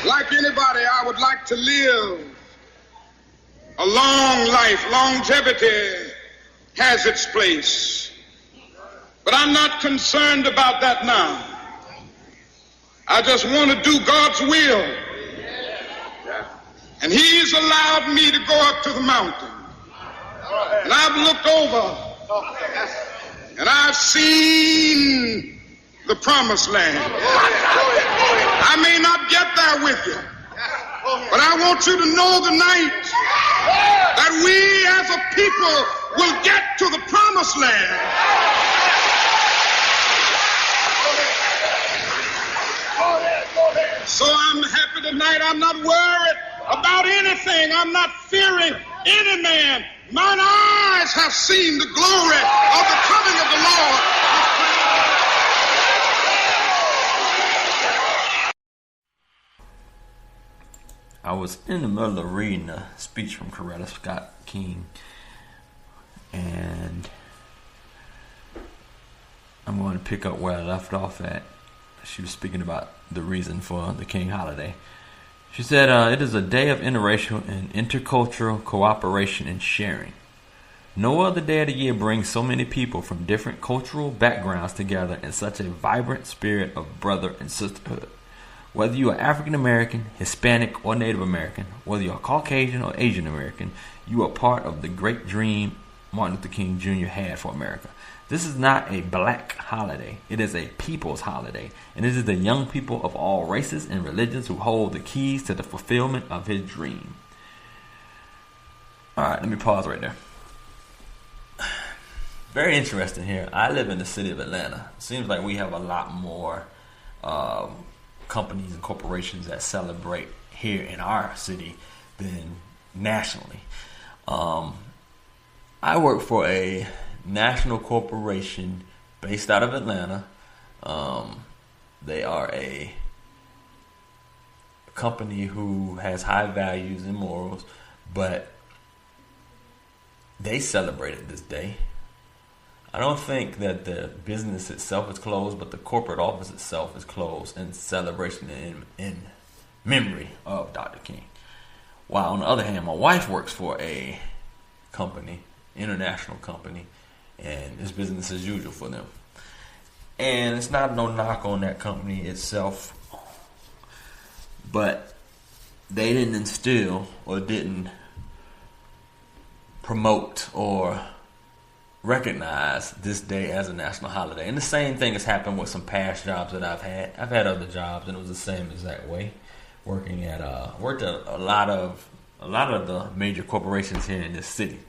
Like anybody, I would like to live a long life. Longevity has its place. But I'm not concerned about that now. I just want to do God's will. And He's allowed me to go up to the mountain. And I've looked over and I've seen the promised land. I may not get there with you, but I want you to know tonight that we as a people will get to the promised land. So I'm happy tonight. I'm not worried about anything. I'm not fearing any man. Mine eyes have seen the glory of the coming of the Lord. I was in the middle of reading a speech from Coretta Scott King, and I'm going to pick up where I left off at. She was speaking about the reason for the King holiday. She said, it is a day of interracial and intercultural cooperation and sharing. No other day of the year brings so many people from different cultural backgrounds together in such a vibrant spirit of brother and sisterhood. Whether you are African American, Hispanic, or Native American, whether you are Caucasian or Asian American, you are part of the great dream Martin Luther King Jr. had for America. This is not a black holiday. It is a people's holiday. And it is the young people of all races and religions who hold the keys to the fulfillment of his dream. Alright, let me pause right there. Very interesting here. I live in the city of Atlanta. It seems like we have a lot more companies and corporations that celebrate here in our city than nationally. I work for a national corporation based out of Atlanta. They are a company who has high values and morals, but they celebrated this day. I don't think that the business itself is closed, but the corporate office itself is closed in celebration in memory of Dr. King. While on the other hand, my wife works for a company, international company, and it's business as usual for them. And it's not no knock on that company itself, but they didn't instill or didn't promote or recognize this day as a national holiday. And the same thing has happened with some past jobs that I've had. I've had other jobs and it was the same exact way. Worked at a lot of the major corporations here in this city.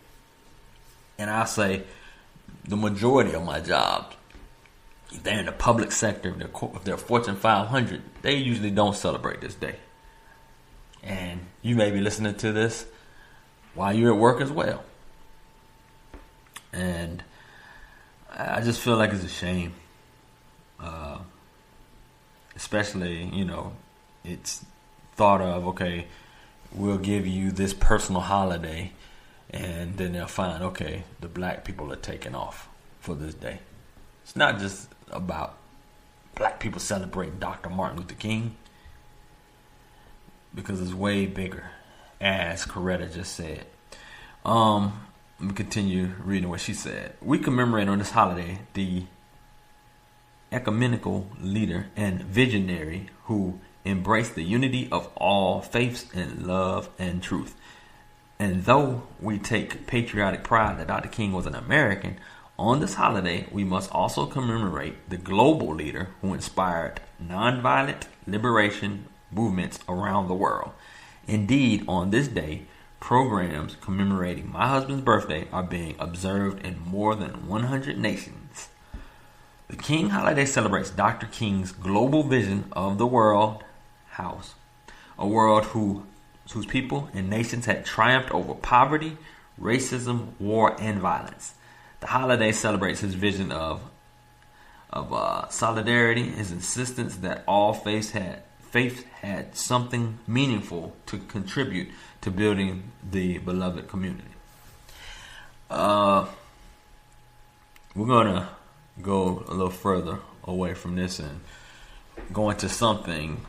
And I'll say the majority of my jobs, if they're in the public sector, if they're Fortune 500, they usually don't celebrate this day. And you may be listening to this while you're at work as well. And I just feel like it's a shame. Especially, it's thought of, okay, we'll give you this personal holiday, and then they'll find, okay, the black people are taking off for this day. It's not just about black people celebrating Dr. Martin Luther King, because it's way bigger, as Coretta just said. Let me continue reading what she said. We commemorate on this holiday the ecumenical leader and visionary who embraced the unity of all faiths in love and truth. And though we take patriotic pride that Dr. King was an American, on this holiday we must also commemorate the global leader who inspired nonviolent liberation movements around the world. Indeed, on this day, programs commemorating my husband's birthday are being observed in more than 100 nations The King holiday celebrates Dr. King's global vision of the world house, a world whose people and nations had triumphed over poverty, racism, war, and violence. The holiday celebrates his vision of solidarity, his insistence that all faith had something meaningful to contribute to building the beloved community. We're gonna go a little further away from this and go into something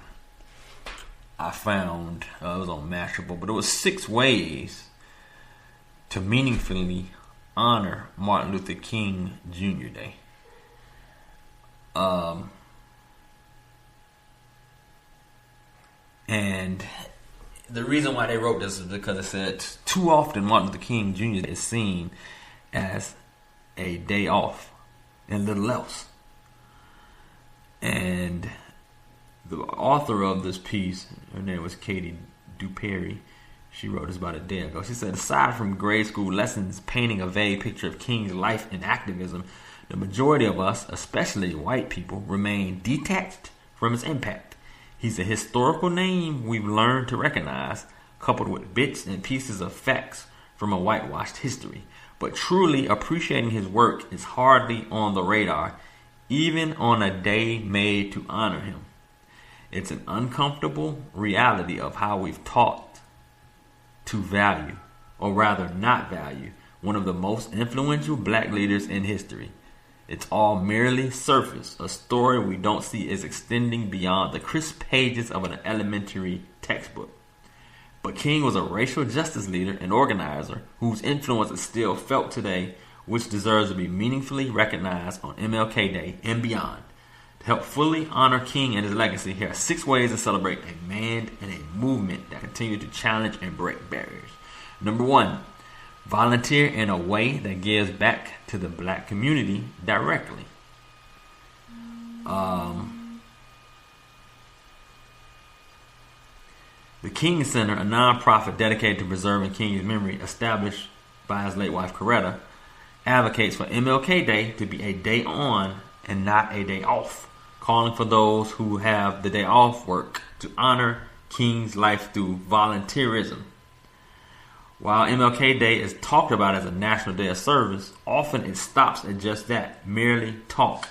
I found. It was on Mashable, but it was 6 ways to meaningfully honor Martin Luther King Jr. Day. And the reason why they wrote this is because it said too often Martin Luther King Jr. is seen as a day off and little else. And the author of this piece, her name was Katie Duperry, she wrote this about a day ago. She said, aside from grade school lessons painting a vague picture of King's life and activism, the majority of us, especially white people, remain detached from his impact. He's a historical name we've learned to recognize, coupled with bits and pieces of facts from a whitewashed history. But truly appreciating his work is hardly on the radar, even on a day made to honor him. It's an uncomfortable reality of how we've taught to value, or rather not value, one of the most influential black leaders in history. It's all merely surface, a story we don't see is extending beyond the crisp pages of an elementary textbook. But King was a racial justice leader and organizer whose influence is still felt today, which deserves to be meaningfully recognized on MLK Day and beyond. To help fully honor King and his legacy, here are 6 ways to celebrate a man and a movement that continue to challenge and break barriers. Number 1, volunteer in a way that gives back to the black community directly. The King Center, a nonprofit dedicated to preserving King's memory, established by his late wife Coretta, advocates for MLK Day to be a day on and not a day off, calling for those who have the day off work to honor King's life through volunteerism. While MLK Day is talked about as a national day of service, often it stops at just that, merely talk.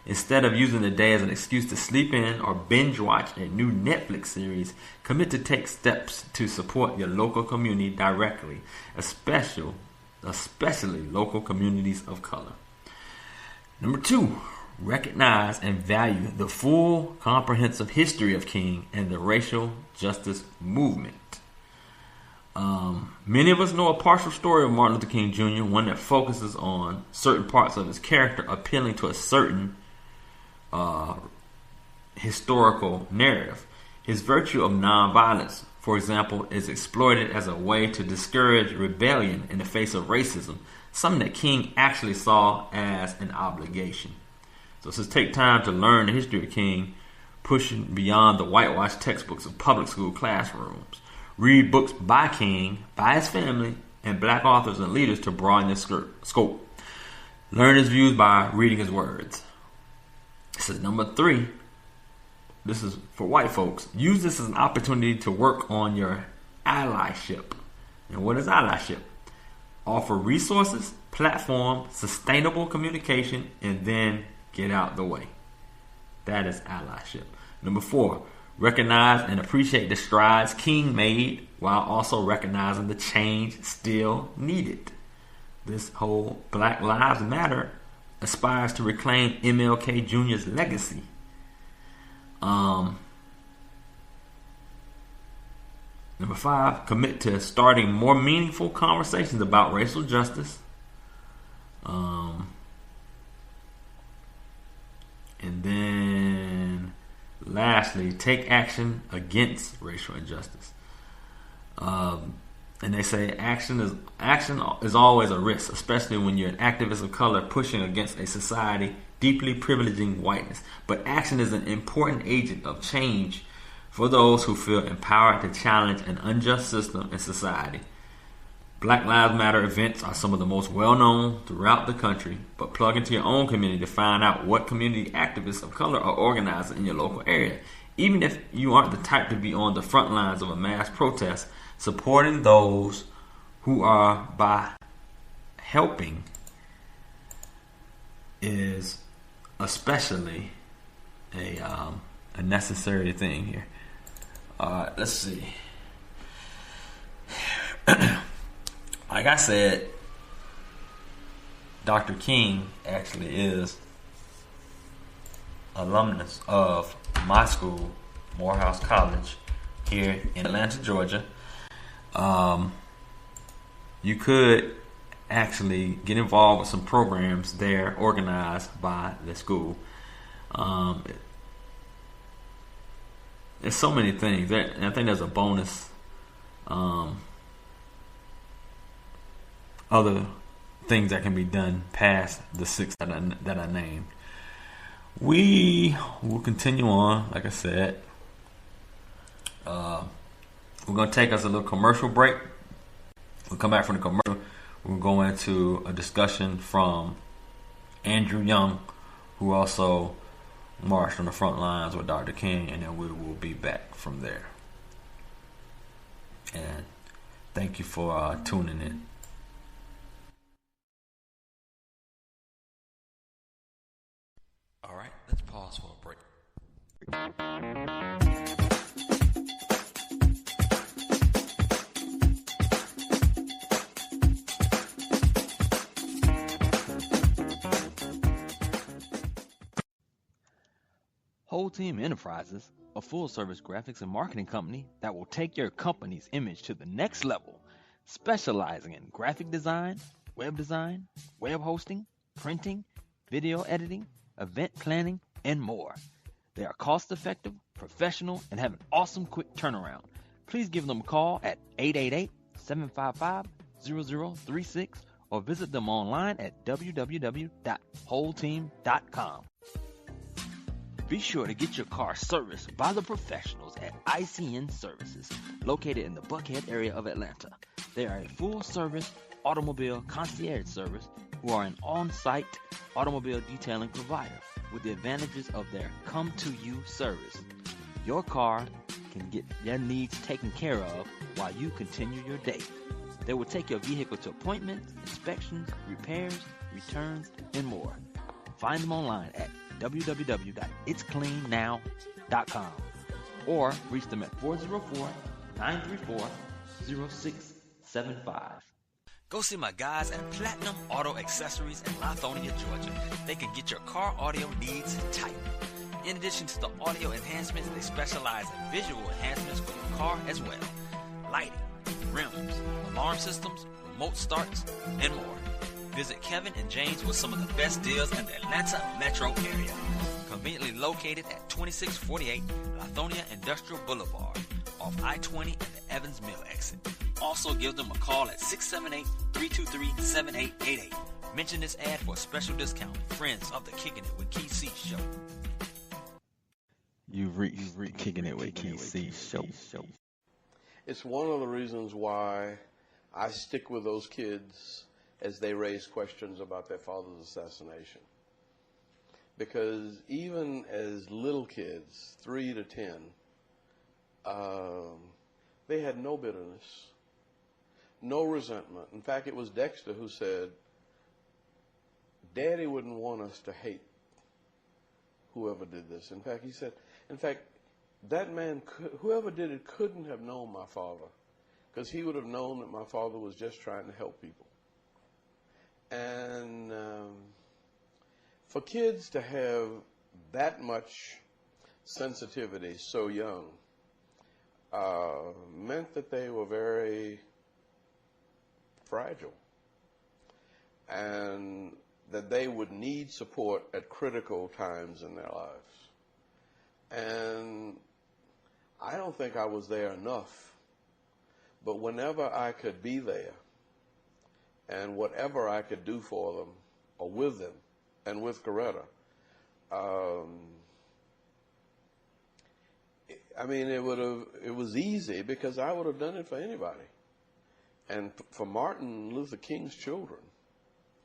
Instead of using the day as an excuse to sleep in or binge watch a new Netflix series, commit to take steps to support your local community directly, especially local communities of color. Number 2, recognize and value the full, comprehensive history of King and the racial justice movement. Many of us know a partial story of Martin Luther King Jr., one that focuses on certain parts of his character appealing to a certain historical narrative. His virtue of nonviolence, for example, is exploited as a way to discourage rebellion in the face of racism, something that King actually saw as an obligation. So let's take time to learn the history of King, pushing beyond the whitewashed textbooks of public school classrooms. Read books by King, by his family, and black authors and leaders to broaden your scope. Learn his views by reading his words. This is number 3. This is for white folks. Use this as an opportunity to work on your allyship. And what is allyship? Offer resources, platform, sustainable communication, and then get out the way. That is allyship. Number 4, recognize and appreciate the strides King made while also recognizing the change still needed. This whole Black Lives Matter aspires to reclaim MLK Jr.'s legacy. Number 5, commit to starting more meaningful conversations about racial justice. And then lastly, take action against racial injustice. And they say action is always a risk, especially when you're an activist of color pushing against a society deeply privileging whiteness. But action is an important agent of change for those who feel empowered to challenge an unjust system in society. Black Lives Matter events are some of the most well-known throughout the country, but plug into your own community to find out what community activists of color are organizing in your local area. Even if you aren't the type to be on the front lines of a mass protest, supporting those who are by helping is especially a necessary thing here. Let's see. Like I said, Dr. King actually is alumnus of my school, Morehouse College, here in Atlanta, Georgia. You could actually get involved with some programs there organized by the school. There's so many things. And I think there's a bonus other things that can be done past the 6 that I named. We will continue on, like I said. We're going to take us a little commercial break. We'll come back from the commercial. We'll go into a discussion from Andrew Young, who also marched on the front lines with Dr. King, and then we will be back from there. And thank you for tuning in. All right, let's pause for a break. Whole Team Enterprises, a full-service graphics and marketing company that will take your company's image to the next level, specializing in graphic design, web hosting, printing, video editing, event planning, and more. They are cost-effective, professional, and have an awesome quick turnaround. Please give them a call at 888-755-0036 or visit them online at www.wholeteam.com. Be sure to get your car serviced by the professionals at ICN Services, located in the Buckhead area of Atlanta. They are a full-service automobile concierge service who are an on-site automobile detailing provider with the advantages of their come-to-you service. Your car can get their needs taken care of while you continue your day. They will take your vehicle to appointments, inspections, repairs, returns, and more. Find them online at www.itscleannow.com or reach them at 404-934-0675. Go see my guys at Platinum Auto Accessories in Lithonia, Georgia. They can get your car audio needs tight. In addition to the audio enhancements, they specialize in visual enhancements for your car as well. Lighting, rims, alarm systems, remote starts, and more. Visit Kevin and James with some of the best deals in the Atlanta metro area. Conveniently located at 2648 Lithonia Industrial Boulevard, off I-20 and the Evans Mill exit. Also give them a call at 678-323-7888. Mention this ad for a special discount. Friends of the Kicking It with Key C show. You've reached Kicking It with Key C show. It's one of the reasons why I stick with those kids as they raise questions about their father's assassination. Because even as little kids, 3 to 10, they had no bitterness, no resentment. In fact, it was Dexter who said, Daddy wouldn't want us to hate whoever did this. In fact, he said, that man, whoever did it couldn't have known my father, because he would have known that my father was just trying to help people. And for kids to have that much sensitivity so young meant that they were very fragile and that they would need support at critical times in their lives. And I don't think I was there enough, but whenever I could be there and whatever I could do for them or with them and with Coretta, I mean, it was easy because I would have done it for anybody. And for Martin Luther King's children,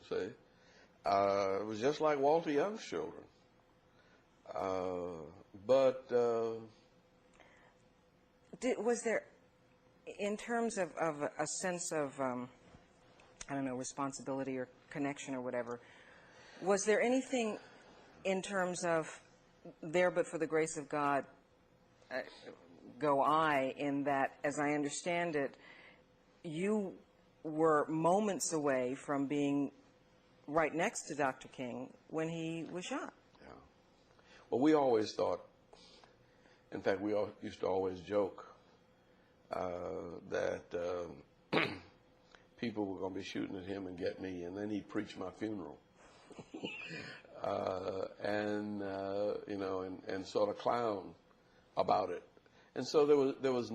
see, it was just like Walter Young's children. Was there, in terms of a sense of, I don't know, responsibility or connection or whatever, was there anything in terms of there but for the grace of God go I, in that, as I understand it, you were moments away from being right next to Dr. King when he was shot? Yeah. Well, we always thought, in fact, we used to always joke that people were going to be shooting at him and get me, and then he'd preach my funeral. And sort of clown about it. And so there was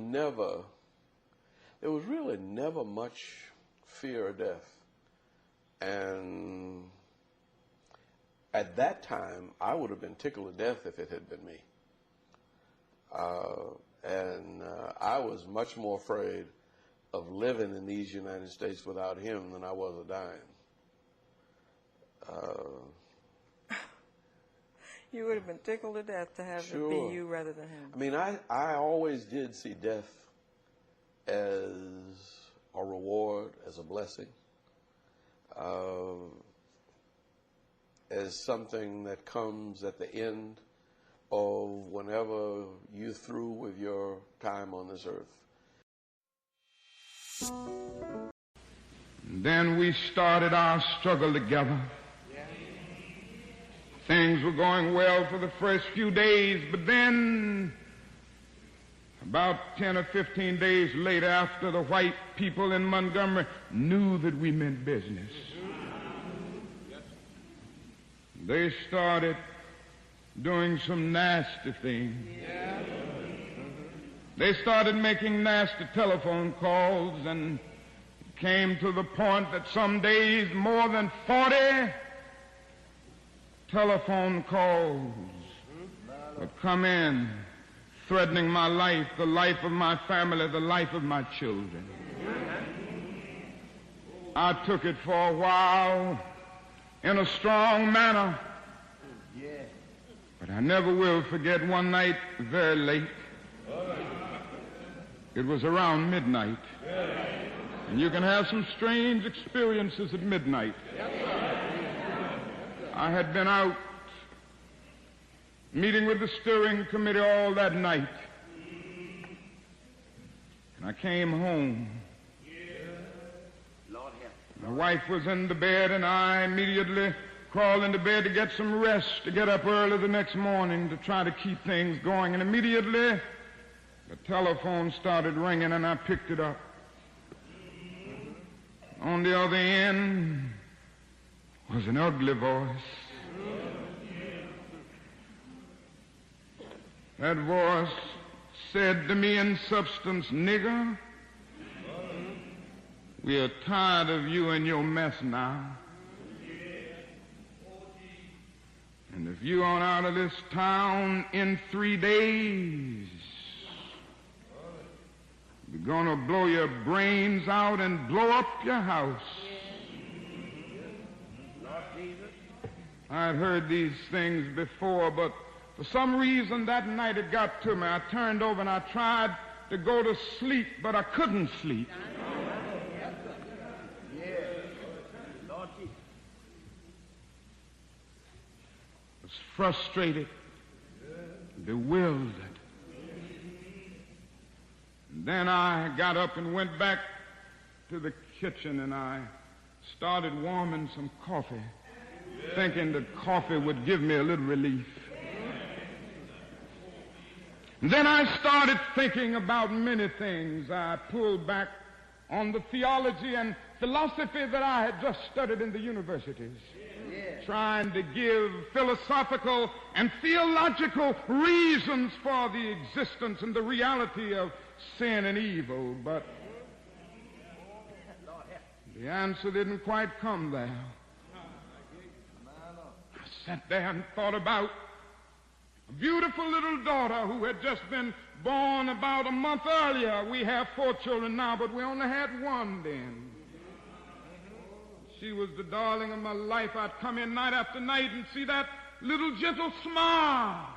really never much fear of death. And at that time, I would have been tickled to death if it had been me. I was much more afraid of living in these United States without him than I was of dying. You would have been tickled to death to have it be you rather than him. I mean, I always did see death as a reward, as a blessing, as something that comes at the end of whenever you through with your time on this earth. Then we started our struggle together. Things were going well for the first few days, but then about 10 or 15 days later, after the white people in Montgomery knew that we meant business, they started doing some nasty things. They started making nasty telephone calls, and it came to the point that some days more than 40 telephone calls would come in, threatening my life, the life of my family, the life of my children. I took it for a while in a strong manner, but I never will forget one night very late. It was around midnight, and you can have some strange experiences at midnight. I had been out meeting with the steering committee all that night, and I came home. My wife was in the bed, and I immediately crawled into bed to get some rest, to get up early the next morning to try to keep things going. And immediately the telephone started ringing, and I picked it up. On the other end was an ugly voice. That voice said to me in substance, "Nigger, we are tired of you and your mess now. And if you aren't out of this town in 3 days, we're going to blow your brains out and blow up your house." I had heard these things before, but for some reason that night it got to me. I turned over and I tried to go to sleep, but I couldn't sleep. I was frustrated, bewildered. And then I got up and went back to the kitchen, and I started warming some coffee, thinking that coffee would give me a little relief. And then I started thinking about many things. I pulled back on the theology and philosophy that I had just studied in the universities, trying to give philosophical and theological reasons for the existence and the reality of sin and evil. But the answer didn't quite come there. I sat there and thought about a beautiful little daughter who had just been born about a month earlier. We have 4 children now, but we only had 1 then. She was the darling of my life. I'd come in night after night and see that little gentle smile.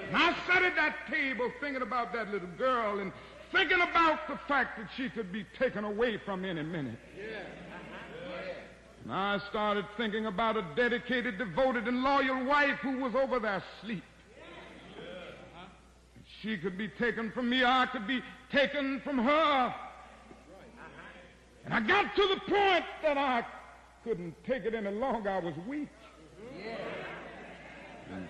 And I sat at that table thinking about that little girl and thinking about the fact that she could be taken away from any minute. And I started thinking about a dedicated, devoted, and loyal wife who was over there asleep. She could be taken from me, or I could be taken from her. And I got to the point that I couldn't take it any longer. I was weak. And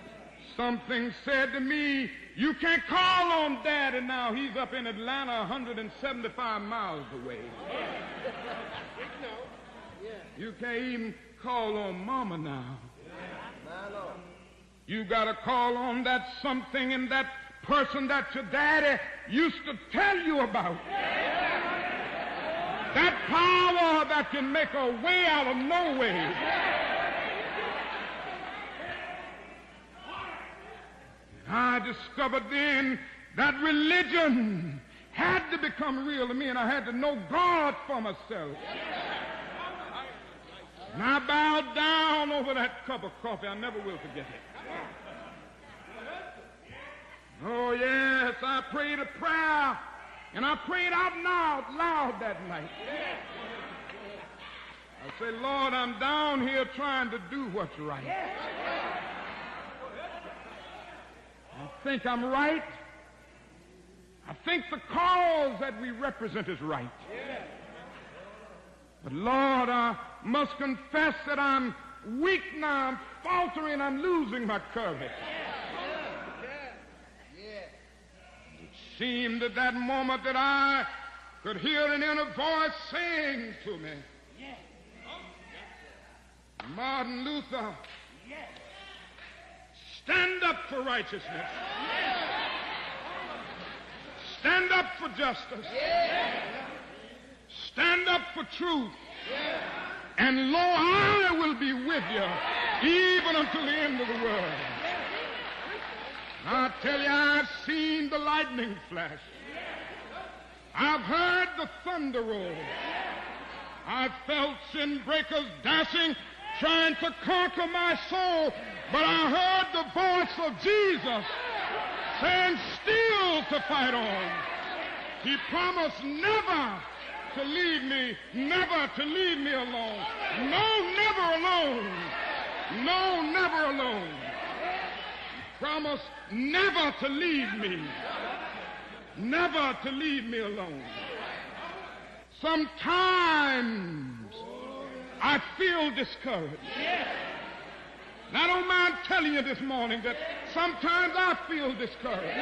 something said to me, you can't call on Daddy now. He's up in Atlanta 175 miles away. You can't even call on Mama now. You got to call on that something and that person that your daddy used to tell you about. That power that can make a way out of no way. I discovered then that religion had to become real to me, and I had to know God for myself. And I bowed down over that cup of coffee. I never will forget it. Oh, yes, I prayed a prayer, and I prayed out loud that night. I said, Lord, I'm down here trying to do what's right. I think I'm right. I think the cause that we represent is right. But Lord, I must confess that I'm weak now, I'm faltering, I'm losing my courage. It seemed at that moment that I could hear an inner voice saying to me, Martin Luther, stand up for righteousness. Stand up for justice. Stand up for truth. And lo, I will be with you even until the end of the world. I tell you, I've seen the lightning flash. I've heard the thunder roll. I've felt sin breakers dashing, trying to conquer my soul. But I heard the voice of Jesus saying, still to fight on. He promised never to leave me, never to leave me alone. No, never alone. No, never alone. He promised never to leave me, never to leave me alone. Sometimes I feel discouraged. And I don't mind telling you this morning that sometimes I feel discouraged.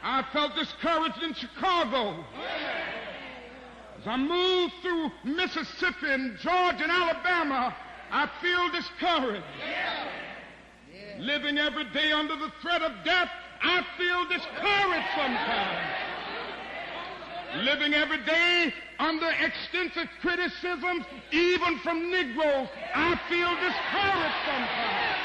I felt discouraged in Chicago. As I moved through Mississippi and Georgia and Alabama, I feel discouraged. Living every day under the threat of death, I feel discouraged sometimes. Living every day under extensive criticisms, even from Negroes, I feel discouraged sometimes.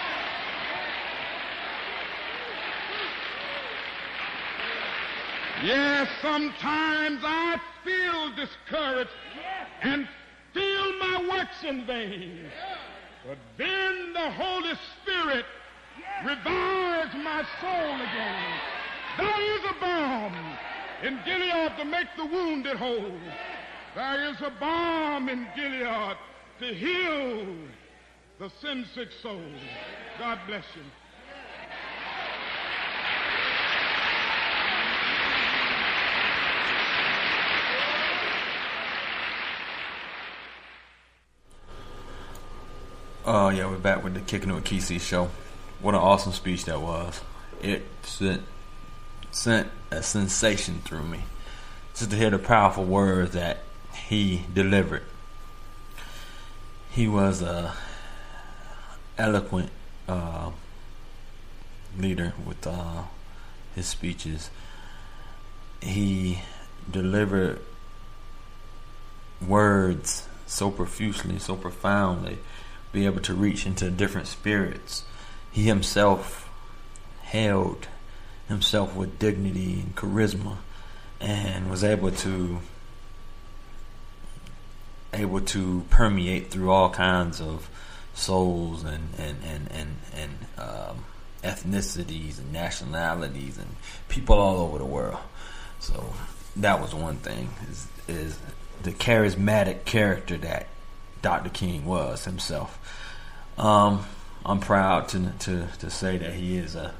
Yes, sometimes I feel discouraged and feel my works in vain. But then the Holy Spirit revives my soul again. There is a balm in Gilead to make the wounded whole. There is a balm in Gilead to heal the sin-sick soul. God bless you. Yeah, we're back with the Kicking It with Kesey show. What an awesome speech that was. It sent a sensation through me just to hear the powerful words that he delivered. He was a eloquent leader with his speeches. He delivered words so profusely, so profoundly, be able to reach into different spirits. He himself held himself with dignity and charisma, and was able to permeate through all kinds of souls and ethnicities and nationalities and people all over the world. So that was one thing, is the charismatic character that Dr. King was himself. I'm proud to say that he is a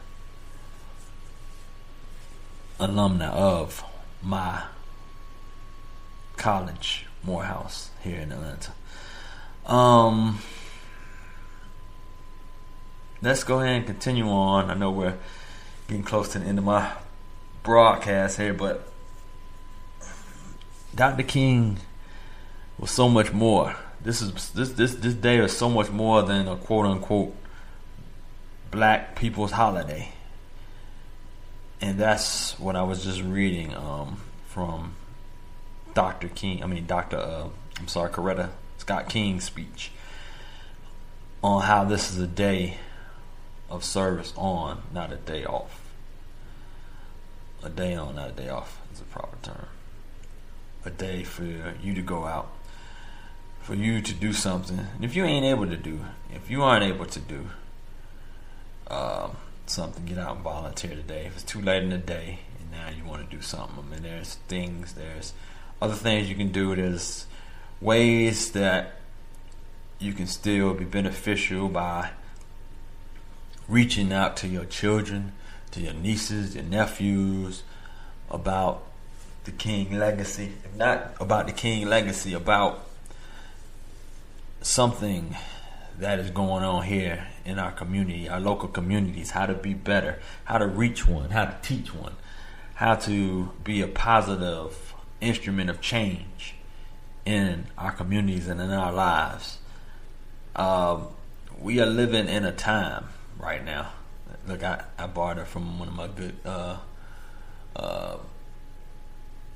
alumni of my college, Morehouse, here in Atlanta. Let's go ahead and continue on. I know we're getting close to the end of my broadcast here, but Dr. King was so much more. This day is so much more than a quote unquote black people's holiday. And that's what I was just reading from Coretta Scott King's speech on how this is a day of service on, not a day off. A day on, not a day off is a proper term. A day for you to go out, for you to do something. And if you aren't able to do something, get out and volunteer today. If it's too late in the day and now you want to do something, I mean, there's other things you can do. There's ways that you can still be beneficial by reaching out to your children, to your nieces, your nephews, about the King legacy. If not about the King legacy, about something that is going on here in our community, our local communities, how to be better, how to reach one, how to teach one, how to be a positive instrument of change in our communities and in our lives. We are living in a time right now. Look, I borrowed it from one of my good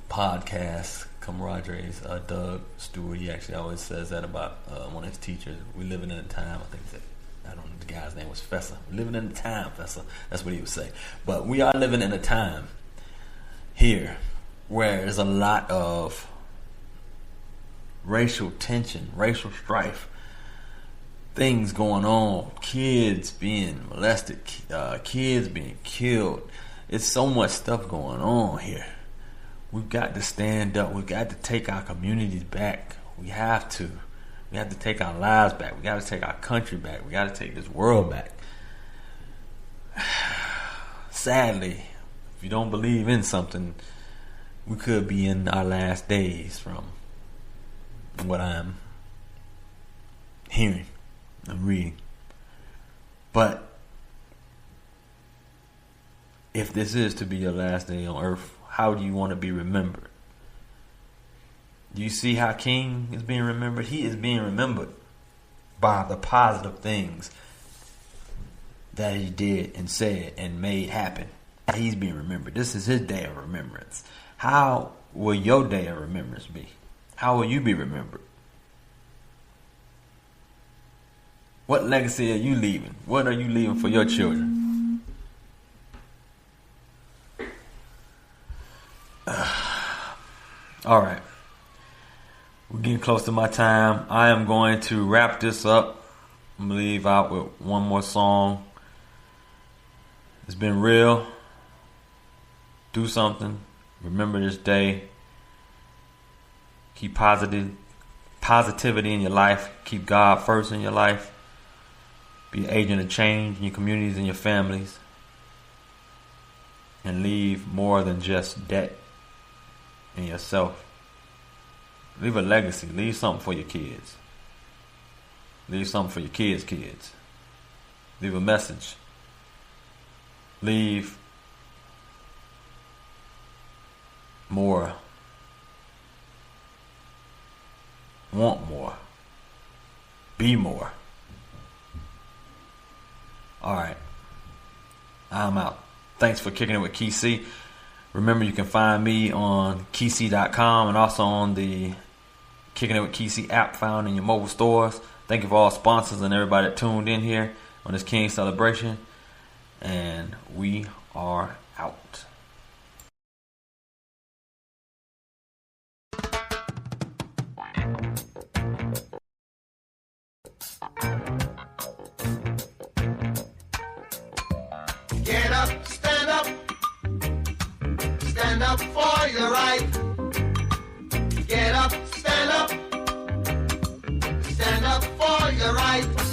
podcast camaraderies, Doug Stewart. He actually always says that about one of his teachers. We're living in a time, I think he said, I don't know, the guy's name was Fessa. We're living in a time, Fessa. That's what he would say. But we are living in a time here where there's a lot of racial tension, racial strife, things going on, kids being molested, kids being killed. It's so much stuff going on here. We've got to stand up. We've got to take our communities back. We have to. We have to take our lives back. We got to take our country back. We got to take this world back. Sadly, if you don't believe in something, we could be in our last days from what I'm hearing and reading. But if this is to be your last day on earth, how do you want to be remembered? Do you see how King is being remembered? He is being remembered by the positive things that he did and said and made happen. He's being remembered. This is his day of remembrance. How will your day of remembrance be? How will you be remembered? What legacy are you leaving? What are you leaving for your children? All right. We're getting close to my time. I am going to wrap this up. I'm going to leave out with one more song. It's been real. Do something. Remember this day. Keep positivity in your life. Keep God first in your life. Be an agent of change in your communities and your families. And leave more than just debt in yourself. Leave a legacy. Leave something for your kids. Leave something for your kids' kids. Leave a message. Leave more. Want more. Be more. Alright. I'm out. Thanks for kicking it with Key C. Remember, you can find me on keyc.com and also on the Kicking It With Key C app found in your mobile stores. Thank you for all sponsors and everybody that tuned in here on this King celebration. And we are out. Get up, stand up. Stand up for your right. Get up, stand up. Stand up for your right.